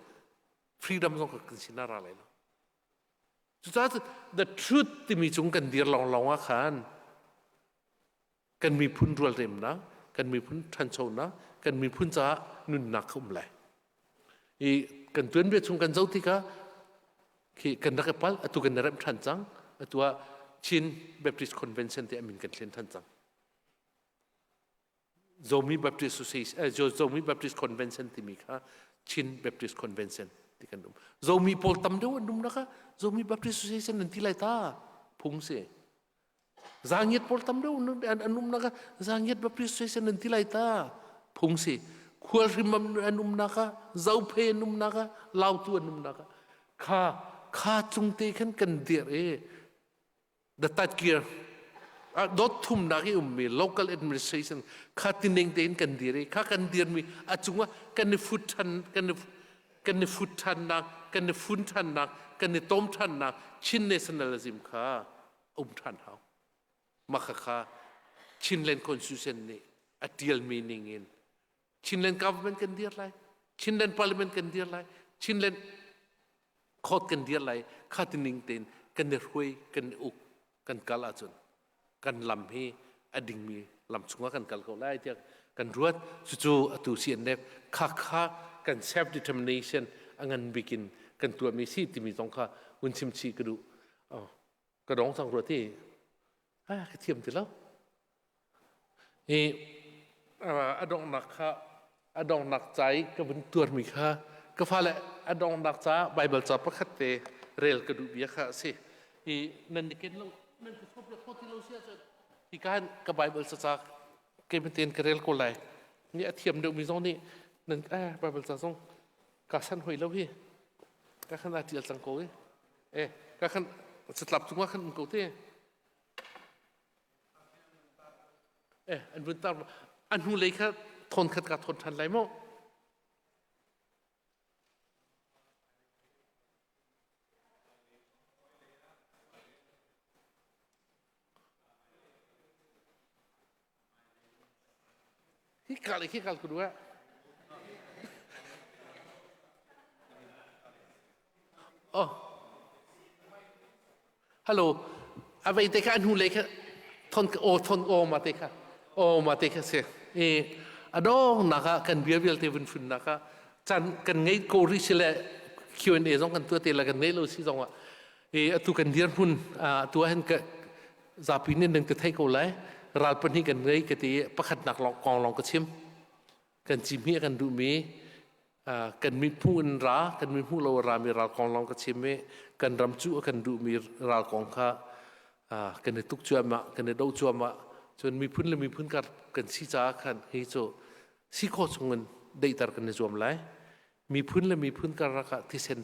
freedom จงกันสินาอะไรล่ะสุดท้าย the truth ที่มีจงกันเดียร์ลองว่าขันกันมีพุ่นรัวเร็มนะกันมีพุ่นทันโชนะกันมีพุ่นจ้านุนนักคุ้มเลยอีกันตัวนี้จงกันเจ้าที่ค่ะคือกันนักพัลอตุกันนักทันจังตัวชินแบบที่คอนเวนชั่นที่อเมริกันเล่นทันจังโจมีแบบที่สุเซสโจมีแบบที่คอนเวนชั่นที่มีค่ะชินแบบที่คอนเวนชั่นที่กันนุ่มโจมีโพลตัมเดียวนุ่มนะคะโจมีแบบที่สุเซสนั่นที่ไรตาพุ่งเสียจางเย็ดโพลตัมเดียวนุ่มนะคะจางเย็ดแบบที่สุเซสนั่นที่ไรตาพุ่งเสียควอริมัมนุ่มนะคะเจ้าเพนุ่มนะคะลาวตัวนุ่มนะคะข้า ข้าจงเตะขันกันเดียร์ดัตตัดเกียร์ดอททุ่มนักมี local administration ข้าตินเองเดินกันเดียร์ข้ากันเดียร์มีจงว่ากันในฟุตทันกันในฟุตทันนักกันในฟุตทันนักกันในต้มทันนักชิน nationalism ข้าทันเขามาข้าชินเลน constitution นี่deal meaning in ชินเลน government กันเดียร์ไรชินเลน parliament กันเดียร์ไรชินเลน court กันเดียร์ไรข้าตินเองเดินกันในรวยกันอุกกันกาลาจนกันลำให้อดิ่งมีลำสงกันกัลเขาไล่เดียกันรวดจู่ๆตัวเสียนเน็บข้ากัน self determination อันนั้นบิกินกันตัวมีสิทธิ์มีสองข้าวุ้นชิมชีกระดูกระดองสังรวดที่กระเทียมติแล้วอดองหนักข้าอดองหนักใจก็เป็นตัวมีข้าก็ฟ้าแหละอดองหนักจ้าไบเบิลจ้าประคัตเตเรลกระดูเบียข้าสินั่นเกินเรานั่นคือพบกับที่เราเสียจนที่การกับไบเบิลจ้าเก็บเป็นเตียนกระเรลคนไรนี่เทียมเดิมมีสองนี่นั่นไบเบิลจ้าส่งกาสันหอยแล้วพี่กาขันอาทิตย์สังโกยกาขันสลับทุกว่าขันโกเต้อันบุญตามอันหูเลยค่ะทนขัดกับทนทันไรมั้งที่กาลกูดูว่าฮัลโหลอะไรเด็กอันหูเลยค่ะทนมาเด็กค่ะมาเด็กค่ะเสียอดองนะคะกันเบียร์เทวินฟุนนะคะจันกันไงโกริชิเล Q&A สองกันตัวเตละกันไงเราสิสองว่าตัวกันเดียร์ฟุนตัวเห็นกับซาปินนึงจะไทยกูเลยรัลปนี่กันไงกันที่ประคัดหนักกองลองกระชิมกันจิมีกันดูมีกันมีผู้อินรากันมีผู้เรารามีรัลกองลองกระชิมกันรำจูกันดูมีรัลกองข้ากันในทุกจัวมากันในดาวจัวมาจนมีพื้นและมีพื้นกันซีจ้ากันให้โจซีโคสงเงินได้ตารกันในจัวมไลมีพื้นและมีพื้นกันรักที่เซน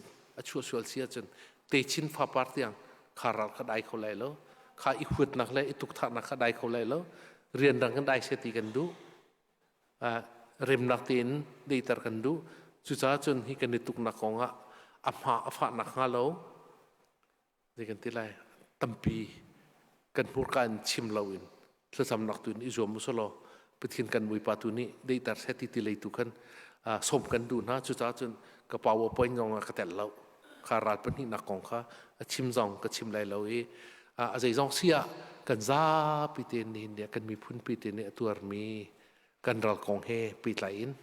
ชัวชัวเสียจนเตชินฟ้าปาร์ตยังขารัลก็ได้เขาเลยแล้วข้าอีกหุ่นนักเลยทุกท่านักได้เขาเลยแล้วเรียนดังกันได้เสติกันดูเริ่มนักเต้นได้ตารกันดูจุดจ้าจนให้กันในทุกนักของอัฟานักฮาโลนี่กันที่ไรตั้มปีกันพูดกันชิมลาวินเรื่องสำนักตุนอิจวมุสโลไปเทียนกันวิปาตุนี้ได้ตัดเสติติเลยตุกันสมกันดูนะจุดจ้าจนกระเป๋าปอยงงกระเตลเราขาราดปนี่นักของข้าชิมซองก็ชิมไรเราอาจจะซองเสียกันซาปีเตนเนี่ยกันมีพื้นปีเตนเนี่ยตัวมีกันรัลกองเฮปีไหลน์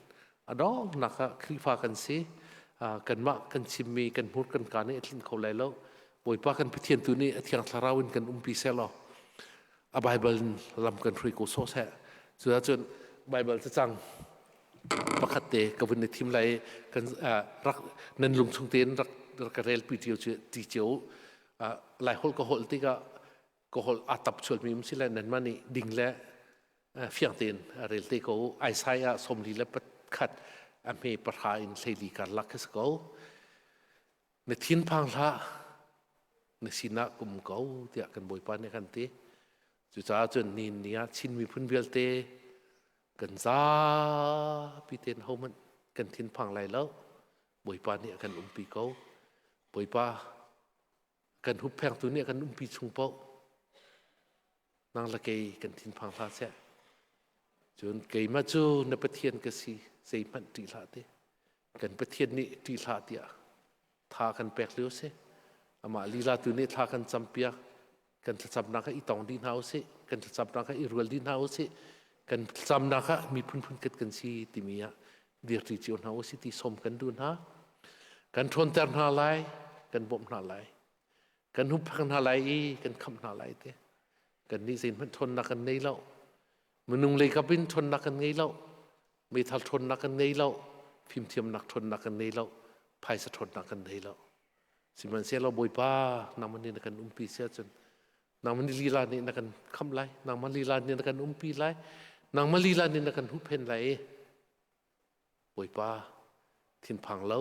ดองนักคลิฟ้ากันสิกันมากันชิมมีกันพูดกันการเนี่ยทิ้งเขาไรแล้วบ่อยป้ากันไปเทียนตัวนี้เทียงสาราวินกันปีเซลล์ไบเบิลลำกันฟรีโกโซแท้สุดท้ายจนไบเบิลจะจังประคัตเตกับวันในทีมไรกันรักนันลุงชงเตียนรักกระเรลปีเดียวตีเจียวหลายคนก็หดที่ก็หดอัตับชวนมีมั้งสิแลนั่นมันนี่ดิ่งและเฟียงเตียนเรลที่เขาไอไซอาสมลีและประคัดอเมริประธานเซลีการลักสกอในทิ้นพังละในสินะกุมเขาเดียกันบ่อยปานในกันตีจุดจ้าจนนี่เนี่ยชินมีพื้นเบียลเตกันซาปีเตนเขามันกันทิ้นพังไรแล้วบ่อยปานเนี่ยกันปีเขาบ่อยปากันหุบแพงตัวเนี่ยกันปีชงเป้านางละเกยกันทิ้นพังลาเสียจนเกยมาจูในประเทศก็สิเสียมันตีลาเตกันประเทศนี้ตีลาเตียทากันแปลกเลี้ยวเสียอามาลีลาตัวนี้ทากันจำเปียกันจำนักอีตองดินเฮาสิกันจำนักอีรัวดินเฮาสิกันจำนักมีพุ่นเกิดกันสิติมีอะเดียร์ที่จีนเฮาสิที่สมกันดูนะกันทนแต่หาไหลกันบ่มหาไหลกันหุบพังหาไหลกันคำหาไหลเตกันนี่สิมันทนนักกันในเล่ามันนุ่งเลยกับบินทนนักกันในเล่าไม่ทันทนนักกันในเล่าพิมพ์เทียมนักทนนักกันในเล่าภายสะทนนักกันในเล่าสิมันเสียเราบ่อยป้านำมันนี่นักกันปีเสียจนนางมันลีลานี่นักกันคำไรนางมันลีลานี่นักกันปีไรนางมันลีลานี่นักกันหุบเพนไรบ่อยป้าทิ้นพังเล่า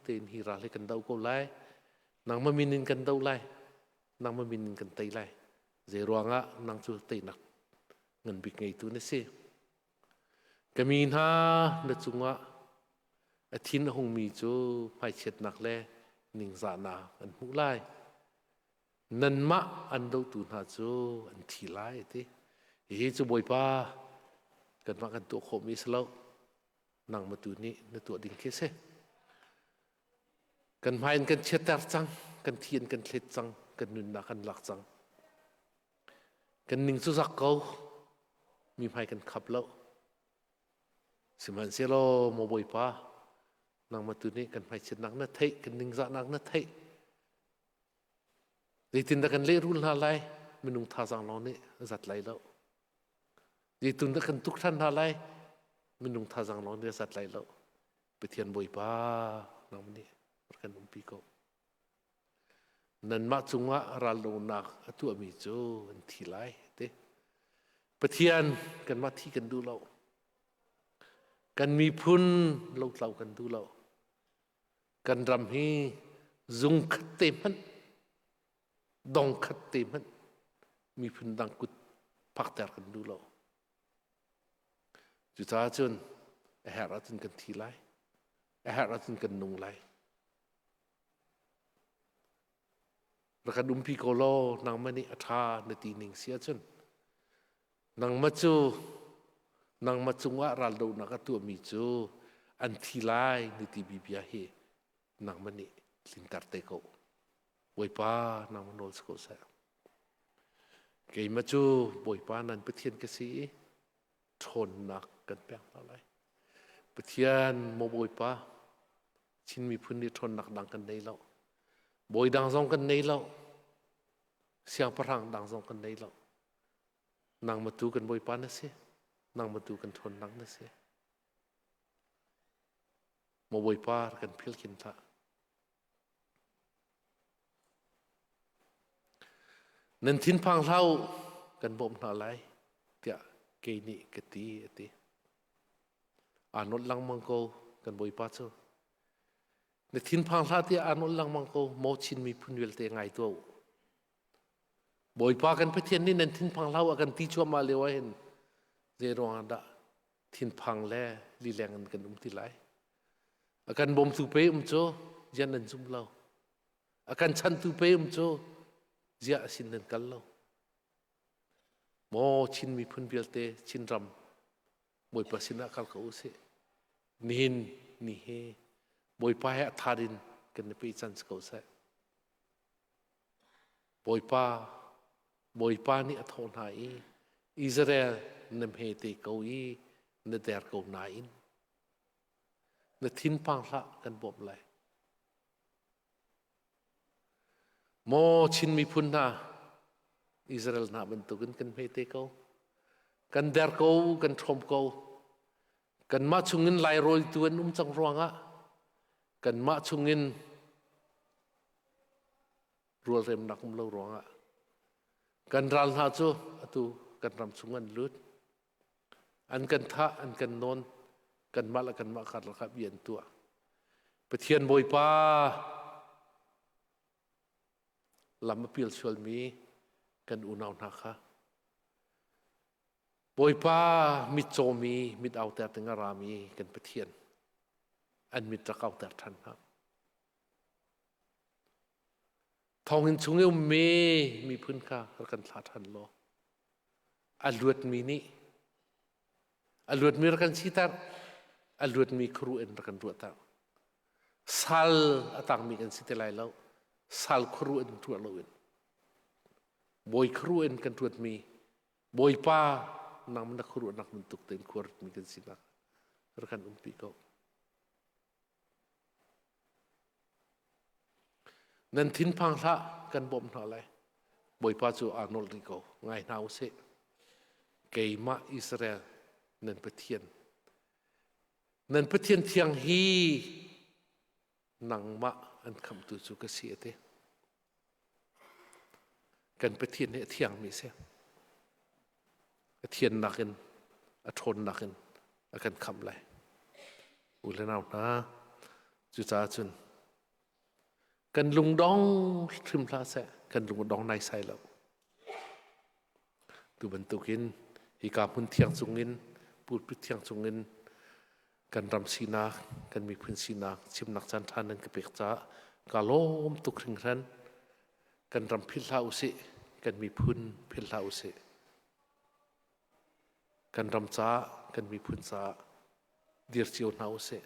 เต็นฮีราเลยกันเดาก็ไร nang maminin kan daw lai nang maminin kan tay lai zeruanga nang chu tay nak ngan bik ngai tu na se kamin ha na chunga athin hong mi chu phai chet nak le ning za na an mu lai nan ma an do tu na chu an thi lai te hi chu boi pa kan ma kan tu kho mi slo nang ma tu ni na tu ding ke se kan main kan chetar chang kan thien kan thlet chang kan nun na kan lak chang kan ning chu zak ko mi phai kan khap lo siman se lo mo boi pa nang ma tu ni kan phai chet nak na thei kan ning za nak na thei di tin da kan le rul na lai minung tha jang lo ni zat lai lo di tun da kan tuk than na lai minung tha jang lo ni zat lai lo pethian boi pa nang ni kan umpi ko nan ma chunga ral lo nak atu ami chu an thi lai te pathian kan ma thi kan du lo kan mi phun lo tlau kan du lo kan ram hi zung khat te man dong khat te man mi phun dang kut phak ter kan du lo chu cha chun a her atun kan thi lai a her atun kan nung lai rakan umpi ko lo nang mani atha na ti ning sia chun nang ma chu nang ma chunga ral do na ka tu mi chu an thi lai ni ti bi bia he nang mani lintar te ko boi pa nang manol sko sa ke ma chu boi pa nan pathian ka si thon nak kan pek pa lai pathian mo boi pa chin mi phun ni thon nak dang kan nei lo boi dang zong kan nei lo siang parang dang zong kan nei lo nang ma tu kan boi pa na se nang ma tu kan thon nak na se mo boi pa kan phil kin tha nan thin phang lau kan bom na lai tia ke ni ke ti ati anot lang mang ko kan boi pa chu ne thin phang hla tia anol lang mang ko mo chin mi phun wel te ngai to boi pa kan pathian ni nan thin phang hlau akan ti chu ma lewa hen je rong da thin phang le li leng an kan ti lai akan bom tu pe cho jan nan zum lo akan chan tu pe cho zia sin nan kal lo mo chin mi phun wel te chin ram boi pa sina kal ko se nin ni he boi pa ha tharin kan pe chan ko sa boi pa ni athon hai Israel nam he te ko i na der ko na in na thin pang hla kan bom lai mo chin mi phun na Israel na ban tu kan he te ko kan der ko kan thom ko kan ma chungin lai roi tuan chang ruanga kan ma chungin rual rem nak lo ronga kan ral ha chu atu kan ram chungan lut an kan tha an kan non kan ma la kan ma khat la kha bien tua pathian boi pa lam apil sual mi kan unaw na kha boi pa mit chomi mit au ter tenga rami kan pathian an mit ta kau ter than ha thong hin chung eu me mi phun kha kan thla than lo aluat mi ni aluat mi kan sitar aluat mi kru en kan ruata sal atang mi kan sitelai lo sal kru en tu lo en boy kru en kan tuat mi boy pa nang na kru nak mentuk ten kur mi kan sinak kan umpi ko nan thin phang hla kan bom hla lai boi pa chu anol ri ko ngai nau se keima Israel nan pathian thiang hi nang ma an kham tu chu ka si te kan pathian he thiang mi se thian nakin a thon nakin akan kham lai ulenau na chu cha chun กันลุงดองทริมพลาเสกันลุงดองในไซเราตูบันตุกินฮิกาพุนเทียงสุงินพูดพิเทียงสุงินกันรำสีนากันมีพื้นสีนาชิมนักจันทานันกับเปีกจ้ากาโลมตุกริงรันกันรำพิลาอุสิกันมีพื้นพิลาอุสิกันรำจ้ากันมีพื้นจ้าเดียร์จิโอนาอุสิ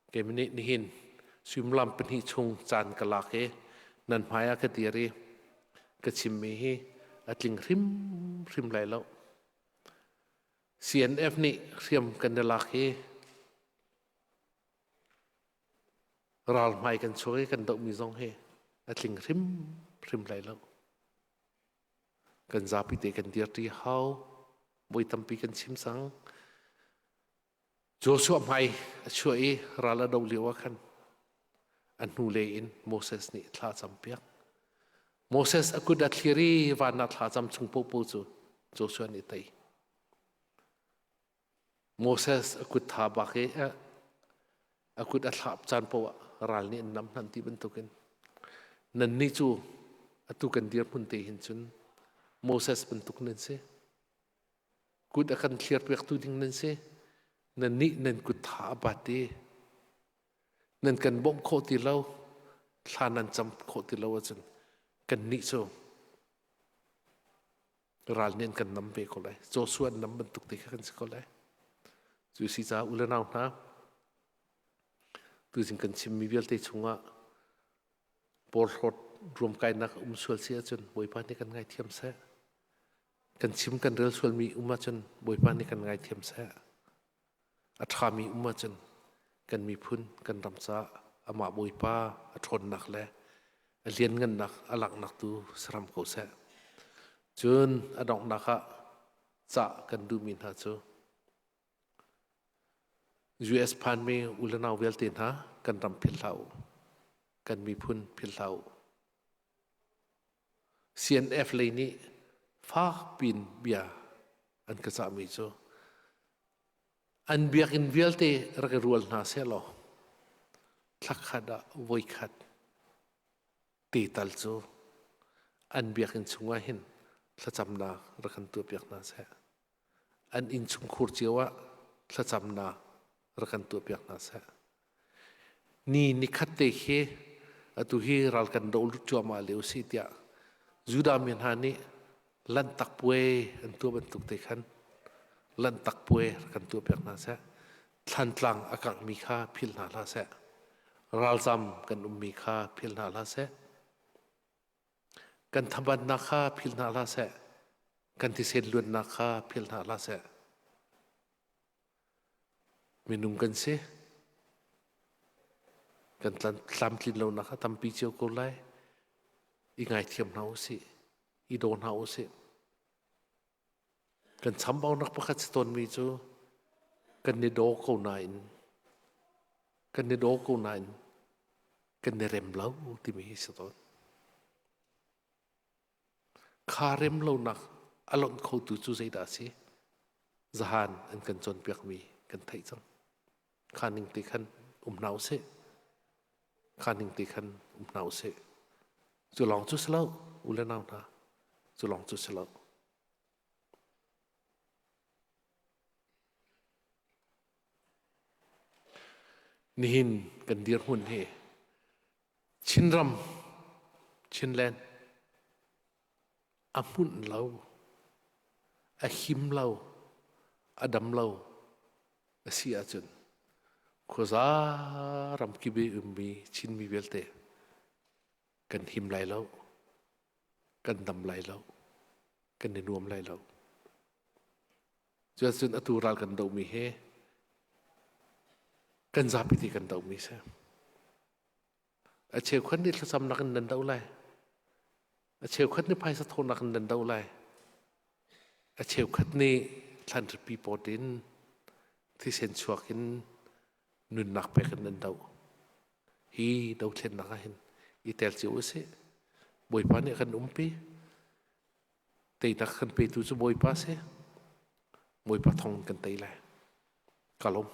เกมินินิหินซิมลำเป็นหิชงจานกลาเกนันพายากเดียรีกชิมมีฮิอัดลิงริมไหลแล้ว CNF นี่เรียมกันเดลาเกรัลไม่กันช่วยกันดอกมีซองเฮอัดลิงริมไหลแล้วกันซาปิเตกันเดียรีเฮาบอยตัมปีกันชิมสังโจชัวไม่ช่วยรัลดาวเลียวกันอันนูเลอินโมเสสนี่ทลาจำเปียกโมเสสอกุดัตลีรีวานัทลาจำชุงปูปูจูโจชัวนี่ไตโมเสสอกุดทาบักเออกุดอัลฮับจานปวะรัลนี่นำนันที่บรรทุกันนันนี่จูอตุกันเดียร์พุนเตหินจุนโมเสสบรรทุกนั่นเสกุดอากันเคลียร์เปียกตูดิ้งนั่นเสนันนี่นันกุดทาบัดเดนั่นกันบ่มโคติเราทานันจำโคติเราจนกันนิโซรัลเนี่ยกันนำไปก็เลยโจส่วนนำบรรทุกเด็กกันสิก็เลยจูสิจ้าอุลนาวนะตูจิงกันชิมมีเวลเตชงะบอลรถรวมกันนักส่วนเสียจนบอยปานในกันไงเทียมแสกันชิมกันเรือส่วนมีมาจนบอยปานในกันไงเทียมแสอัฐามีมาจนกันมีพื้นกันรำซาอามาบอยป้าทนหนักและเลี้ยนเงินหนักอลักหนักตูสรำเขาแสจนอดองนักะจะกันดูมินหาจู US พันเมอุลนาเวลตินฮะกันรำพิลเลากันมีพื้นพิลเลา CNF เลยนี่ฟ้าปินเบียอันกษัตริย์มีจูอันเบียกินเวลเตรักรัวนาเซลทักขัดวอยขัดตีตัลจูอันเบียกินชงว่าเห็นละจำนารักันตัวเบียกนาเซอันอินชงคูร์เจียวะละจำนารักันตัวเบียกนาเซนี่นิคัตเตเฮอตุฮีรัลกันโดลุจัวมาเลวสิเตียจูดามินฮานี่ลันตักป่วยอันตัวบรรทุกเตขันลันตักป่วยกันตัวเปียกนาเสทันตลังอากาศมีค่าพิลนาลาเสรัลซัมกันมีค่าพิลนาลาเสกันทบันนาค่าพิลนาลาเสกันที่เซนลวนนาค่าพิลนาลาเสมีนุ่มกันเสกันตามทินเรานะคะทำปีเจียวก็ไล่อีไงเทียมเฮาสิอีโดนเฮาสิกันซ้ำเอานักประคัตตนมีจูกันในโดโกนายกันในโดโกนายกันในเร็มเล่าที่มีสตอนข้าเร็มเล่านักอารมณ์เขาตูจูใจดาสิจานอันกันจนเปียกมีกันไทยจังข้าหนึ่งตีขันหนาวเสข้าหนึ่งตีขันหนาวเสจะลองจุดเล่าอุลนาวนะจะลองจุดเล่านี่หินกันเดียร์หุ่นเฮชินรำชินแลนอามุนเล่าอาหิมเล่าอาดัมเล่าอาเสียจนขวาารำกิเบมีชินมีเวลเตกันหิมไหลเล่ากันดำไหลเล่ากันในนวมไหลเล่าจนอตุรัลกันดาวมีเฮกันจับพิธีกันดาวมีเสอาเชลขันนี่สำนักนันดาวไลอาเชลขันนี่ภายสะท้อนนักนันดาวไลอาเชลขันนี่ทันทปีปอดินที่เซนชัวกินนุนนักไปกันนันดาวฮีดาวเชนนักเห็นอีเตลจิวเสบอยปานเนี่ยกันปีแต่นักกันไปตัวจะบอยปาเสบอยปาทองกันไตเลยกะลม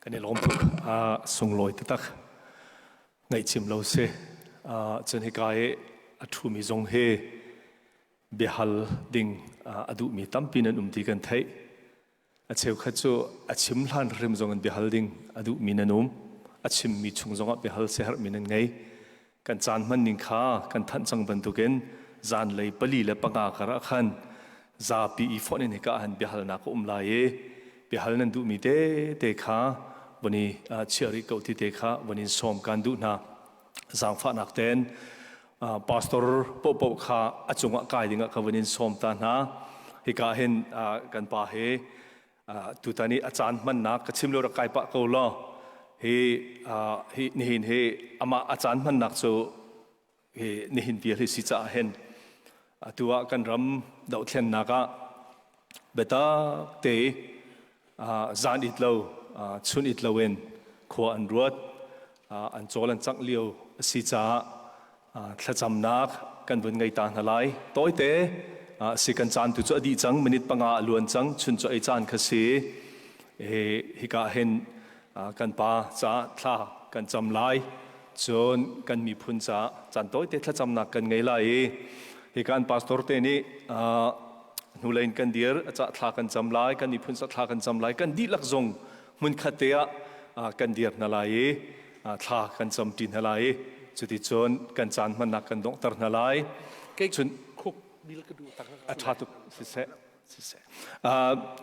กันนี่ล้อมทุกส่งลอยตักไงจิมเราเสจนให้กายทูมีจงเฮเบฮัลดิ่งอดูมีตั้มปีนั้นที่กันไทยเช้าขัดจูชิมลันเริ่มจงกันเบฮัลดิ่งอดูมีนันชิมมีชงจงเบฮัลเสหมีนันไงกันจานมันนิงข้ากันทันจังบันทุกันจานเลยปลีและปังอากระขันซาปีอีฟอนนี่ก็หันเบฮัลนักลายเบฮัลนั้นดูมีเตข้าวันนี้เชื่อริกเอาที่เตข้าวันนี้สอมกันดูนะจางฟ้านักเต้นพาสตอร์ปปข้าจงกายดิ่งกับวันนี้สอมตานะฮิกาเห็นกันป่าเฮตุตานี้อาจารย์มันนักชิมโลระกายปะเขาล้อเฮนี่เห็นเฮอามาอาจารย์มันนักโซเฮนี่เห็นเบียร์สิจ่าเห็นตัวกันรำดาวเทียนนักเบต้าเตจานอิดเลวชุนอิดเลวินขวานรวดอันโจลันจักเลียวสิจ่าทจำนักกันบนไงตาหลายต้อยเตสิกันจานตุจอดีจังมินิตปังอาล้วนจังชุนจอยจานคสีฮิกาเห็นกันป้าจ้าท่ากันจำลายจนกันมีพุนจ้าจันต้อยเตทจำนักกันไงไล่ฮิการพาสตอร์เตนี่นูเลนกันเดียร์จ้าท่ากันจำลายกันมีพุนจ้าท่ากันจำลายกันดีลักจงมุนขัดเตะกันเดียร์นั่นไล่ท่ากันจำจีนนั่นไล่จุดที่จนกันจานมันนักกันดงตร์นั่นไล่ชุนอาทุกสิเส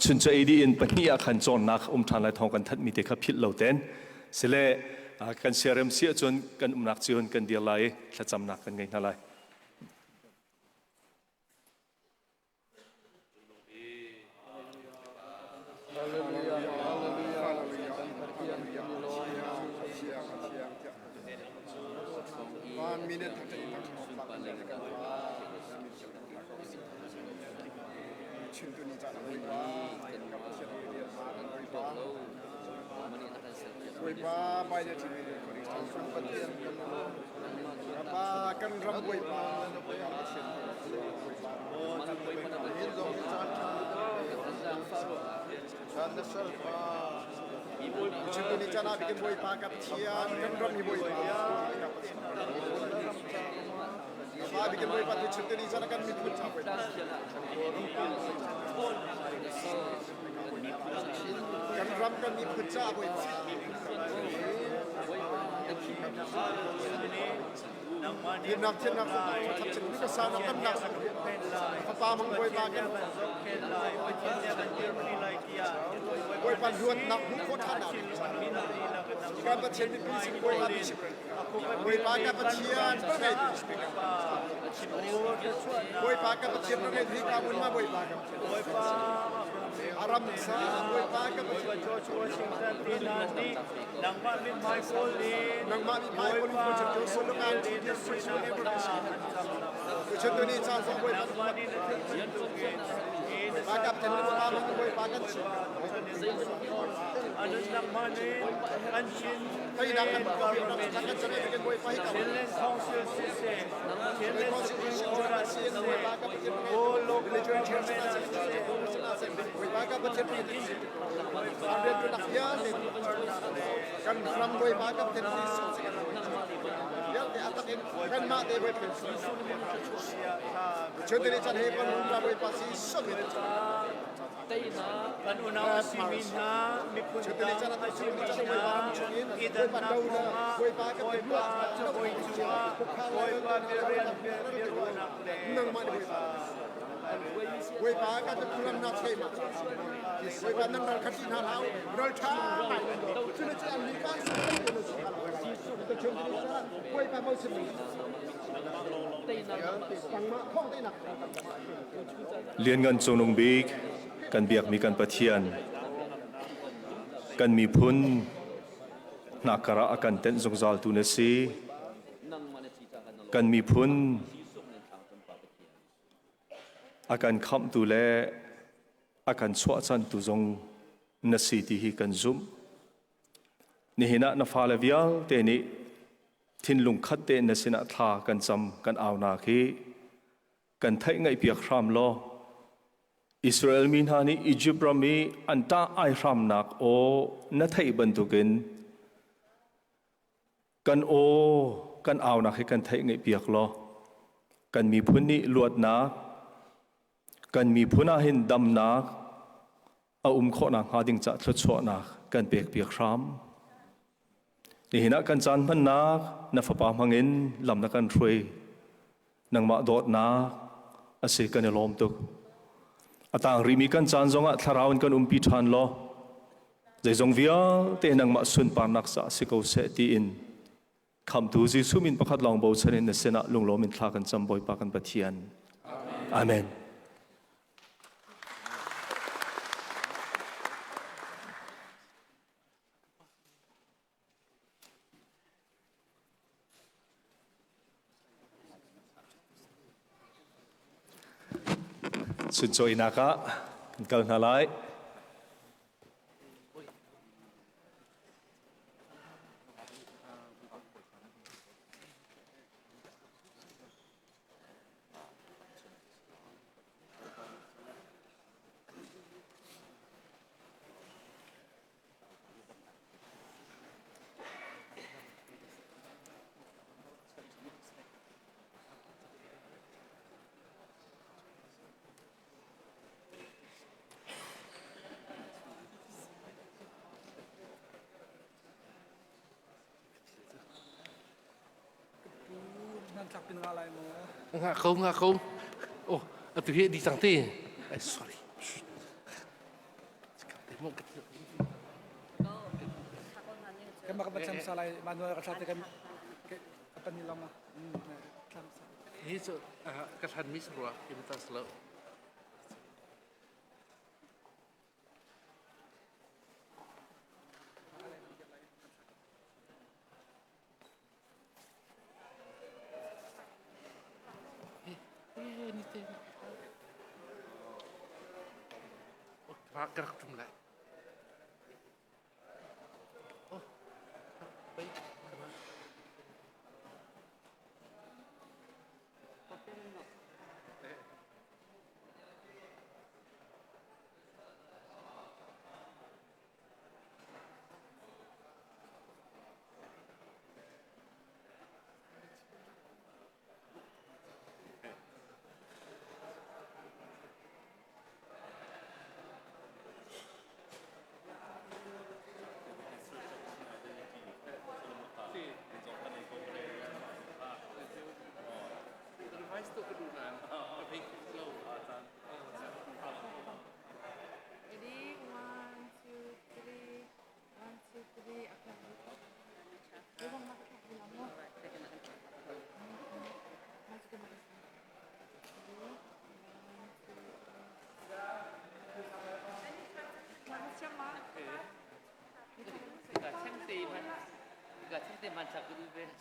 ชุนจะอีดีอินปนิยาขันจอนนักทานลายทองกันทัดมีเด็กพิษเหล่าเต้นเสเลกันเสียเริ่มเสียจนกันนักจนกันเดียร์ไล่ถ้าจำนักกันไงนั่นไล่กันรำวยปาชุดนี้จะน่าบิกบวยปากับเชียนกันรำมีบวยปาบิกบวยปาที่ชุดนี้จะน่ากันมีพุทธะกันรำกันมีพุทธะบวยปายินนักเช่นนักทับชินวิกษานักกันนักข้าปามังบวยปากันบวยปาล้วนนักมุขท่านการประชันมีสิ่งบวยปาดิบวยปาการประชันประเทศบวยปาการประชันประเทศที่การมุ่งมาบวยปากันอารัมซาบวยปาการประชันนังมามีไมโครลีผู้จัดการส่วนงานที่จะช่วยในบริษัทผู้จัดการนี้จะส่งบวยปาปากับเทนนิสมามันบวยปากันชิอันนั้นนักมันเองอันชินให้นักมันก็มีนักจักรจะไม่เป็นบวยปาให้กับเชลเลนคอนเสิร์ตเซเชลเลนคอนเสิร์ตโอราเซียนบวยปากับโอโลกเลเจนด์เชลเลนบวยปากับเชลเลนอันเดนนักยาเนี่ยกันรำบวยปากับเทนนิสyang di atas ini kan mak dia buat pensi. Contohnya macam ni pun mula buat pensi semua. Kan unang simina mipun Contohnya macam tu simina idan na buat pakai boy pa boy chua boy pa biru nak le nang mak dia buat pakai tu pulang nak saya mak. Buat pakai nang katin halau, nol cah. Cuma macam ni kan kita contohnya macam buat pakai macam ni. Pang mak kong tak nak. เลียนกันจงลงบีกกันเบียกมีกันปะเทียนกันมีพุนนักกระกันเต้นจงจาลตุนสีกันมีพุนอาการคำตุเลอาการสวดสันตุจงนสีที่ฮีกันซุมนี่เห็นนะฟ้าเลวิลเตนี่ทินลุงคัดเตนสินะทากันจำกันเอานาคีกันไทยไงเปียกครามล้อ Israel min hani Egypt rami anta ai ram nak o na thei bantukin kan o kan aw nak he kan thei ngai piak lo kan mi phuni luat nak kan mi phuna hin dam nak a kho nak ha ding cha thlo cho nak kan pek piak ram ni hina kan chan man nak na fa pa mangin lam na kan thrui nang ma dot na ase kan lom tuk atang rimi kan chan zonga tharaun kan pi than lo zai zong via te nang ma sun par nak sa se ko se ti in kham tu ji sumin pakhat long bo chanin na sena lunglo min thla kan cham boi pa kan pathian amen Sun choi naka kan kal nalai Ngaku. Oh, atu he di tang te. Sorry. Kan macam salai manual kasate kan apa ni lama. He so kathan mis ruwa kita slow. Gerak jumlah. Oh, baik.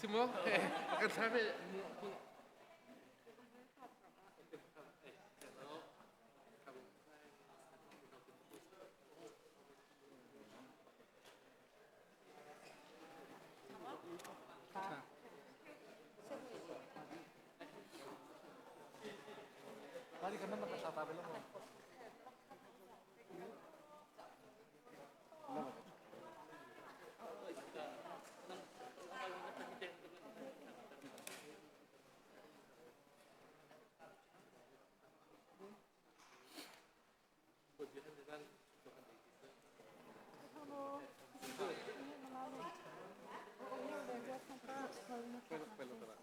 Semua, akan sampai. Tadi kan nak kasat apa belum? Pelo